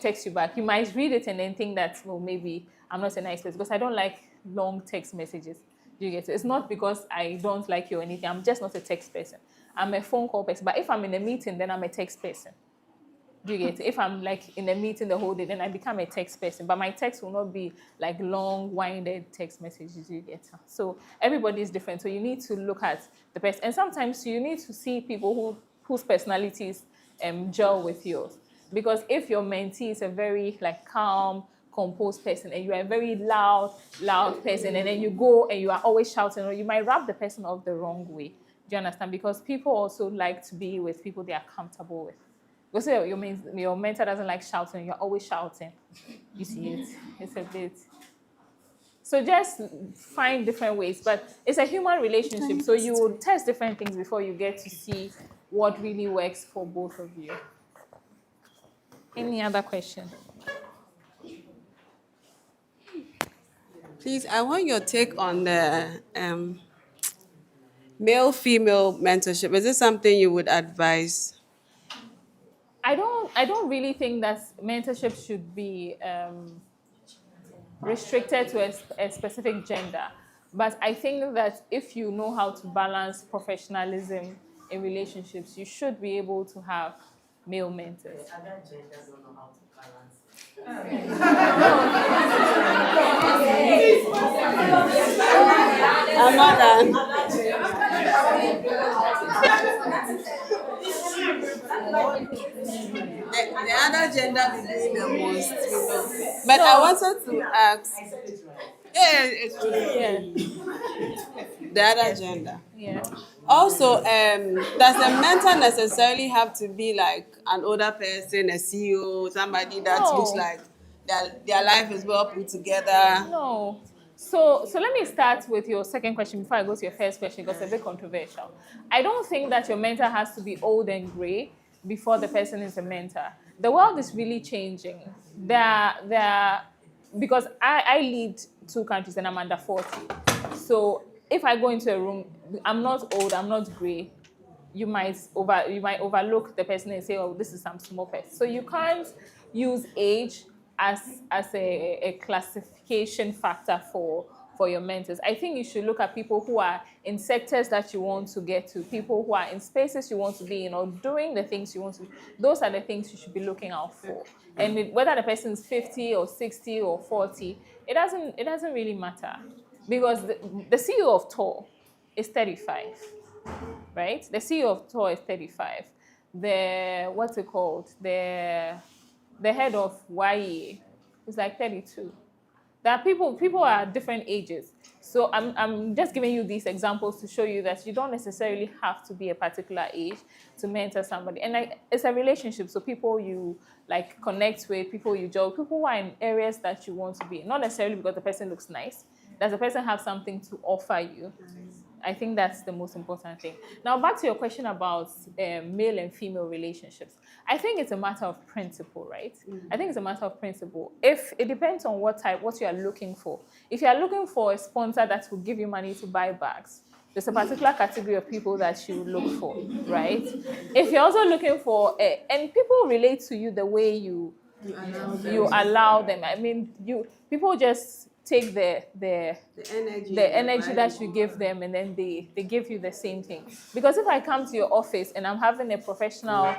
Speaker 2: text you back, you might read it and then think that, well, maybe I'm not a nice person, because I don't like long text messages. Do you get it? It's not because I don't like you or anything. I'm just not a text person. I'm a phone call person. But if I'm in a meeting, then I'm a text person. Do you get it? If I'm like in a meeting the whole day, then I become a text person. But my text will not be like long, winded text messages. You get it? So everybody is different. So you need to look at the person. And sometimes you need to see people whose personalities gel with yours. Because if your mentee is a very like calm, composed person and you are a very loud person, and then you go and you are always shouting, or you might rub the person off the wrong way. Do you understand? Because people also like to be with people they are comfortable with. Because your mentor doesn't like shouting, you're always shouting. You see it? It's a bit. So just find different ways. But it's a human relationship. So you will test different things before you get to see what really works for both of you. Any other question?
Speaker 13: Please, I want your take on the male-female mentorship. Is this something you would advise?
Speaker 2: I don't really think that mentorship should be restricted to a specific gender. But I think that if you know how to balance professionalism in relationships, you should be able to have male mentors.
Speaker 9: Other genders don't know how to balance.
Speaker 13: I'm not done. The other gender be doing the most, you know. But I wanted to ask. Yeah, it's true.
Speaker 2: Yeah.
Speaker 13: The other gender.
Speaker 2: Yeah.
Speaker 13: Also, does a mentor necessarily have to be like an older person, a CEO, somebody that looks like their life is well put together?
Speaker 2: No. So let me start with your second question before I go to your first question, because it's a bit controversial. I don't think that your mentor has to be old and gray before the person is a mentor. The world is really changing. Because I lead 2 countries and I'm under 40. So if I go into a room, I'm not old, I'm not gray. You might overlook the person and say, oh, this is some small person. So you can't use age as a classification factor for your mentors. I think you should look at people who are in sectors that you want to get to, people who are in spaces you want to be in, or doing the things you want to. Those are the things you should be looking out for. And whether the person is 50 or 60 or 40, it doesn't really matter. Because the CEO of Tor is 35. Right? The CEO of Tor is 35. What's it called? The head of YE is like 32. There are people are different ages. So I'm just giving you these examples to show you that you don't necessarily have to be a particular age to mentor somebody. And it's a relationship, so people you like connect with, people you joke, people who are in areas that you want to be. Not necessarily because the person looks nice. Does the person have something to offer you? I think that's the most important thing. Now, back to your question about male and female relationships. I think it's a matter of principle, right? I think it's a matter of principle. If it depends on what you are looking for. If you are looking for a sponsor that will give you money to buy bags, there's a particular category of people that you look for, right? If you're also looking for, and people relate to you the way you allow them. I mean, people just take the energy that you give them, and then they give you the same thing. Because if I come to your office and I'm having a professional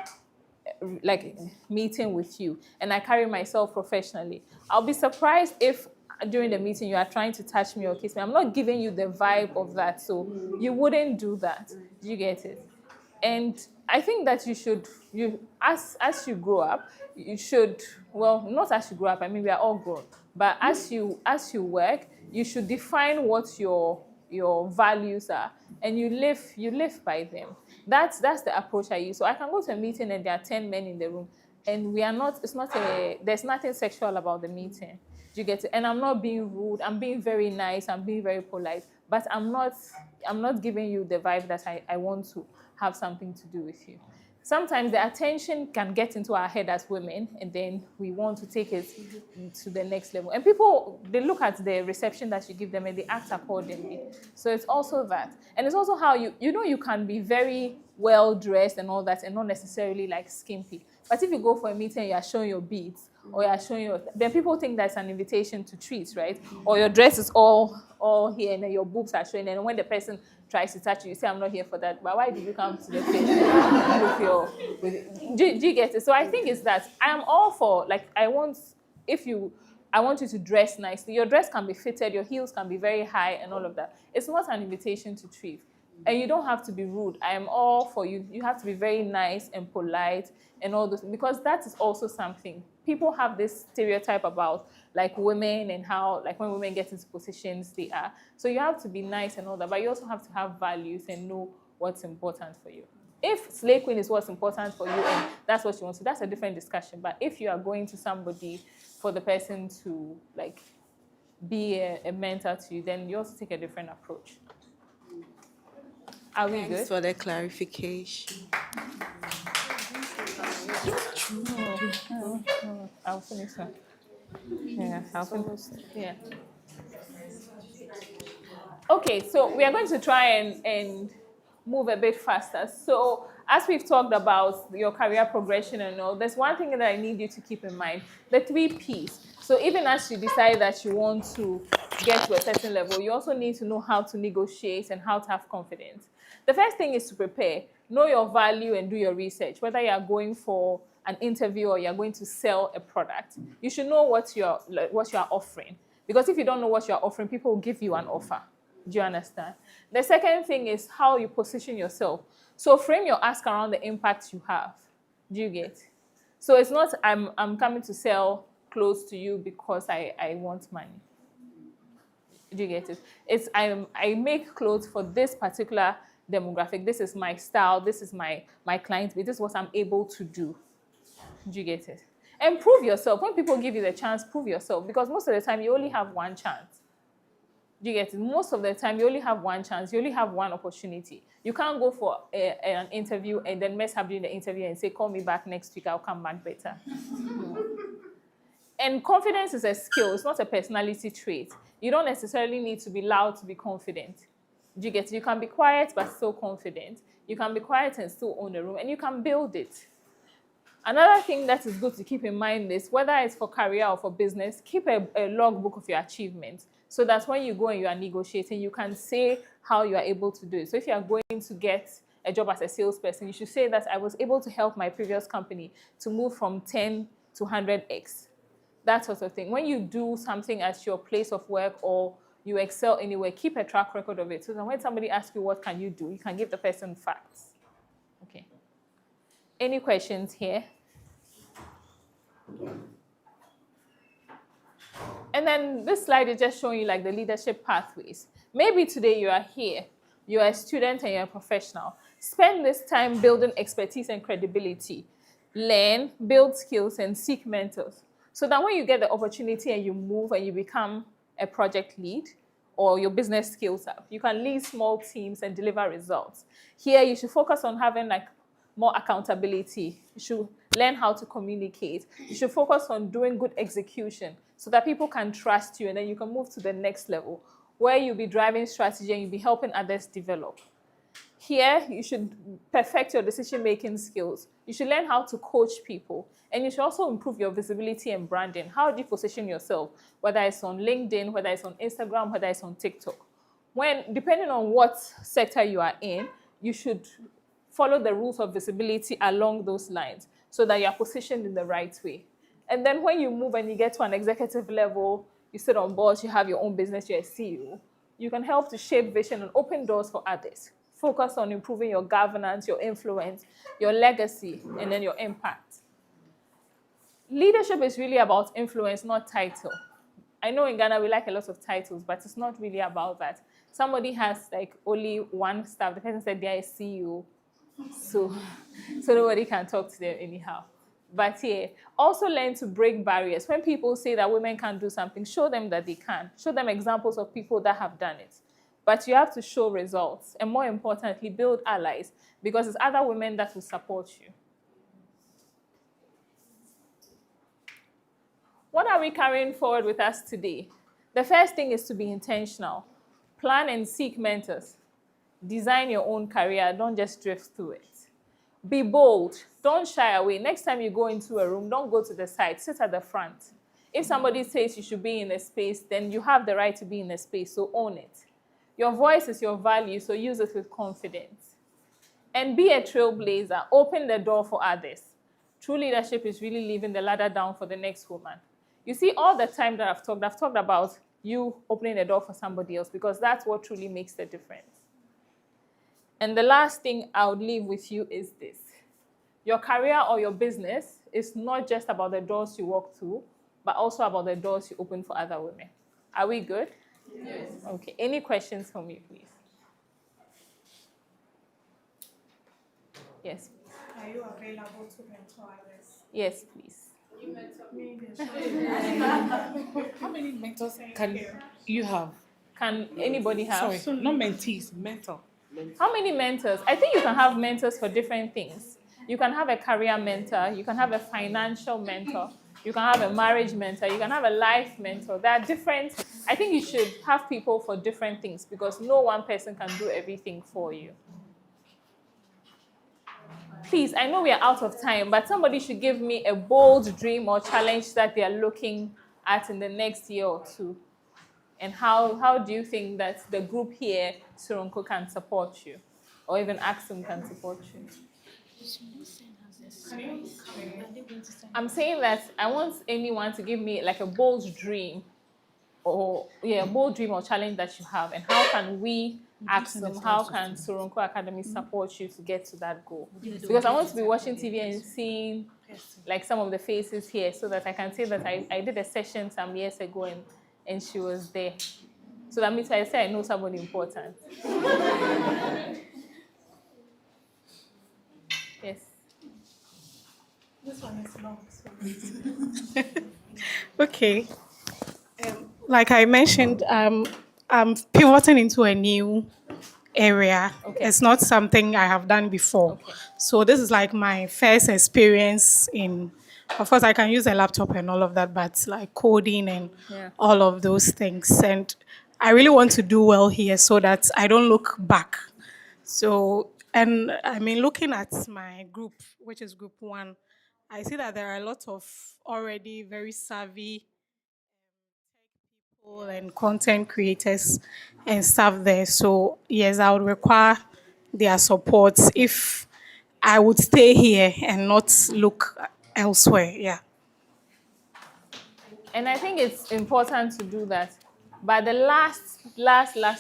Speaker 2: like meeting with you and I carry myself professionally, I'll be surprised if during the meeting you are trying to touch me or kiss me. I'm not giving you the vibe of that, so you wouldn't do that. Do you get it? And I think that as you grow up, you should, well, not as you grow up, I mean, we are all grown, but as you work, you should define what your values are, and you live by them. That's the approach I use. So I can go to a meeting and there are 10 men in the room, and there's nothing sexual about the meeting. Do you get it? And I'm not being rude, I'm being very nice, I'm being very polite, but I'm not giving you the vibe that I want to have something to do with you. Sometimes the attention can get into our head as women, and then we want to take it to the next level. And people, they look at the reception that you give them and they act accordingly. So it's also that. And it's also how you can be very well dressed and all that and not necessarily like skimpy. But if you go for a meeting and you are showing your beads, or you are showing then people think that's an invitation to treats, right? Or your dress is all here and then your boobs are showing, and when the person tries to touch you, you say, I'm not here for that. But why did you come to the place do you get it? So I think it's that I am all for, like, I want you to dress nicely. Your dress can be fitted, your heels can be very high and all of that. It's not an invitation to thrift. And you don't have to be rude. I am all for you. You have to be very nice and polite and all those, because that is also something. People have this stereotype about like women and how like when women get into positions they are. So you have to be nice and all that, but you also have to have values and know what's important for you. If slay queen is what's important for you and that's what you want to, that's a different discussion. But if you are going to somebody for the person to like be a mentor to you, then you also take a different approach. Are we
Speaker 13: Thanks
Speaker 2: good?
Speaker 13: for the clarification.
Speaker 2: I'll finish that. Yeah, I'll finish. Yeah. Okay, so we are going to try and move a bit faster. So as we've talked about your career progression and all, there's one thing that I need you to keep in mind, the 3 Ps. So even as you decide that you want to get to a certain level, you also need to know how to negotiate and how to have confidence. The first thing is to prepare. Know your value and do your research. Whether you are going for an interview or you're going to sell a product, you should know what you're offering. Because if you don't know what you're offering, people will give you an offer. Do you understand? The second thing is how you position yourself. So frame your ask around the impact you have. Do you get? So it's not I'm coming to sell clothes to you because I want money. Do you get it? It's I make clothes for this particular demographic. This is my style. This is my client base. This is what I'm able to do. Do you get it? And prove yourself. When people give you the chance, prove yourself. Because most of the time, you only have one chance. Do you get it? Most of the time, you only have one chance. You only have one opportunity. You can't go for an interview and then mess up during the interview and say, call me back next week. I'll come back better. No. And confidence is a skill. It's not a personality trait. You don't necessarily need to be loud to be confident. Do you get it? You can be quiet but still confident. You can be quiet and still own the room, and you can build it. Another thing that is good to keep in mind is whether it's for career or for business, keep a logbook of your achievements so that when you go and you are negotiating, you can say how you are able to do it. So if you are going to get a job as a salesperson, you should say that I was able to help my previous company to move from 10 to 100x. That sort of thing. When you do something at your place of work or you excel anywhere, keep a track record of it so that when somebody asks you what can you do, you can give the person facts. Okay. Any questions here? And then this slide is just showing you like the leadership pathways. Maybe today you are here, you're a student and you're a professional. Spend this time building expertise and credibility. Learn, build skills, and seek mentors. So that when you get the opportunity and you move and you become a project lead or your business skills up, you can lead small teams and deliver results. Here, you should focus on having like more accountability. You should learn how to communicate. You should focus on doing good execution so that people can trust you and then you can move to the next level where you'll be driving strategy and you'll be helping others develop. Here, you should perfect your decision-making skills. You should learn how to coach people. And you should also improve your visibility and branding. How do you position yourself? Whether it's on LinkedIn, whether it's on Instagram, whether it's on TikTok. Depending on what sector you are in, you should follow the rules of visibility along those lines so that you're positioned in the right way. And then when you move and you get to an executive level, you sit on boards, you have your own business, you're a CEO, you can help to shape vision and open doors for others. Focus on improving your governance, your influence, your legacy, and then your impact. Leadership is really about influence, not title. I know in Ghana we like a lot of titles, but it's not really about that. Somebody has like only one staff. The person said they're a CEO, so nobody can talk to them anyhow. But yeah, also learn to break barriers. When people say that women can't do something, show them that they can. Show them examples of people that have done it. But you have to show results. And more importantly, build allies because it's other women that will support you. What are we carrying forward with us today? The first thing is to be intentional. Plan and seek mentors. Design your own career. Don't just drift through it. Be bold. Don't shy away. Next time you go into a room, don't go to the side. Sit at the front. If somebody says you should be in a space, then you have the right to be in a space, so own it. Your voice is your value, so use it with confidence. And be a trailblazer. Open the door for others. True leadership is really leaving the ladder down for the next woman. You see, all the time that I've talked about you opening the door for somebody else, because that's what truly makes the difference. And the last thing I would leave with you is this. Your career or your business is not just about the doors you walk through, but also about the doors you open for other women. Are we good?
Speaker 17: Yes.
Speaker 2: Okay. Any questions for me, please? Yes.
Speaker 14: Are you available to mentor others?
Speaker 2: Yes, please.
Speaker 14: You mentor me. How many mentors can you have?
Speaker 2: Can anybody have?
Speaker 14: Sorry, not mentees, mentor.
Speaker 2: How many mentors? I think you can have mentors for different things. You can have a career mentor. You can have a financial mentor. You can have a marriage mentor. You can have a life mentor. There are different. I think you should have people for different things because no one person can do everything for you. Please, I know we are out of time, but somebody should give me a bold dream or challenge that they are looking at in the next year or two. And how do you think that the group here, Soronko, can support you? Or even Axum can support you? I'm saying that I want anyone to give me like a bold dream or challenge that you have, and how can we Axum, how can Soronko Academy support you to get to that goal? Because I want to be watching TV and seeing like some of the faces here so that I can say that I did a session some years ago and she was there. So that means I say I know somebody important. Yes.
Speaker 14: This one is long. Okay. Like I mentioned, I'm pivoting into a new area.
Speaker 2: Okay.
Speaker 14: It's not something I have done before.
Speaker 2: Okay.
Speaker 14: So this is like my first experience in, of course I can use a laptop and all of that, but like coding and all of those things. And I really want to do well here so that I don't look back. So, and I mean, looking at my group, which is group 1, I see that there are a lot of already very savvy people and content creators and stuff there. So, yes, I would require their support if I would stay here and not look elsewhere. Yeah.
Speaker 2: And I think it's important to do that. But the last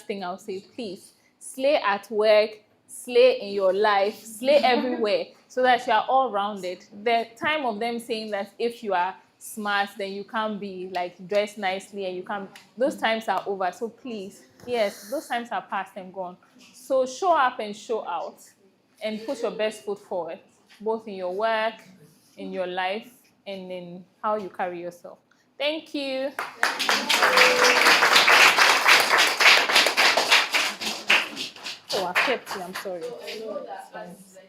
Speaker 2: thing I'll say, please, slay at work, slay in your life, slay everywhere, so that you are all rounded. The time of them saying that if you are smart, then you can't be like dressed nicely and you can't, those times are over. So please, yes, those times are past and gone. So show up and show out and put your best foot forward, both in your work, in your life, and in how you carry yourself. Thank you. Oh, I kept you. I'm sorry. I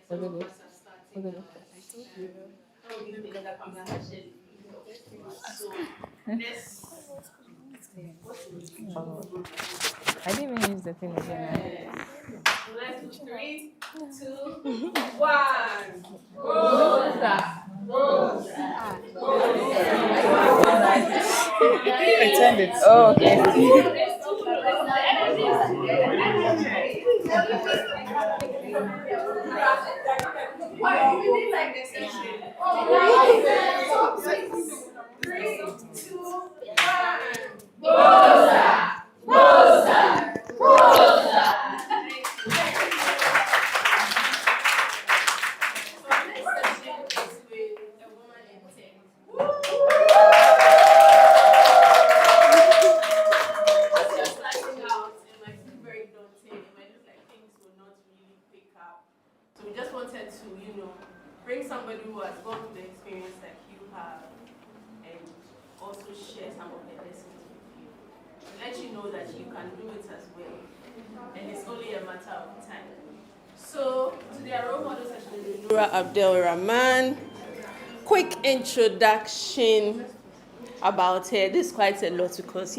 Speaker 2: didn't even use the thing again.
Speaker 17: 3, 2, 1. Rosa.
Speaker 2: Pretend it's. Oh, okay.
Speaker 17: So we just wanted to, bring somebody who has gone through the experience like you have and also share some of the lessons with you. To let you know that you can do it as well. And it's only a matter of time. So, today our role model session is Nura Abdel Rahman. Quick introduction about her. This is quite a lot because,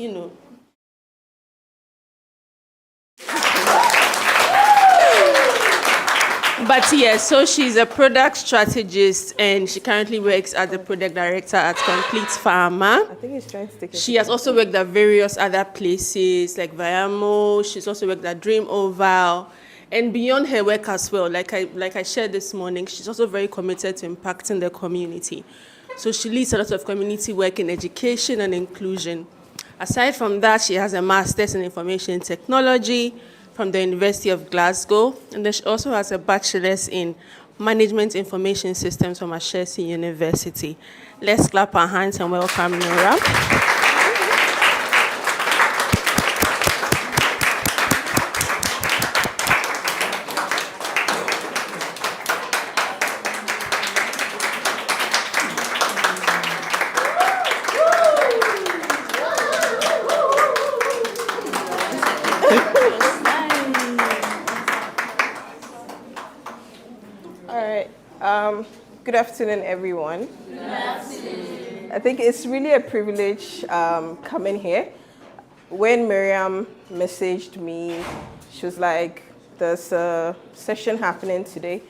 Speaker 12: But yes, so she's a product strategist and she currently works as the product director at Complete Pharma.
Speaker 20: I think he's trying to take
Speaker 12: She has also worked at various other places like Viamo. She's also worked at Dream Oval. And beyond her work as well, like I shared this morning, she's also very committed to impacting the community. So she leads a lot of community work in education and inclusion. Aside from that, she has a master's in information technology from the University of Glasgow, and then she also has a bachelor's in management information systems from Ashesi University. Let's clap our hands and welcome Nora.
Speaker 15: Good afternoon, everyone.
Speaker 10: Good afternoon.
Speaker 15: I think it's really a privilege coming here. When Miriam messaged me, she was like, there's a session happening today,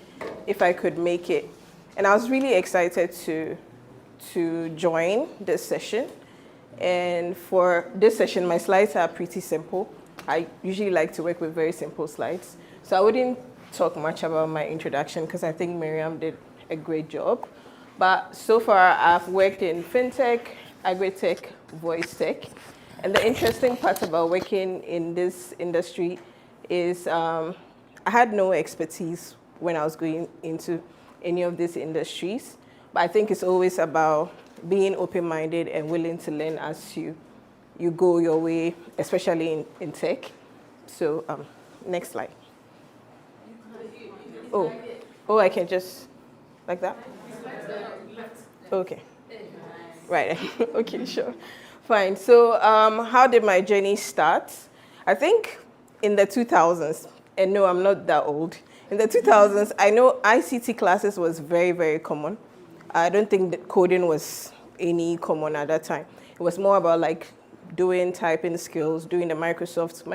Speaker 15: if I could make it. And I was really excited to join this session. And for this session, my slides are pretty simple. I usually like to work with very simple slides. So I wouldn't talk much about my introduction because I think Miriam did a great job. But so far, I've worked in fintech, agri-tech, voice tech. And the interesting part about working in this industry is I had no expertise when I was going into any of these industries. But I think it's always about being open-minded and willing to learn as you go your way, especially in tech. So next slide. Oh, I can just, like that? Okay. Right, okay, sure. Fine, so how did my journey start? I think in the 2000s, and no, I'm not that old. In the 2000s, I know ICT classes was very, very common. I don't think that coding was any common at that time. It was more about like doing typing skills, doing the Microsoft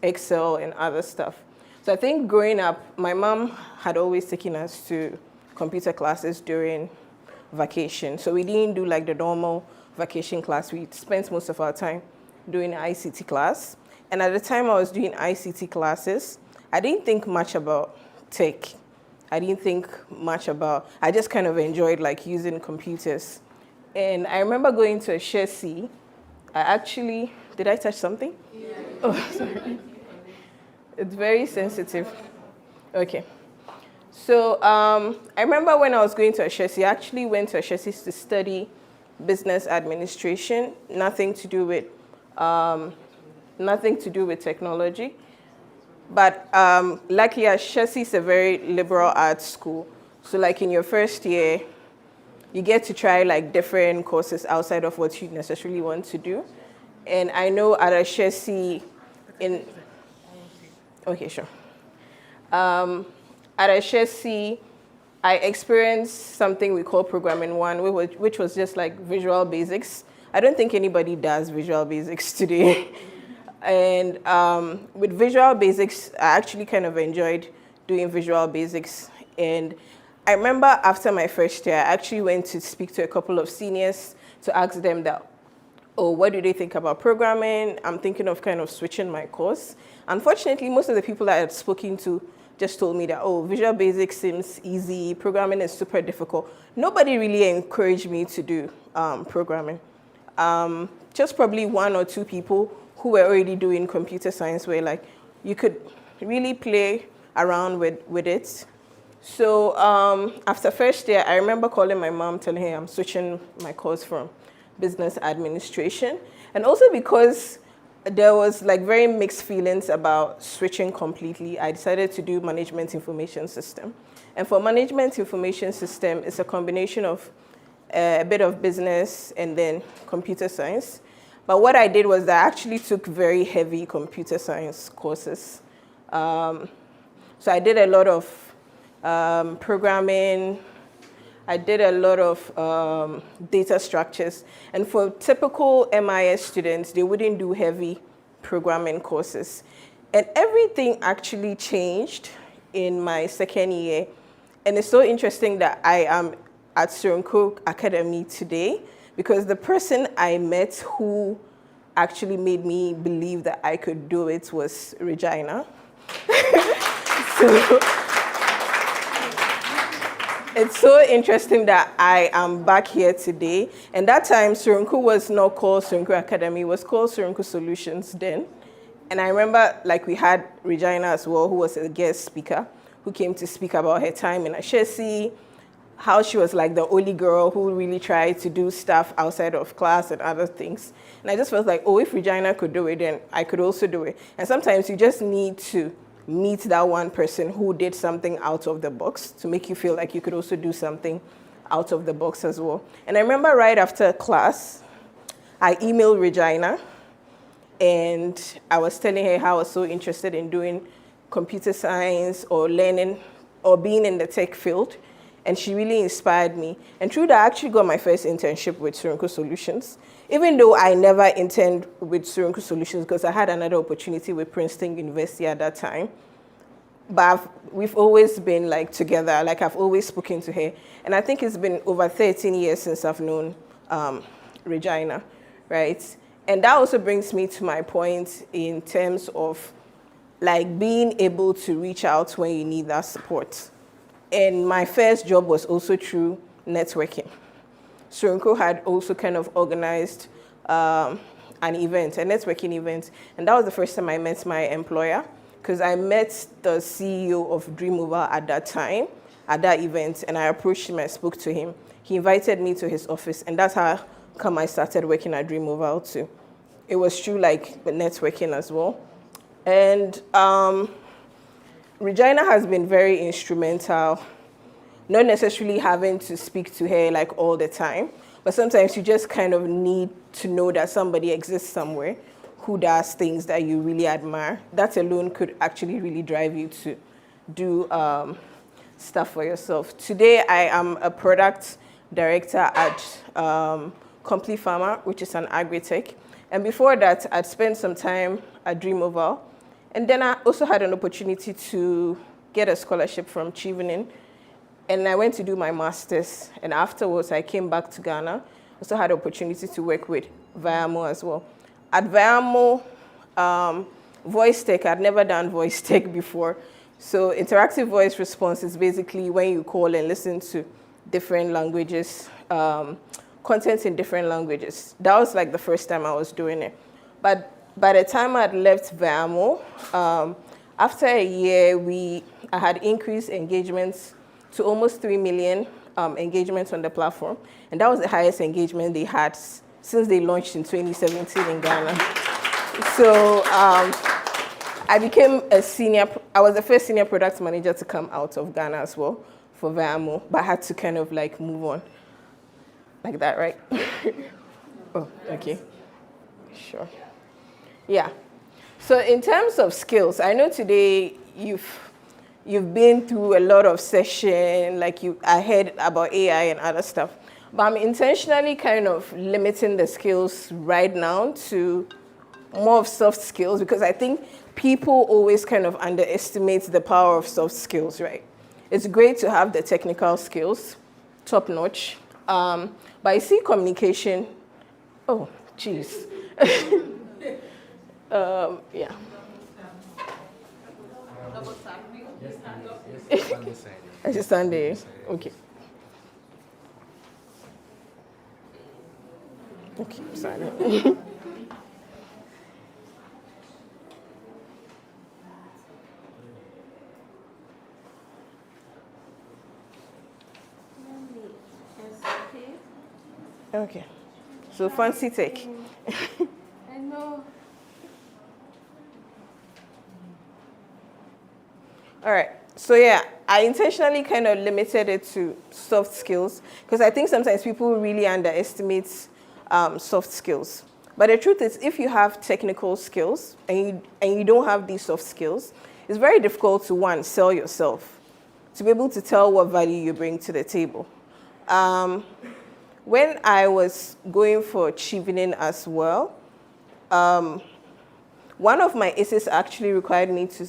Speaker 15: Excel and other stuff. So I think growing up, my mom had always taken us to computer classes during vacation. So we didn't do like the normal vacation class. We spent most of our time doing ICT class. And at the time I was doing ICT classes, I didn't think much about tech. I didn't think much about, I just kind of enjoyed like using computers. And I remember going to a Shesi. Did I touch something? Yeah. Oh, sorry. It's very sensitive. Okay. So I remember when I was going to Ashesi, I actually went to Ashesi to study business administration, nothing to do with technology. But luckily, Ashesi is a very liberal arts school. So like in your first year, you get to try like different courses outside of what you necessarily want to do. And I know at Ashesi okay, sure. At Ashesi, I experienced something we call Programming 1, which was just like Visual Basics. I don't think anybody does Visual Basics today. And with Visual Basics, I actually kind of enjoyed doing Visual Basics. And I remember after my first year, I actually went to speak to a couple of seniors to ask them that, oh, what do they think about programming? I'm thinking of kind of switching my course. Unfortunately, most of the people I had spoken to just told me that, oh, Visual Basic seems easy, programming is super difficult. Nobody really encouraged me to do programming. Just probably one or two people who were already doing computer science were like, you could really play around with it. So after first year, I remember calling my mom, telling her I'm switching my course from business administration. And also because there was like very mixed feelings about switching completely, I decided to do management information system. And for management information system, it's a combination of a bit of business and then computer science. But what I did was I actually took very heavy computer science courses. So I did a lot of programming. I did a lot of data structures. And for typical MIS students, they wouldn't do heavy programming courses. And everything actually changed in my second year. And it's so interesting that I am at Soronko Academy today because the person I met who actually made me believe that I could do it was Regina. So it's so interesting that I am back here today. And that time, Soronko was not called Soronko Academy, it was called Soronko Solutions then. And I remember like we had Regina as well, who was a guest speaker, who came to speak about her time in Ashesi, how she was like the only girl who really tried to do stuff outside of class and other things. And I just felt like, oh, if Regina could do it, then I could also do it. And sometimes you just need to meet that one person who did something out of the box to make you feel like you could also do something out of the box as well. And I remember right after class, I emailed Regina and I was telling her how I was so interested in doing computer science or learning or being in the tech field. And she really inspired me. And through that, I actually got my first internship with Soronko Solutions. Even though I never interned with Soronko Solutions because I had another opportunity with Princeton University at that time. But we've always been like together, like I've always spoken to her. And I think it's been over 13 years since I've known Regina, right? And that also brings me to my point in terms of like being able to reach out when you need that support. And my first job was also through networking. Soronko had also kind of organized an event, a networking event. And that was the first time I met my employer because I met the CEO of Dreamover at that time, at that event, and I approached him, I spoke to him. He invited me to his office, and that's how come I started working at Dreamover too. It was through like networking as well. And Regina has been very instrumental, not necessarily having to speak to her like all the time, but sometimes you just kind of need to know that somebody exists somewhere who does things that you really admire. That alone could actually really drive you to do stuff for yourself. Today, I am a product director at Complete Farmer, which is an agri-tech. And before that, I'd spent some time at Dreamover. And then I also had an opportunity to get a scholarship from Chevening. And I went to do my master's. And afterwards, I came back to Ghana. Also had an opportunity to work with Viamo as well. At Viamo, voice tech, I'd never done voice tech before. So interactive voice response is basically when you call and listen to different languages, content in different languages. That was like the first time I was doing it. But by the time I'd left Viamo, after a year, I had increased engagements to almost 3 million engagements on the platform. And that was the highest engagement they had since they launched in 2017 in Ghana. So I became I was the first senior product manager to come out of Ghana as well for Viamo, but I had to kind of like move on. Like that, right? Oh, okay. Sure. Yeah. So in terms of skills, I know today you've been through a lot of session, like I heard about AI and other stuff, but I'm intentionally kind of limiting the skills right now to more of soft skills because I think people always kind of underestimate the power of soft skills, right? It's great to have the technical skills, top notch, but I see communication, oh, geez. Yeah. I just stand there. Okay. Okay, sorry. Okay. So fancy tech.
Speaker 10: I know.
Speaker 15: All right. So yeah, I intentionally kind of limited it to soft skills because I think sometimes people really underestimate soft skills. But the truth is, if you have technical skills and you don't have these soft skills, it's very difficult to, one, sell yourself, to be able to tell what value you bring to the table. When I was going for Chevening as well, one of my essays actually required me to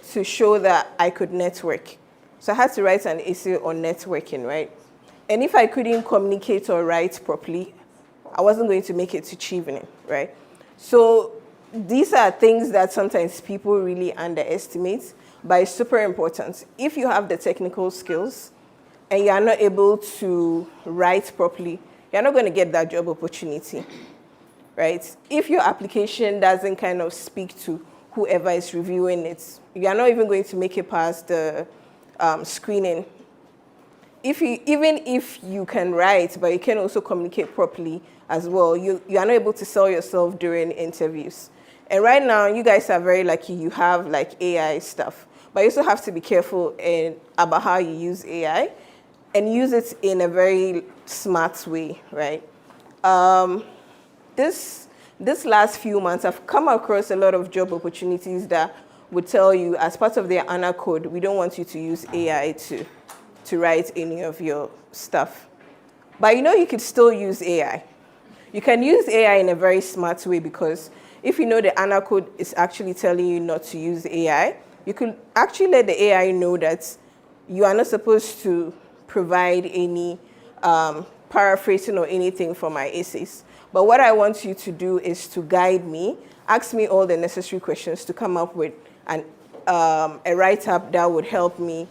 Speaker 15: to show that I could network. So I had to write an essay on networking, right? And if I couldn't communicate or write properly, I wasn't going to make it to achieving, right? So these are things that sometimes people really underestimate, but it's super important. If you have the technical skills and you are not able to write properly, you're not going to get that job opportunity, right? If your application doesn't kind of speak to whoever is reviewing it, you're not even going to make it past the screening. Even if you can write, but you can also communicate properly as well, you are not able to sell yourself during interviews. And right now, you guys are very lucky you have like AI stuff, but you also have to be careful about how you use AI and use it in a very smart way, right? This last few months, I've come across a lot of job opportunities that would tell you, as part of their ANA code, we don't want you to use AI to write any of your stuff. But you could still use AI. You can use AI in a very smart way, because if you know the ANA code is actually telling you not to use AI, you could actually let the AI know that you are not supposed to provide any paraphrasing or anything for my essays. But what I want you to do is to guide me, ask me all the necessary questions to come up with a write-up that would help me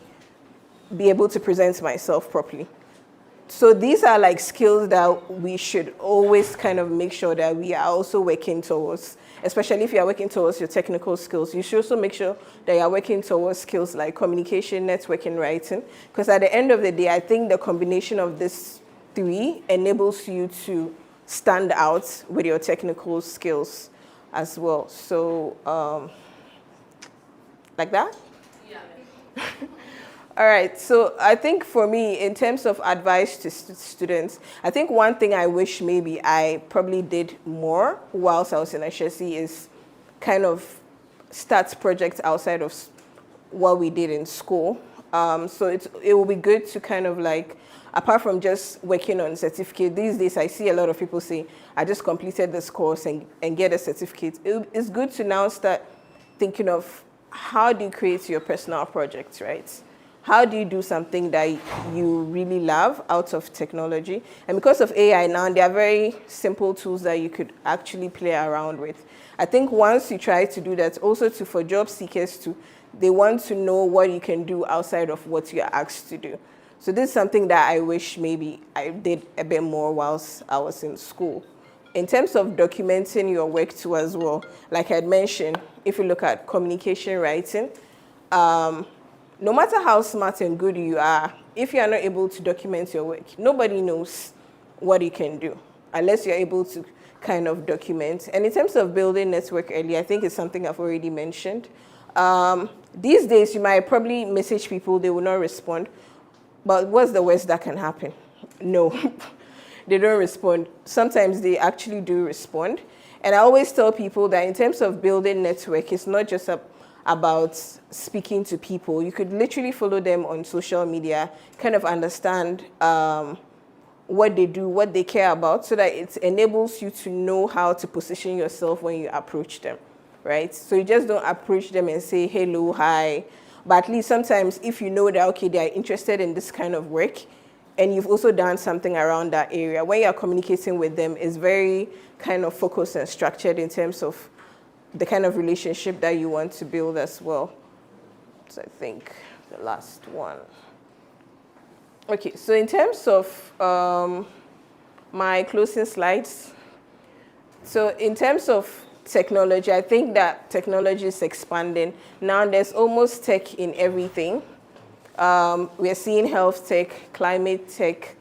Speaker 15: be able to present myself properly. So these are like skills that we should always kind of make sure that we are also working towards, especially if you are working towards your technical skills. You should also make sure that you are working towards skills like communication, networking, writing, because at the end of the day, I think the combination of these three enables you to stand out with your technical skills as well. So, like that? Yeah. All right, so I think for me, in terms of advice to students, I think one thing I wish maybe I probably did more whilst I was in HSC is kind of start projects outside of what we did in school. So it will be good to kind of like, apart from just working on certificate, these days I see a lot of people say, I just completed this course and get a certificate. It's good to now start thinking of how do you create your personal projects, right? How do you do something that you really love out of technology? And because of AI now, there are very simple tools that you could actually play around with. I think once you try to do that, also for job seekers too, they want to know what you can do outside of what you're asked to do. So this is something that I wish maybe I did a bit more whilst I was in school. In terms of documenting your work too as well, like I had mentioned, if you look at communication writing, no matter how smart and good you are, if you are not able to document your work, nobody knows what you can do unless you're able to kind of document. And in terms of building network early, I think it's something I've already mentioned. These days, you might probably message people, they will not respond. But what's the worst that can happen? No, they don't respond. Sometimes they actually do respond. And I always tell people that in terms of building network, it's not just about speaking to people. You could literally follow them on social media, kind of understand what they do, what they care about, so that it enables you to know how to position yourself when you approach them, right? So you just don't approach them and say, hello, hi. But at least sometimes if you know that, okay, they are interested in this kind of work, and you've also done something around that area, when you're communicating with them, it's very kind of focused and structured in terms of the kind of relationship that you want to build as well. So I think the last one. Okay, so in terms of my closing slides, so in terms of technology, I think that technology is expanding. Now there's almost tech in everything. We're seeing health tech, climate tech,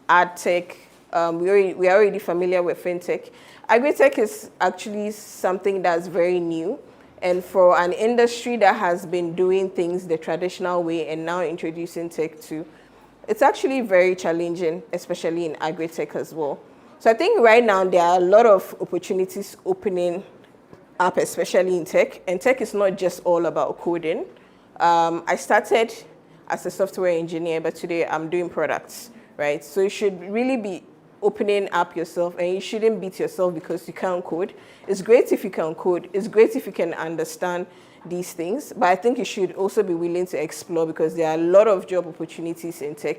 Speaker 15: ad tech. We are already familiar with fintech. Agri-tech is actually something that's very new. And for an industry that has been doing things the traditional way and now introducing tech too, it's actually very challenging, especially in agri-tech as well. So I think right now there are a lot of opportunities opening up, especially in tech. And tech is not just all about coding. I started as a software engineer, but today I'm doing products, right? So you should really be opening up yourself, and you shouldn't beat yourself because you can't code. It's great if you can code. It's great if you can understand these things, but I think you should also be willing to explore, because there are a lot of job opportunities in tech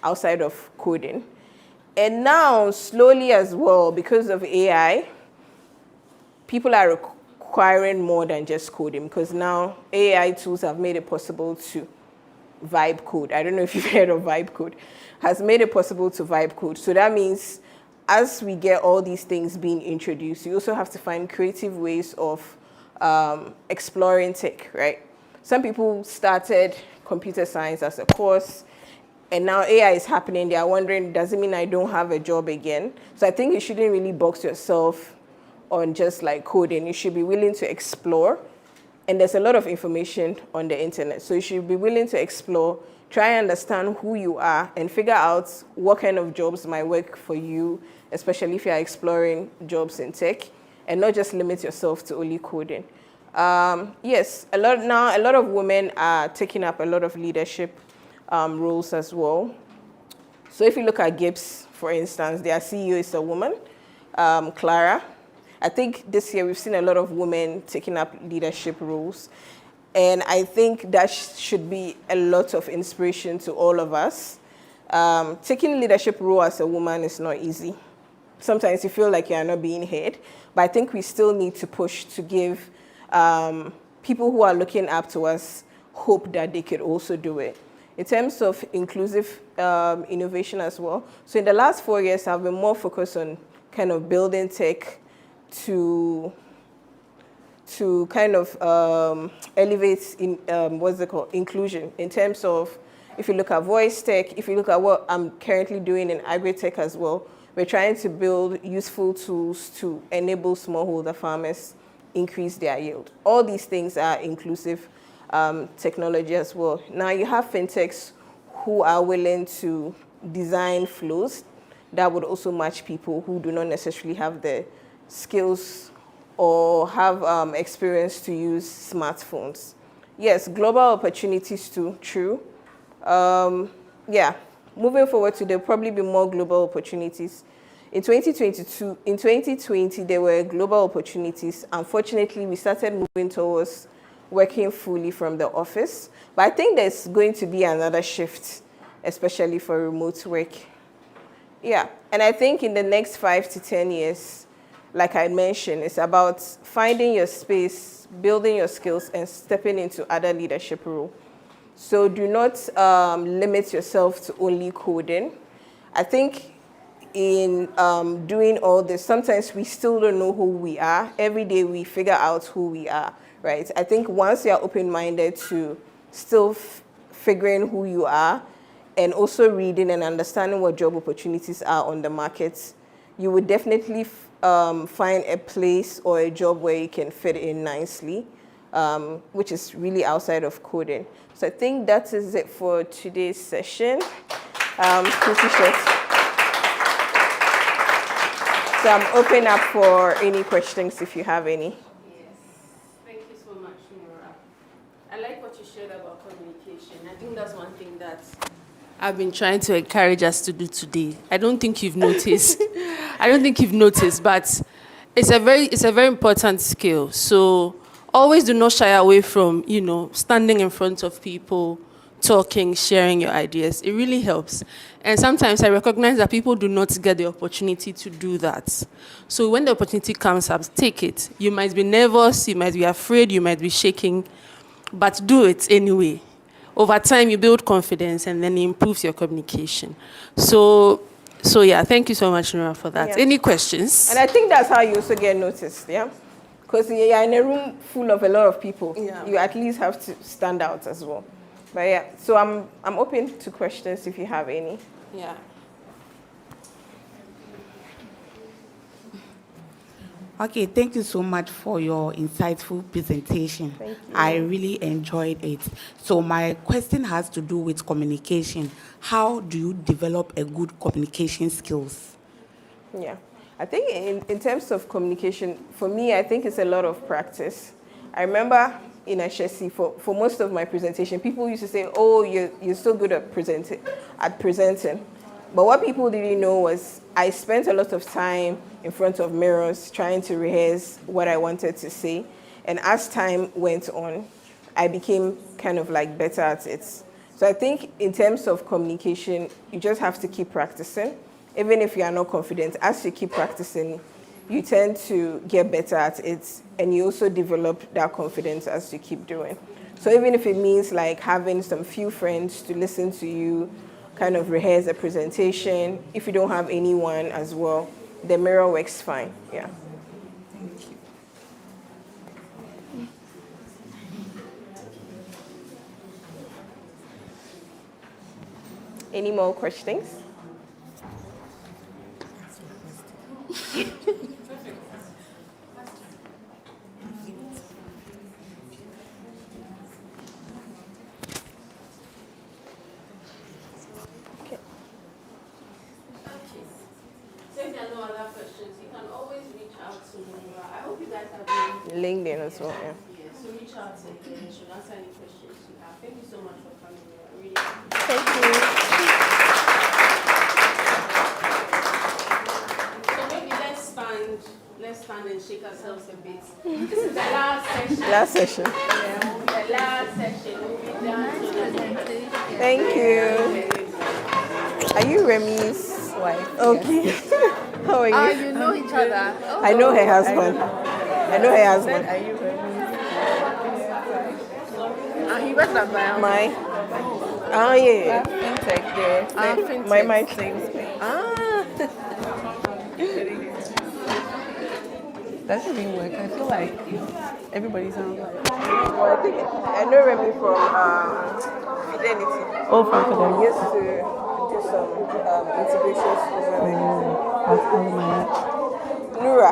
Speaker 15: outside of coding. And now, slowly as well, because of AI, people are requiring more than just coding, because now AI tools have made it possible to vibe code. I don't know if you've heard of vibe code. Has made it possible to vibe code. So that means as we get all these things being introduced, you also have to find creative ways of exploring tech, right? Some people started computer science as a course, and now AI is happening. They are wondering, does it mean I don't have a job again? So I think you shouldn't really box yourself on just like coding. You should be willing to explore. And there's a lot of information on the internet. So you should be willing to explore, try and understand who you are, and figure out what kind of jobs might work for you, especially if you're exploring jobs in tech, and not just limit yourself to only coding. Yes, a lot of women are taking up a lot of leadership roles as well. So if you look at Gibbs, for instance, their CEO is a woman, Clara. I think this year we've seen a lot of women taking up leadership roles. And I think that should be a lot of inspiration to all of us. Taking leadership role as a woman is not easy. Sometimes you feel like you are not being heard. But I think we still need to push to give people who are looking up to us hope that they could also do it. In terms of inclusive innovation as well. So in the last 4 years, I've been more focused on kind of building tech to kind of elevate inclusion, in terms of, if you look at voice tech, if you look at what I'm currently doing in agri-tech as well, we're trying to build useful tools to enable smallholder farmers increase their yield. All these things are inclusive technology as well. Now you have fintechs who are willing to design flows that would also match people who do not necessarily have the skills or have experience to use smartphones. Yes, global opportunities too, true. Yeah, moving forward to, there'll probably be more global opportunities. In 2020, there were global opportunities. Unfortunately, we started moving towards working fully from the office. But I think there's going to be another shift, especially for remote work. Yeah, and I think in the next 5 to 10 years, like I mentioned, it's about finding your space, building your skills, and stepping into other leadership roles. So do not limit yourself to only coding. I think in doing all this, sometimes we still don't know who we are. Every day we figure out who we are, right? I think once you're open-minded to still figuring who you are, and also reading and understanding what job opportunities are on the market, you would definitely find a place or a job where you can fit in nicely, which is really outside of coding. So I think that is it for today's session. Pretty short. So I'm open up for any questions if you have any.
Speaker 12: Yes, thank you so much, Nora. I like what you shared about communication. I think that's one thing that I've been trying to encourage us to do today. I don't think you've noticed. But it's a very important skill. So always do not shy away from, standing in front of people, talking, sharing your ideas. It really helps. And sometimes I recognize that people do not get the opportunity to do that. So when the opportunity comes up, take it. You might be nervous, you might be afraid, you might be shaking, but do it anyway. Over time, you build confidence, and then it improves your communication. So yeah, thank you so much, Nora, for that. Yeah. Any questions?
Speaker 15: And I think that's how you also get noticed, yeah? Because you're in a room full of a lot of people. Yeah. You at least have to stand out as well. But yeah, so I'm open to questions if you have any.
Speaker 12: Yeah.
Speaker 11: Okay, thank you so much for your insightful presentation.
Speaker 15: Thank you.
Speaker 11: I really enjoyed it. So my question has to do with communication. How do you develop a good communication skills?
Speaker 15: Yeah, I think in terms of communication, for me, I think it's a lot of practice. I remember in HSC, for most of my presentation, people used to say, oh, you're so good at presenting. But what people didn't know was I spent a lot of time in front of mirrors trying to rehearse what I wanted to say. And as time went on, I became kind of like better at it. So I think in terms of communication, you just have to keep practicing. Even if you are not confident, as you keep practicing, you tend to get better at it, and you also develop that confidence as you keep doing. So even if it means like having some few friends to listen to you, kind of rehearse a presentation, if you don't have anyone as well, the mirror works fine. Yeah. Any more questions?
Speaker 12: So if there are no other questions, you can always reach out to me. I hope you guys have been
Speaker 15: LinkedIn as well, yeah.
Speaker 12: Yeah, so reach out and then she'll answer any questions you have. Thank you so much for coming here. I really
Speaker 15: Thank you.
Speaker 12: So maybe let's stand and shake ourselves a bit. This is the last session.
Speaker 15: Last session.
Speaker 12: Yeah, the last session. We'll be done.
Speaker 15: Thank you. Are you Remy's wife? Okay. How are you?
Speaker 4: You know each other.
Speaker 15: I know her husband. I know her husband.
Speaker 4: Are you he works at
Speaker 15: My. Oh yeah.
Speaker 4: fintech there. Fintech.
Speaker 15: My.
Speaker 4: Same space.
Speaker 15: Ah.
Speaker 4: That should be work. I feel like everybody's on.
Speaker 15: Well, I think I know Remy from Fidelity.
Speaker 4: Oh, from Fidelity.
Speaker 15: We used to do some integrations over there.
Speaker 4: That's probably my
Speaker 15: Nura.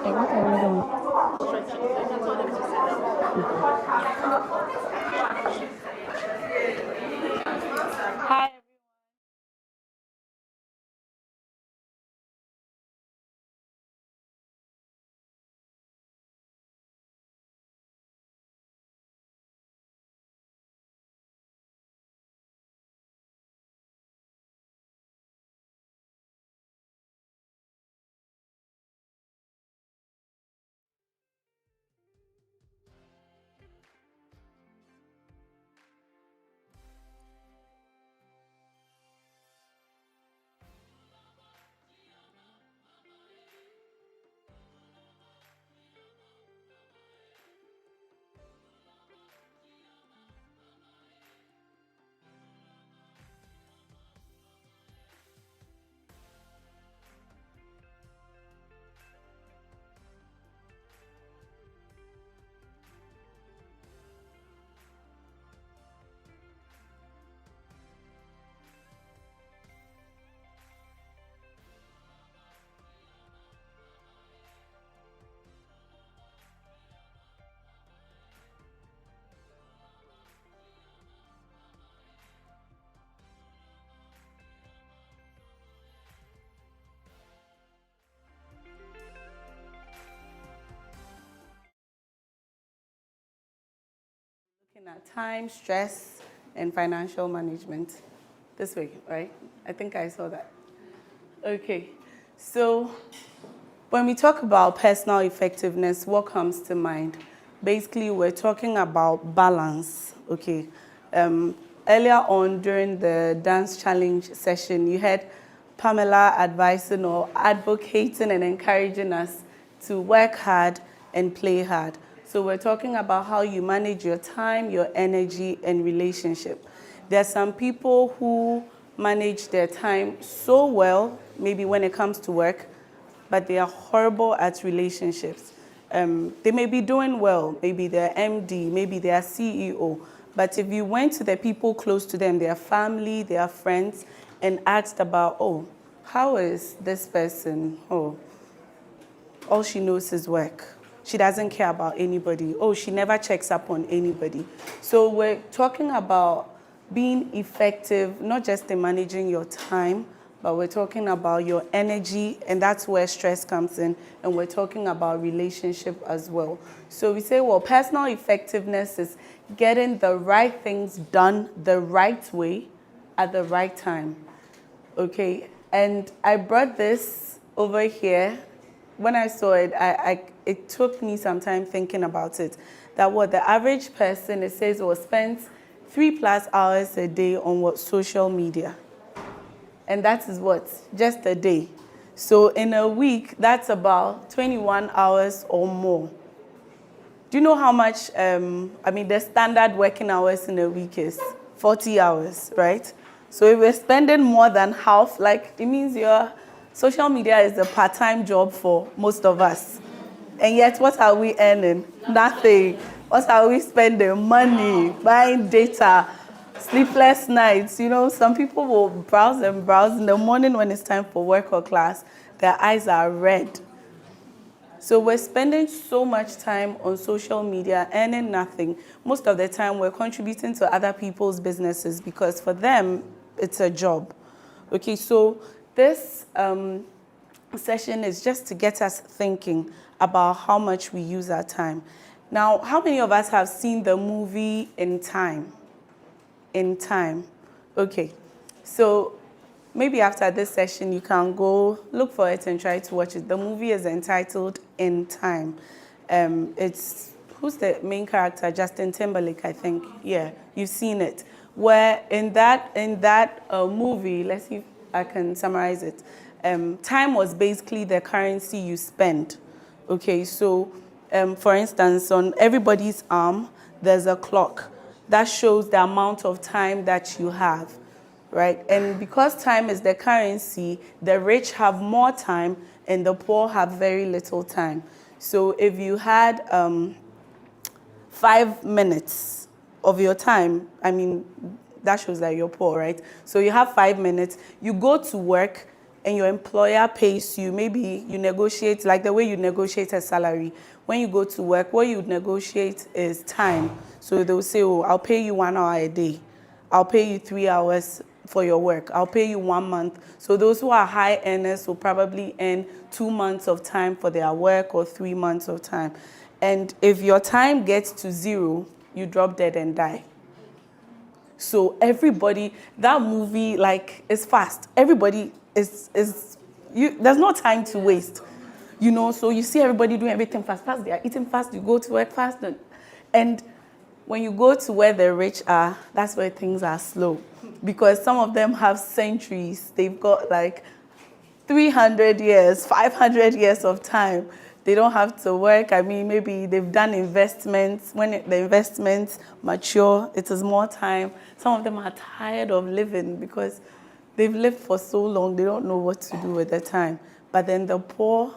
Speaker 4: Hey, what are we doing?
Speaker 12: Hi.
Speaker 13: Looking at time, stress, and financial management. This way, right? I think I saw that. Okay, so when we talk about personal effectiveness, what comes to mind? Basically, we're talking about balance, okay? Earlier on during the dance challenge session, you had Pamela advising or advocating and encouraging us to work hard and play hard. So we're talking about how you manage your time, your energy, and relationship. There are some people who manage their time so well, maybe when it comes to work, but they are horrible at relationships. They may be doing well, maybe they're MD, maybe they're CEO, but if you went to the people close to them, their family, their friends, and asked about, oh, how is this person? Oh, all she knows is work. She doesn't care about anybody. Oh, she never checks up on anybody. So we're talking about being effective, not just in managing your time, but we're talking about your energy, and that's where stress comes in, and we're talking about relationship as well. So we say, well, personal effectiveness is getting the right things done the right way
Speaker 5: at the right time. Okay, and I brought this over here. When I saw it, it took me some time thinking about it. That what the average person, it says, will spend 3+ hours a day on what social media. And that is what? Just a day. So in a week, that's about 21 hours or more. Do you know how much, the standard working hours in a week is 40 hours, right? So if we're spending more than half, like it means your social media is a part-time job for most of us. And yet, what are we earning? Nothing. What are we spending? Money, buying data, sleepless nights. You know, some people will browse and browse in the morning when it's time for work or class. Their eyes are red. So we're spending so much time on social media, earning nothing. Most of the time, we're contributing to other people's businesses because for them, it's a job. Okay, so this session is just to get us thinking about how much we use our time. Now, how many of us have seen the movie In Time? In Time. Okay, so maybe after this session, you can go look for it and try to watch it. The movie is entitled In Time. It's, who's the main character? Justin Timberlake, I think. Yeah, you've seen it. Where in that movie, let's see if I can summarize it. Time was basically the currency you spend. Okay, so for instance, on everybody's arm, there's a clock that shows the amount of time that you have, right? And because time is the currency, the rich have more time and the poor have very little time. So if you had 5 minutes of your time, that shows that you're poor, right? So you have 5 minutes, you go to work, and your employer pays you, maybe you negotiate, like the way you negotiate a salary. When you go to work, what you negotiate is time. So they'll say, oh, I'll pay you 1 hour a day. I'll pay you 3 hours for your work. I'll pay you 1 month. So those who are high earners will probably earn 2 months of time for their work or 3 months of time. And if your time gets to 0, you drop dead and die. So everybody, that movie, like, is fast. Everybody there's no time to waste. You know, so you see everybody doing everything fast. They are eating fast, you go to work fast. And when you go to where the rich are, that's where things are slow. Because some of them have centuries. They've got like 300 years, 500 years of time. They don't have to work. Maybe they've done investments. When the investments mature, it is more time. Some of them are tired of living because they've lived for so long, they don't know what to do with their time. But then the poor,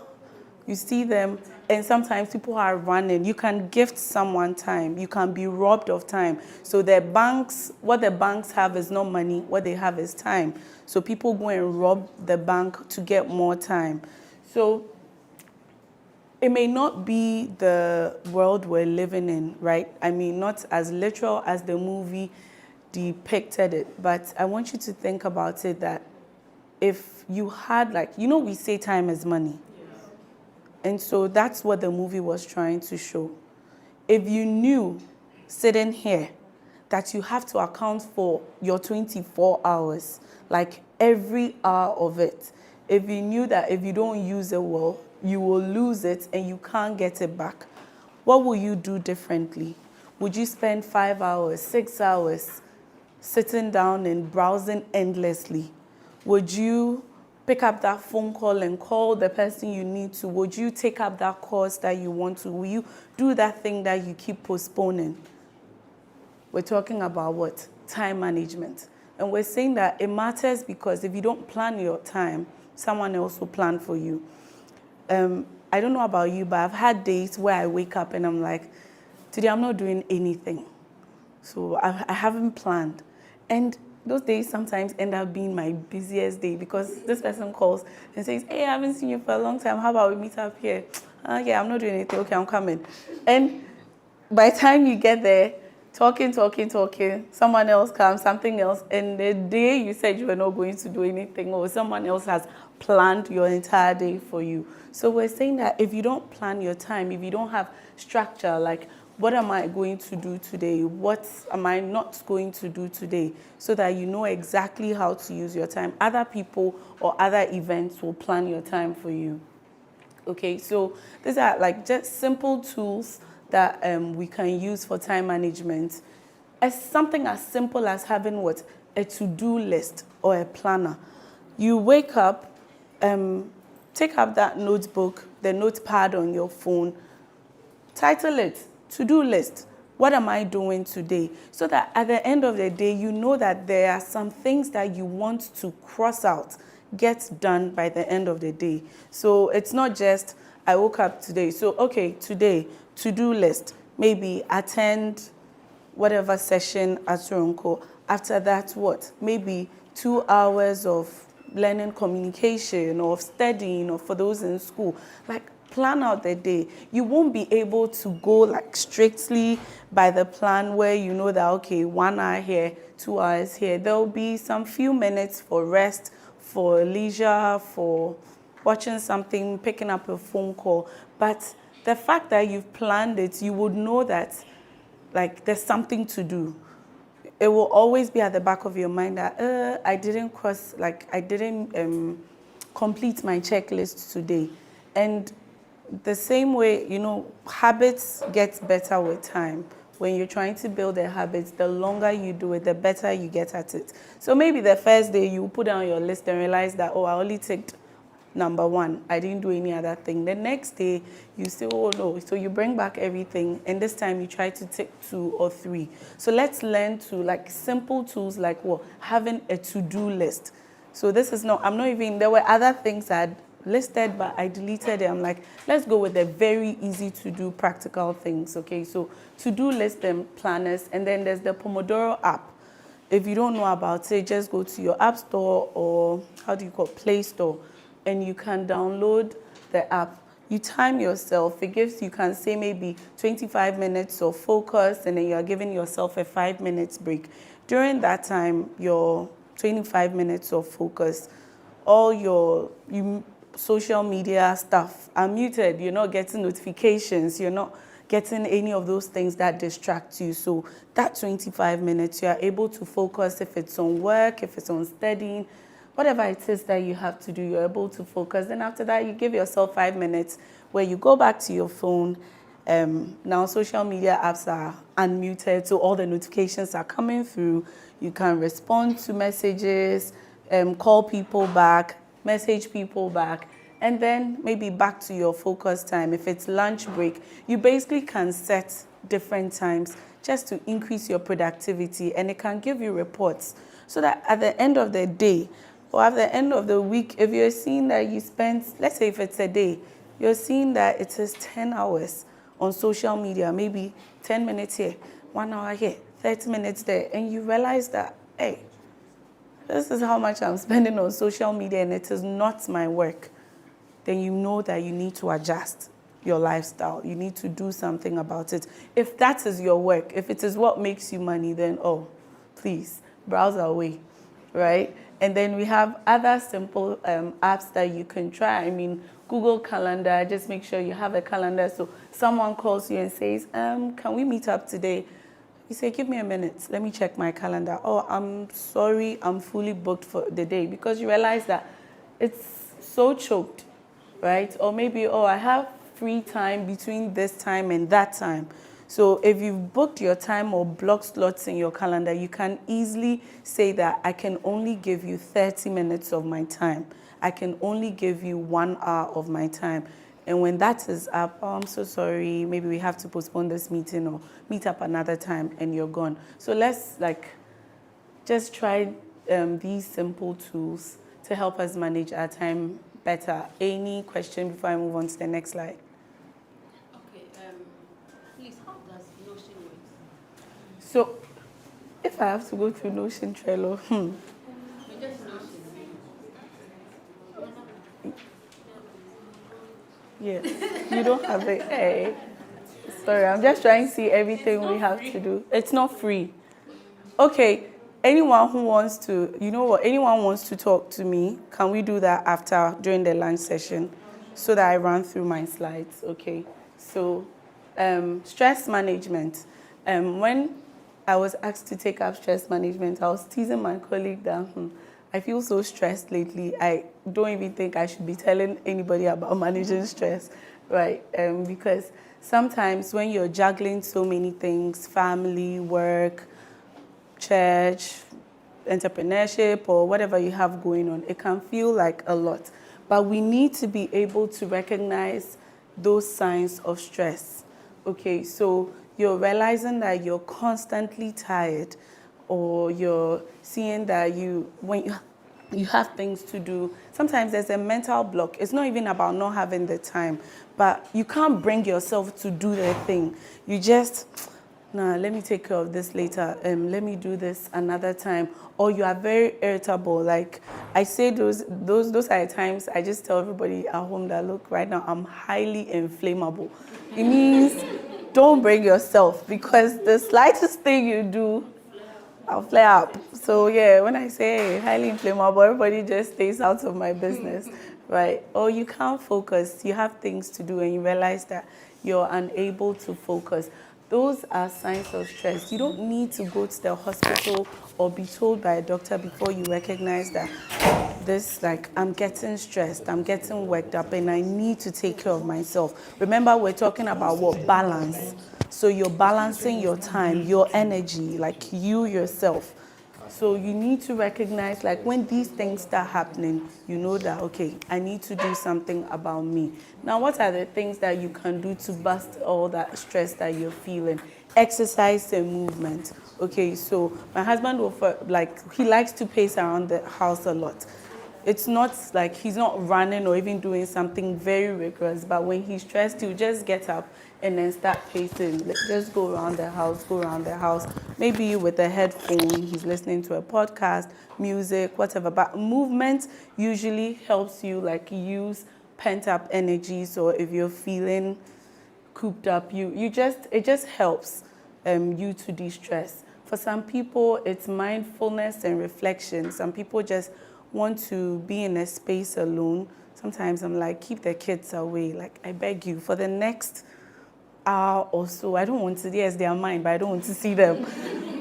Speaker 5: you see them, and sometimes people are running. You can gift someone time. You can be robbed of time. So what the banks have is not money. What they have is time. So people go and rob the bank to get more time. So it may not be the world we're living in, right? Not as literal as the movie depicted it, but I want you to think about it that if you had, we say time is money. Yes. And so that's what the movie was trying to show. If you knew, sitting here, that you have to account for your 24 hours, like every hour of it, if you knew that if you don't use it well, you will lose it and you can't get it back, what will you do differently? Would you spend 5 hours, 6 hours, sitting down and browsing endlessly? Would you pick up that phone call and call the person you need to? Would you take up that course that you want to? Will you do that thing that you keep postponing? We're talking about what? Time management. And we're saying that it matters because if you don't plan your time, someone else will plan for you. I don't know about you, but I've had days where I wake up and I'm like, today I'm not doing anything. So I haven't planned. And those days sometimes end up being my busiest day because this person calls and says, hey, I haven't seen you for a long time. How about we meet up here? Yeah, I'm not doing anything. Okay, I'm coming. And by the time you get there, talking, someone else comes, something else. And the day you said you were not going to do anything or someone else has planned your entire day for you. So we're saying that if you don't plan your time, if you don't have structure, like what am I going to do today? What am I not going to do today? So that you know exactly how to use your time. Other people or other events will plan your time for you. Okay, so these are like just simple tools that we can use for time management. As something as simple as having what? A to-do list or a planner. You wake up, take up that notebook, the notepad on your phone, title it, to-do list. What am I doing today? So that at the end of the day, you know that there are some things that you want to cross out, get done by the end of the day. So it's not just, I woke up today. So, okay, today, to-do list. Maybe attend whatever session at Soronko. After that, what? Maybe 2 hours of learning communication or studying or for those in school. Like, plan out the day. You won't be able to go like strictly by the plan where you know that, okay, 1 hour here, 2 hours here. There'll be some few minutes for rest, for leisure, for watching something, picking up a phone call. But the fact that you've planned it, you would know that like there's something to do. It will always be at the back of your mind that I didn't complete my checklist today. And the same way, you know, habits get better with time. When you're trying to build a habit, the longer you do it, the better you get at it. So maybe the first day you put down your list and realize that, oh, I only ticked number 1. I didn't do any other thing. The next day, you say, oh no. So you bring back everything, and this time you try to tick 2 or 3. So let's learn to like simple tools like what? Having a to-do list. So this is not, I'm not even, there were other things I'd listed, but I deleted it. I'm like, let's go with the very easy to do practical things, okay? So to-do list and planners, and then there's the Pomodoro app. If you don't know about it, just go to your app store or how do you call it, Play Store, and you can download the app. You time yourself. It gives, you can say maybe 25 minutes of focus, and then you're giving yourself a 5 minutes break. During that time, your 25 minutes of focus, all your social media stuff are muted. You're not getting notifications. You're not getting any of those things that distract you. So that 25 minutes, you are able to focus. If it's on work, if it's on studying, whatever it is that you have to do, you're able to focus. Then after that, you give yourself 5 minutes where you go back to your phone. Now social media apps are unmuted, so all the notifications are coming through. You can respond to messages, call people back, message people back, and then maybe back to your focus time. If it's lunch break, you basically can set different times just to increase your productivity, and it can give you reports so that at the end of the day or at the end of the week, if you're seeing that you spent, let's say if it's a day, you're seeing that it is 10 hours on social media, maybe 10 minutes here, 1 hour here, 30 minutes there, and you realize that, hey, this is how much I'm spending on social media and it is not my work, then you know that you need to adjust your lifestyle. You need to do something about it. If that is your work, if it is what makes you money, then, oh, please, browse away, right? And then we have other simple apps that you can try. I mean, Google Calendar, just make sure you have a calendar. So someone calls you and says, can we meet up today? You say, give me a minute. Let me check my calendar. Oh, I'm sorry, I'm fully booked for the day, because you realize that it's so choked, right? Or maybe, oh, I have free time between this time and that time. So if you've booked your time or blocked slots in your calendar, you can easily say that I can only give you 30 minutes of my time. I can only give you 1 hour of my time. And when that is up, oh, I'm so sorry, maybe we have to postpone this meeting or meet up another time, and you're gone. So let's just try these simple tools to help us manage our time better. Any question before I move on to the next slide?
Speaker 17: Okay, please, how does Notion work?
Speaker 5: So if I have to go through Notion, Trello,
Speaker 17: Just Notion.
Speaker 5: yeah, you don't have it. Hey, sorry, I'm just trying to see everything we have to do. It's not free. Okay, anyone who wants to, you know what, anyone wants to talk to me, can we do that after, during the lunch session, so that I run through my slides, okay? So Stress management. When I was asked to take up stress management, I was teasing my colleague that I feel so stressed lately. I don't even think I should be telling anybody about managing stress, right? Because sometimes when you're juggling so many things, family, work, church, entrepreneurship, or whatever you have going on, it can feel like a lot. But we need to be able to recognize those signs of stress. Okay, so you're realizing that you're constantly tired, or you're seeing that when you have things to do, sometimes there's a mental block. It's not even about not having the time, but you can't bring yourself to do the thing. You just, nah, let me take care of this later. Let me do this another time. Or you are very irritable. Like I say, those are times I just tell everybody at home that, look, right now I'm highly inflammable. It means don't bring yourself, because the slightest thing you do, I'll flare up. So yeah, when I say hey, highly inflammable, everybody just stays out of my business, right? Or you can't focus. You have things to do and you realize that you're unable to focus. Those are signs of stress. You don't need to go to the hospital or be told by a doctor before you recognize that I'm getting stressed, I'm getting worked up, and I need to take care of myself. Remember, we're talking about what? Balance. So you're balancing your time, your energy, like you yourself. So you need to recognize, like, when these things start happening, you know that, okay, I need to do something about me. Now, what are the things that you can do to bust all that stress that you're feeling? Exercise and movement. Okay, so my husband he likes to pace around the house a lot. It's not like he's not running or even doing something very rigorous, but when he's stressed, he'll just get up and then start pacing. Just go around the house. Maybe with a headphone, he's listening to a podcast, music, whatever. But movement usually helps you use pent up energies, or if you're feeling cooped up, it just helps you to de-stress. For some people, it's mindfulness and reflection. Some people just want to be in a space alone. Sometimes I'm like, keep the kids away. Like, I beg you, for the next hour or so, I don't want to, yes, they are mine, but I don't want to see them.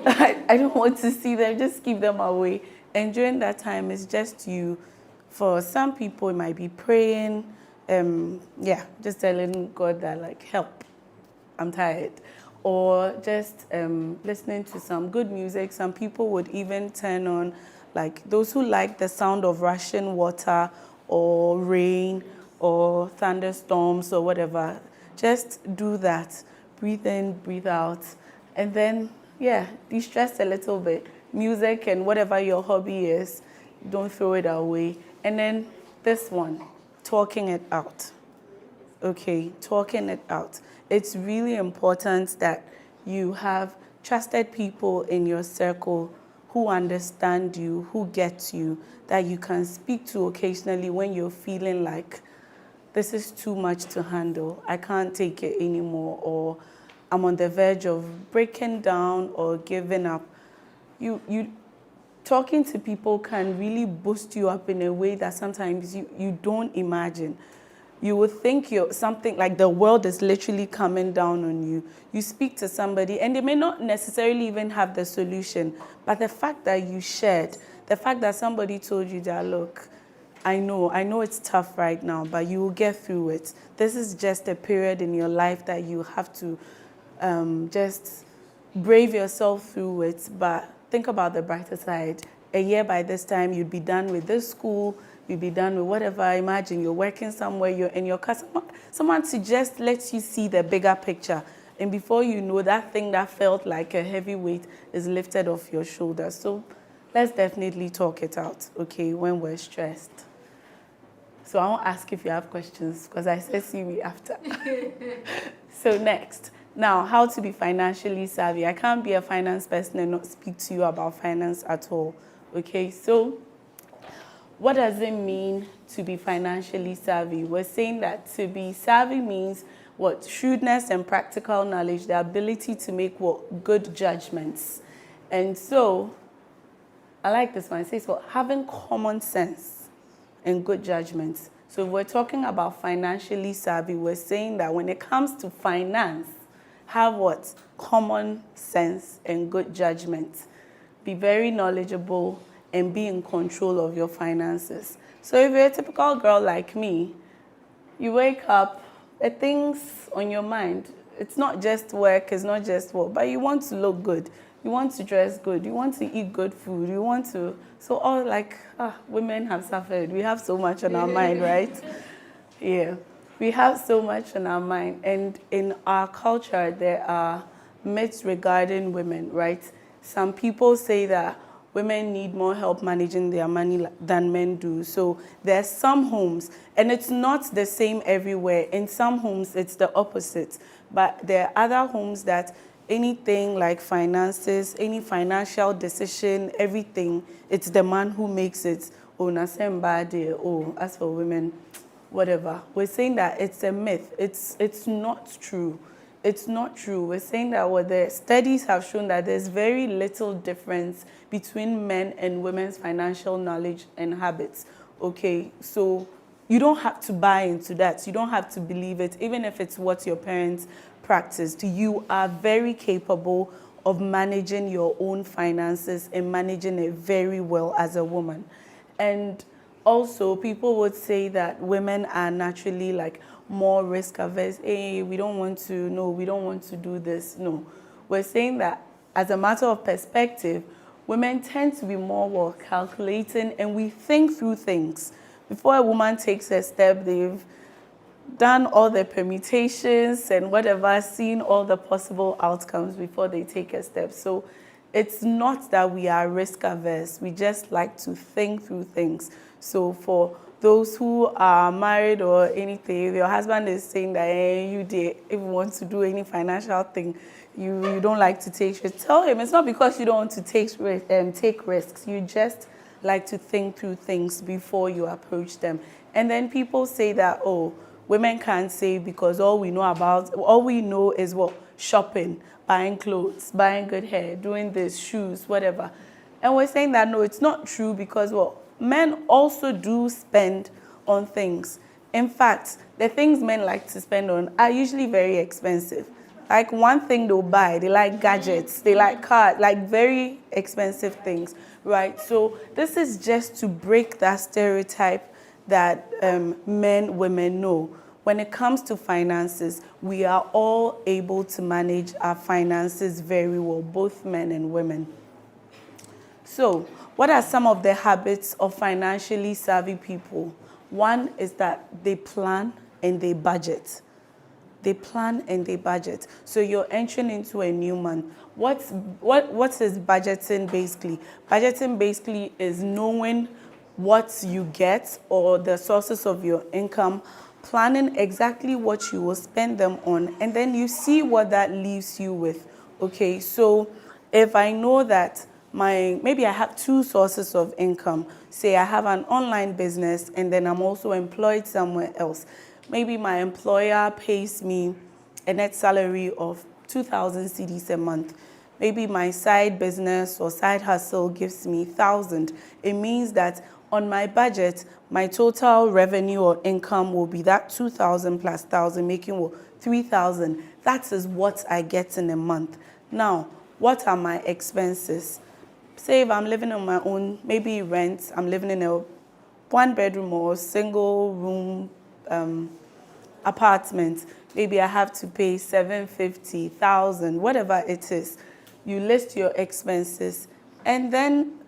Speaker 5: I don't want to see them, just keep them away. And during that time, it's just you. For some people, it might be praying, just telling God that, help, I'm tired. Or just listening to some good music. Some people would even turn on, those who like the sound of rushing water or rain or thunderstorms or whatever. Just do that. Breathe in, breathe out. And then, de-stress a little bit. Music and whatever your hobby is, don't throw it away. And then this one, talking it out. Okay, talking it out. It's really important that you have trusted people in your circle who understand you, who get you, that you can speak to occasionally when you're feeling like this is too much to handle. I can't take it anymore, or I'm on the verge of breaking down or giving up. You talking to people can really boost you up in a way that sometimes you don't imagine. You would think you're something like the world is literally coming down on you. You speak to somebody and they may not necessarily even have the solution, but the fact that you shared, the fact that somebody told you that, look, I know it's tough right now, but you will get through it. This is just a period in your life that you have to just brave yourself through it. But think about the brighter side. A year by this time, you'd be done with this school, you'd be done with whatever. Imagine you're working somewhere, you're in your car. Someone to just let you see the bigger picture. And before you know, that thing that felt like a heavy weight is lifted off your shoulders. So let's definitely talk it out, okay, when we're stressed. So I won't ask if you have questions because I said see me after. So next. Now, how to be financially savvy. I can't be a finance person and not speak to you about finance at all. Okay, so what does it mean to be financially savvy? We're saying that to be savvy means what? Shrewdness and practical knowledge, the ability to make what? Good judgments. And so, I like this one. It says what? Having common sense and good judgments. So if we're talking about financially savvy, we're saying that when it comes to finance, Have what? Common sense and good judgment. Be very knowledgeable and be in control of your finances. So if you're a typical girl like me, you wake up, there are things on your mind. It's not just work, it's not just work, but you want to look good. You want to dress good. You want to eat good food. You want to, so all like, women have suffered. We have so much on our mind, right? Yeah. We have so much on our mind. And in our culture, there are myths regarding women, right? Some people say that women need more help managing their money than men do. So there's some homes, and it's not the same everywhere. In some homes, it's the opposite. But there are other homes that anything like finances, any financial decision, everything, it's the man who makes it. Oh, nasembade. Oh, as for women, whatever. We're saying that it's a myth. It's not true. It's not true. We're saying that what the studies have shown that there's very little difference between men and women's financial knowledge and habits. Okay, so you don't have to buy into that. You don't have to believe it, even if it's what your parents practiced. You are very capable of managing your own finances and managing it very well as a woman. And also, people would say that women are naturally like more risk averse. Hey, we don't want to, no, we don't want to do this. No, we're saying that as a matter of perspective, women tend to be more well calculating and we think through things. Before a woman takes a step, they've done all the permutations and whatever, seen all the possible outcomes before they take a step. So it's not that we are risk averse. We just like to think through things. So for those who are married or anything, if your husband is saying that if you want to do any financial thing, you don't like to take risks, tell him it's not because you don't want to take risks. You just like to think through things before you approach them. And then people say that, oh, women can't save because all we know is what? Shopping, buying clothes, buying good hair, doing this, shoes, whatever. And we're saying that, no, it's not true because, well, men also do spend on things. In fact, the things men like to spend on are usually very expensive. Like one thing they'll buy, they like gadgets, they like cars, like very expensive things, right? So this is just to break that stereotype that women know. When it comes to finances, we are all able to manage our finances very well, both men and women. So, what are some of the habits of financially savvy people? One is that they plan and they budget. They plan and they budget. So you're entering into a new month. What is budgeting basically? Budgeting basically is knowing what you get or the sources of your income, planning exactly what you will spend them on, and then you see what that leaves you with. Okay, so if I know that maybe I have two sources of income. Say I have an online business and then I'm also employed somewhere else. Maybe my employer pays me a net salary of 2,000 cedis a month. Maybe my side business or side hustle gives me 1,000. It means that on my budget, my total revenue or income will be that 2,000 plus 1,000, making 3,000. That is what I get in a month. Now, what are my expenses? Say if I'm living on my own, maybe rent, I'm living in a one-bedroom or single room apartment. Maybe I have to pay 750, 1,000, whatever it is. You list your expenses, and then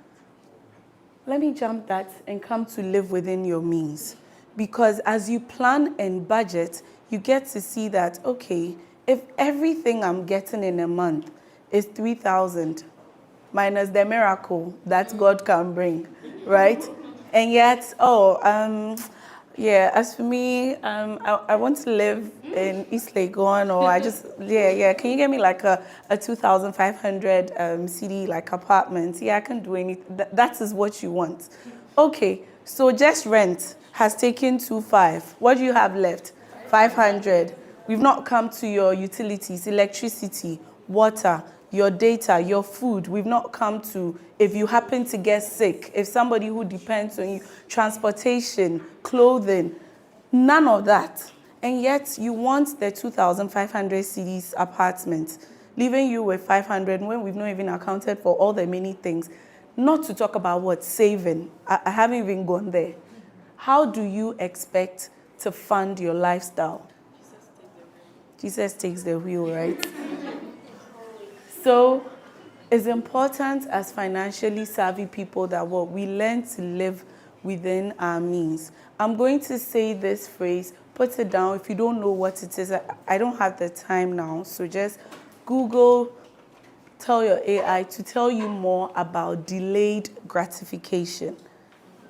Speaker 5: let me jump that and come to live within your means. Because as you plan and budget, you get to see that, okay, if everything I'm getting in a month is 3,000, minus the miracle that God can bring, right? And yet, as for me, I want to live in East Legon, or can you get me like a 2,500 CD like apartment? Yeah, I can do anything. That is what you want. Okay, so just rent has taken 2,500. What do you have left? 500. We've not come to your utilities, electricity, water, your data, your food. We've not come to if you happen to get sick, if somebody who depends on you, transportation, clothing, none of that. And yet you want the 2,500 cedis apartment, leaving you with 500 when we've not even accounted for all the many things. Not to talk about what? Saving. I haven't even gone there. How do you expect to fund your lifestyle? Jesus takes the wheel, right? So it's important as financially savvy people that what we learn to live within our means. I'm going to say this phrase, put it down. If you don't know what it is, I don't have the time now, so just Google, tell your AI to tell you more about delayed gratification.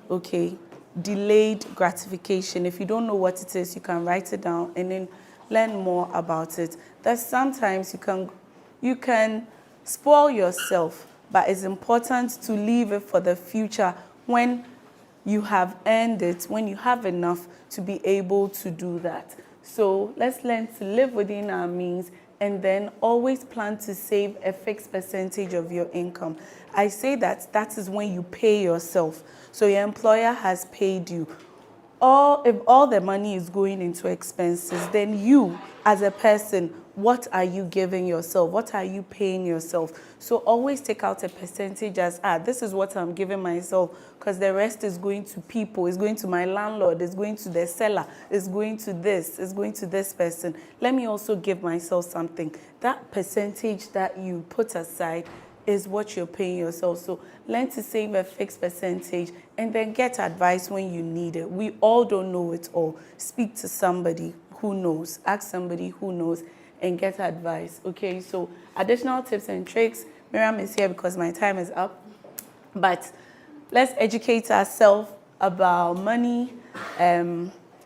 Speaker 5: Okay, delayed gratification. If you don't know what it is, you can write it down and then learn more about it. That sometimes you can spoil yourself, but it's important to leave it for the future when you have earned it, when you have enough to be able to do that. So let's learn to live within our means and then always plan to save a fixed percentage of your income. I say that is when you pay yourself. So your employer has paid you. If all the money is going into expenses, then you, as a person, what are you giving yourself? What are you paying yourself? So always take out a percentage as, this is what I'm giving myself, because the rest is going to people, it's going to my landlord, it's going to the seller, it's going to this, it's going to this person. Let me also give myself something. That percentage that you put aside is what you're paying yourself. So learn to save a fixed percentage and then get advice when you need it. We all don't know it all. Speak to somebody who knows. Ask somebody who knows and get advice. Okay, so additional tips and tricks. Miriam is here because my time is up. But let's educate ourselves about money.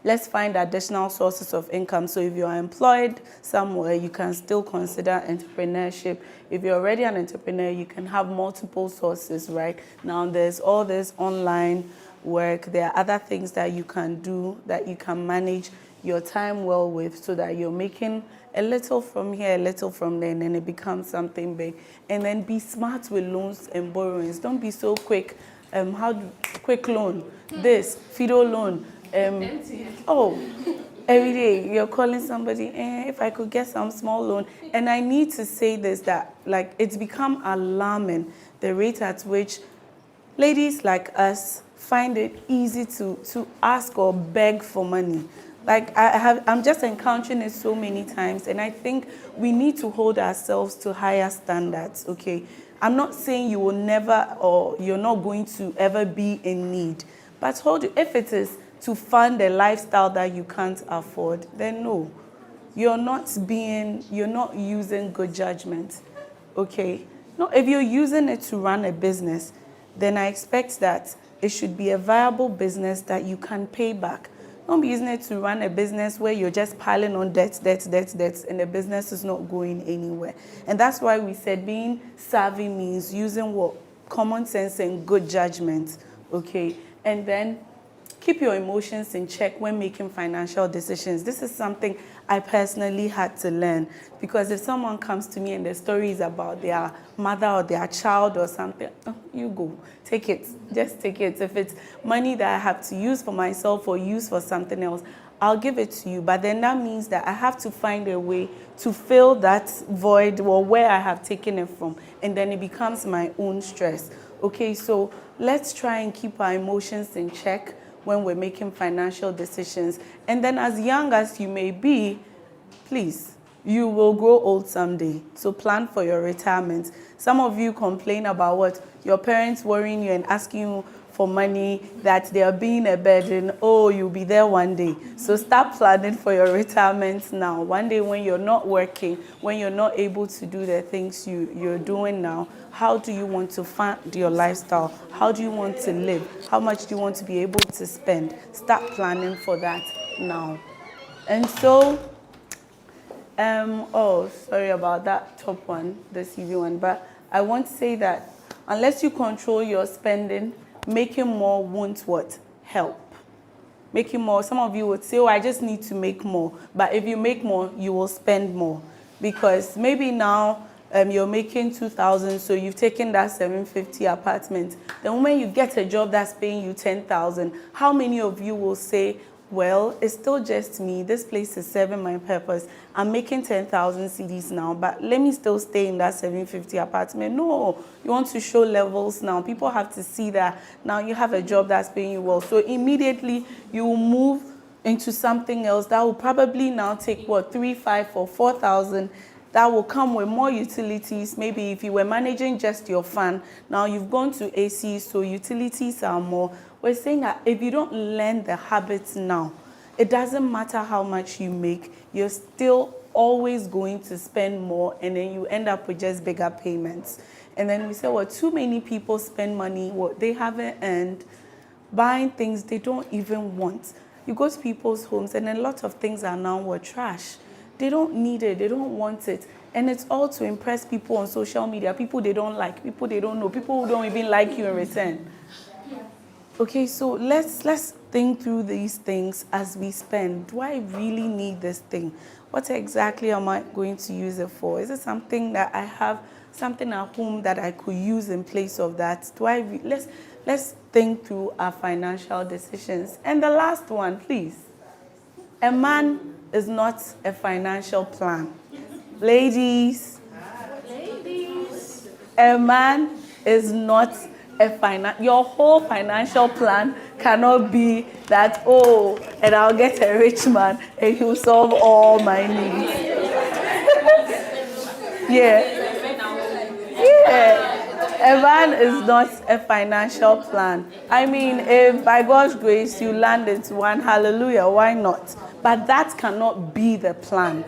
Speaker 5: Let's find additional sources of income. So if you're employed somewhere, you can still consider entrepreneurship. If you're already an entrepreneur, you can have multiple sources, right? Now there's all this online work. There are other things that you can do, that you can manage your time well with, so that you're making a little from here, a little from there, and then it becomes something big. And then be smart with loans and borrowings. Don't be so quick. Quick loan, this, Fido loan. Every day you're calling somebody, if I could get some small loan. And I need to say this, that like it's become alarming, the rate at which ladies like us find it easy to ask or beg for money. Like I'm just encountering it so many times, and I think we need to hold ourselves to higher standards, okay? I'm not saying you will never, or you're not going to ever be in need, but if it is to fund a lifestyle that you can't afford, then no. You're not using good judgment, okay? No, if you're using it to run a business, then I expect that it should be a viable business that you can pay back. Don't be using it to run a business where you're just piling on debts, and the business is not going anywhere. And that's why we said being savvy means using what? Common sense and good judgment, okay? And then keep your emotions in check when making financial decisions. This is something I personally had to learn, because if someone comes to me and the story is about their mother or their child or something, you go, take it, just take it. If it's money that I have to use for myself or use for something else, I'll give it to you. But then that means that I have to find a way to fill that void or where I have taken it from, and then it becomes my own stress. Okay, so let's try and keep our emotions in check when we're making financial decisions. And then as young as you may be, please, you will grow old someday. So plan for your retirement. Some of you complain about what? Your parents worrying you and asking you for money, that they are being a burden. Oh, you'll be there one day. So start planning for your retirement now. One day when you're not working, when you're not able to do the things you're doing now, how do you want to fund your lifestyle? How do you want to live? How much do you want to be able to spend? Start planning for that now. And so, sorry about that top one, the CV one, but I want to say that unless you control your spending, making more won't what? Help. Making more, some of you would say, I just need to make more. But if you make more, you will spend more. Because maybe now you're making 2,000, so you've taken that 750 apartment. The moment you get a job that's paying you 10,000, how many of you will say, well, it's still just me. This place is serving my purpose. I'm making 10,000 CDs now, but let me still stay in that 750 apartment. No, you want to show levels now. People have to see that now you have a job that's paying you well. So immediately you will move into something else that will probably now take, what, 3, 5, or 4,000. That will come with more utilities. Maybe if you were managing just your fan, now you've gone to AC, so utilities are more. We're saying that if you don't learn the habits now, it doesn't matter how much you make, you're still always going to spend more, and then you end up with just bigger payments. And then we say, well, too many people spend money what they haven't earned, buying things they don't even want. You go to people's homes, and a lot of things are now trash. They don't need it, they don't want it. And it's all to impress people on social media, people they don't like, people they don't know, people who don't even like you in return. Okay, so let's think through these things as we spend. Do I really need this thing? What exactly am I going to use it for? Is it something that I have, something at home that I could use in place of that? Let's think through our financial decisions. And the last one, please. A man is not a financial plan. Ladies, a man is not your whole financial plan cannot be that, oh, and I'll get a rich man and he'll solve all my needs. Yeah. A man is not a financial plan. I mean, if by God's grace you land into one, hallelujah, why not? But that cannot be the plan.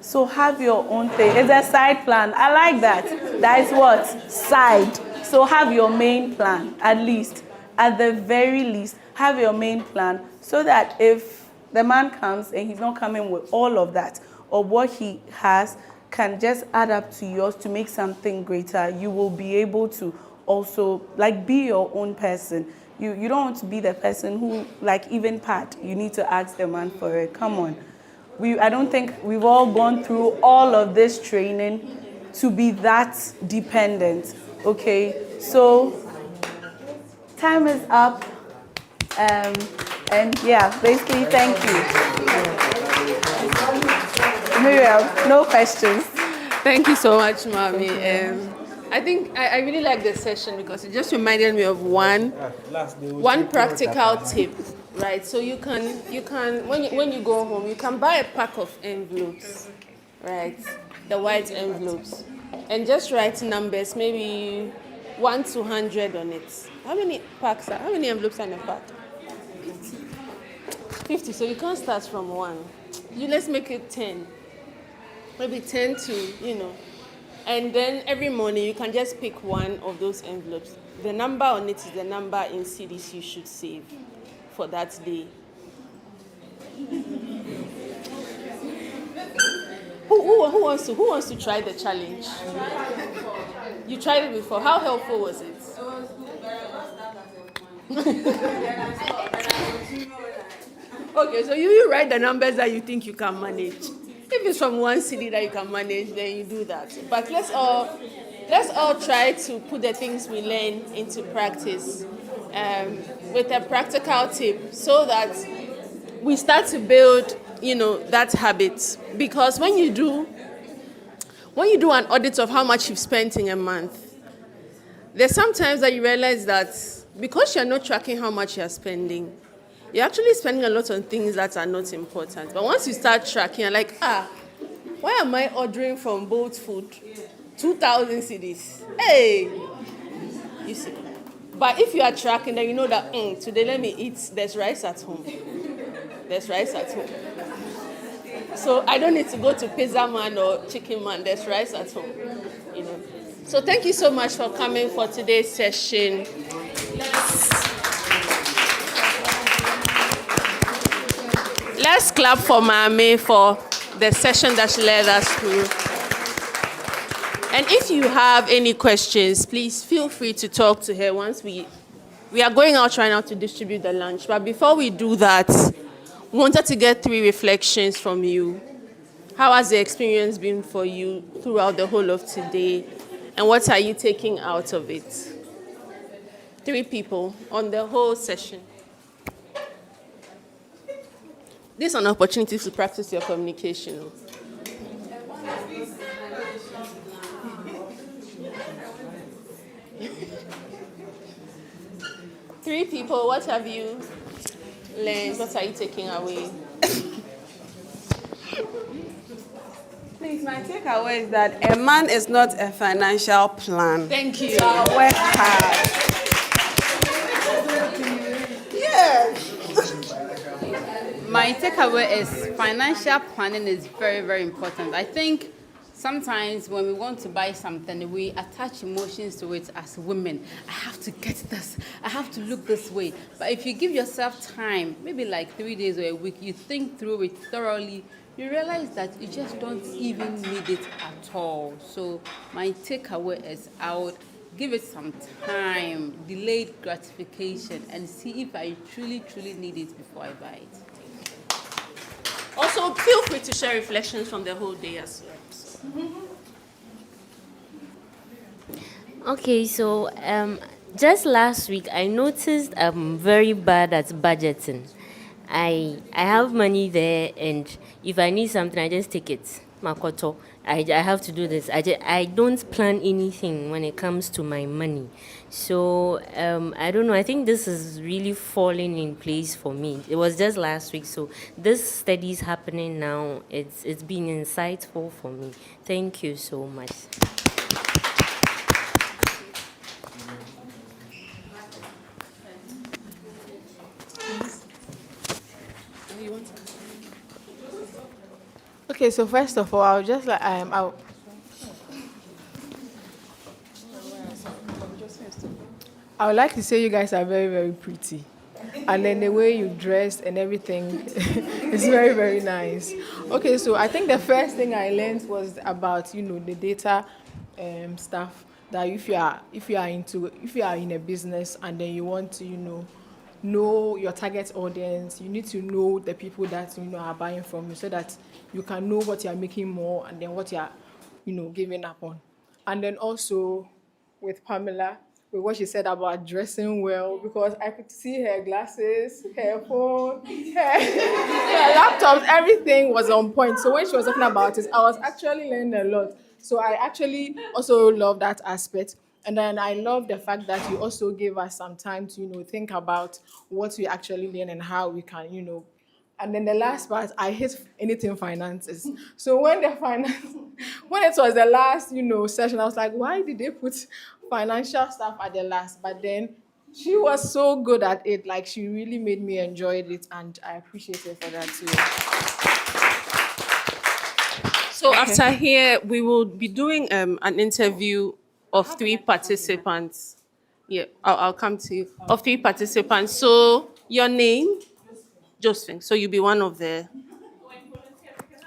Speaker 5: So have your own thing. It's a side plan. I like that. That is what? Side. So have your main plan, at least. At the very least, have your main plan so that if the man comes and he's not coming with all of that, or what he has can just add up to yours to make something greater, you will be able to also, like, be your own person. You don't want to be the person who, like, even Pat, you need to ask the man for it. Come on. I don't think we've all gone through all of this training to be that dependent. Okay, so time is up. And yeah, basically, thank you. Miriam, no questions.
Speaker 12: Thank you so much, Mommy. I think I really like this session because it just reminded me of one practical tip, right? So you can when you go home, you can buy a pack of envelopes, right? The white envelopes, and just write numbers, maybe 1 to 100 on it. How many envelopes are in a pack? 50. So you can't start from 1. Let's make it 10. Maybe 10 to, And then every morning you can just pick one of those envelopes. The number on it is the number in CDs you should save for that day. Who wants to try the challenge? You tried it before. How helpful was it? Okay, so you write the numbers that you think you can manage. If it's from one city that you can manage, then you do that. But let's all try to put the things we learn into practice with a practical tip so that we start to build, that habit. Because when you do an audit of how much you've spent in a month, there's sometimes that you realize that because you're not tracking how much you're spending, you're actually spending a lot on things that are not important. But once you start tracking, you're like, why am I ordering from Bolt Food 2,000 cedis? Hey! You see. But if you are tracking, then you know that, today let me eat, there's rice at home. There's rice at home. So I don't need to go to Pizza Man or Chicken Man, there's rice at home. So thank you so much for coming for today's session. Let's clap for Mame for the session that she led us through. And if you have any questions, please feel free to talk to her once we are going out right now to distribute the lunch. But before we do that, we wanted to get 3 reflections from you. How has the experience been for you throughout the whole of today? And what are you taking out of it? 3 people on the whole session. This is an opportunity to practice your communication. 3 people, what have you learned? What are you taking away?
Speaker 13: Please, my takeaway is that a man is not a financial plan.
Speaker 12: Thank you.
Speaker 13: So I work hard. Yeah.
Speaker 6: My takeaway is financial planning is very, very important. I think sometimes when we want to buy something, we attach emotions to it as women. I have to get this. I have to look this way. But if you give yourself time, maybe like 3 days or a week, you think through it thoroughly, you realize that you just don't even need it at all. So my takeaway is I would give it some time, delayed gratification, and see if I truly, truly need it before I buy it.
Speaker 12: Also, feel free to share reflections from the whole day as well.
Speaker 10: Okay, so just last week I noticed I'm very bad at budgeting. I have money there, and if I need something, I just take it. Makoto, I have to do this. I don't plan anything when it comes to my money. So I don't know. I think this is really falling in place for me. It was just last week, so this study is happening now. It's been insightful for me. Thank you so much.
Speaker 4: Okay, so first of all, I'll just like I would like to say you guys are very, very pretty. And then the way you dress and everything is very, very nice. Okay, so I think the first thing I learned was about, the data stuff. That if you are in a business and then you want to, know your target audience, you need to know the people that are buying from you so that you can know what you're making more and then what you're giving up on. And then also with Pamela, with what she said about dressing well, because I could see her glasses, her phone, her laptops, everything was on point. So when she was talking about it, I was actually learning a lot. So I actually also love that aspect. And then I love the fact that you also gave us some time to, think about what we actually learn and how we can, And then the last part, I hate anything finances. So when when it was the last, session, I was like, why did they put financial stuff at the last? But then she was so good at it. Like, she really made me enjoy it, and I appreciate her for that too.
Speaker 12: So after here, we will be doing an interview of 3 participants. Yeah, I'll come to you. Of 3 participants. So your name, Josephine. So you'll be one of the.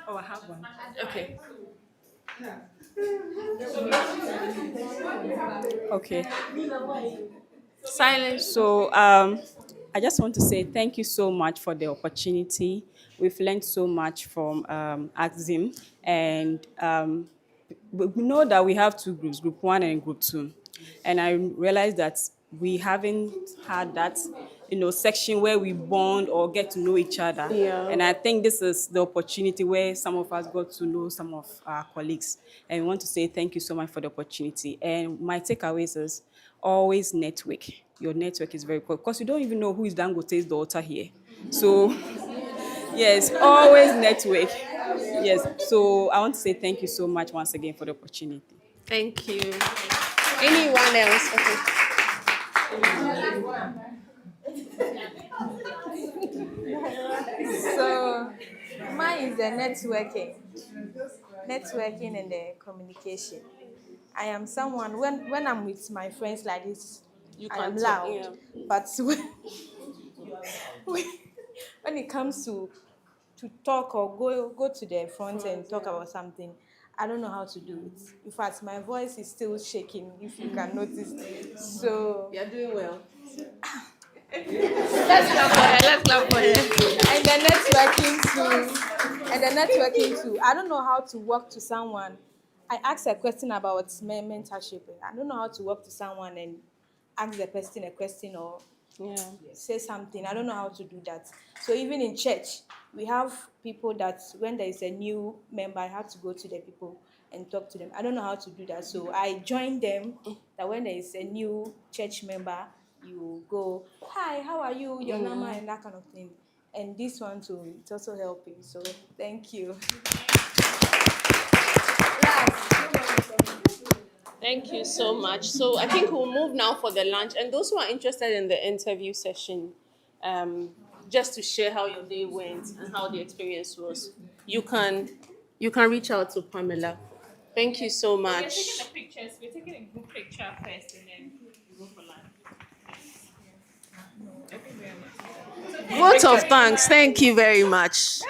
Speaker 18: Oh, I have one.
Speaker 12: Okay.
Speaker 18: Okay.
Speaker 12: Silence.
Speaker 18: So I just want to say thank you so much for the opportunity. We've learned so much from Axum, and we know that we have 2 groups, group 1 and group 2. And I realized that we haven't had that, section where we bond or get to know each other.
Speaker 12: Yeah.
Speaker 18: And I think this is the opportunity where some of us got to know some of our colleagues. And we want to say thank you so much for the opportunity. And my takeaways is always network. Your network is very important because you don't even know who is Dangote's daughter here. So, yes, always network. Yes, so I want to say thank you so much once again for the opportunity.
Speaker 12: Thank you. Anyone else? Okay.
Speaker 1: So mine is the networking and the communication. I am someone when I'm with my friends like this, I am
Speaker 12: can talk,
Speaker 1: loud,
Speaker 12: yeah.
Speaker 1: but when it comes to talk or go to the front and talk about something, I don't know how to do it. In fact, my voice is still shaking, if you can notice. So
Speaker 12: you're doing well.
Speaker 1: Let's clap for her. Let's clap for her. And the networking too. I don't know how to walk to someone. I asked a question about mentorship. I don't know how to walk to someone and ask the person a question or
Speaker 19: say something. I don't know how to do that. So even in church, we have people that when there is a new member, I have to go to the people and talk to them. I don't know how to do that. So I join them that when there is a new church member, you go, hi, how are you? Your number and that kind of thing. And this one too, it's also helping. So thank you.
Speaker 16: Thank you so much. So I think we'll move now for the lunch. And those who are interested in the interview session, just to share how your day went and how the experience was, you can reach out to Pamela. Thank you so much.
Speaker 2: We're taking the pictures. We're taking a group picture first, and then we go for lunch.
Speaker 16: Vote of thanks. Thank you very much.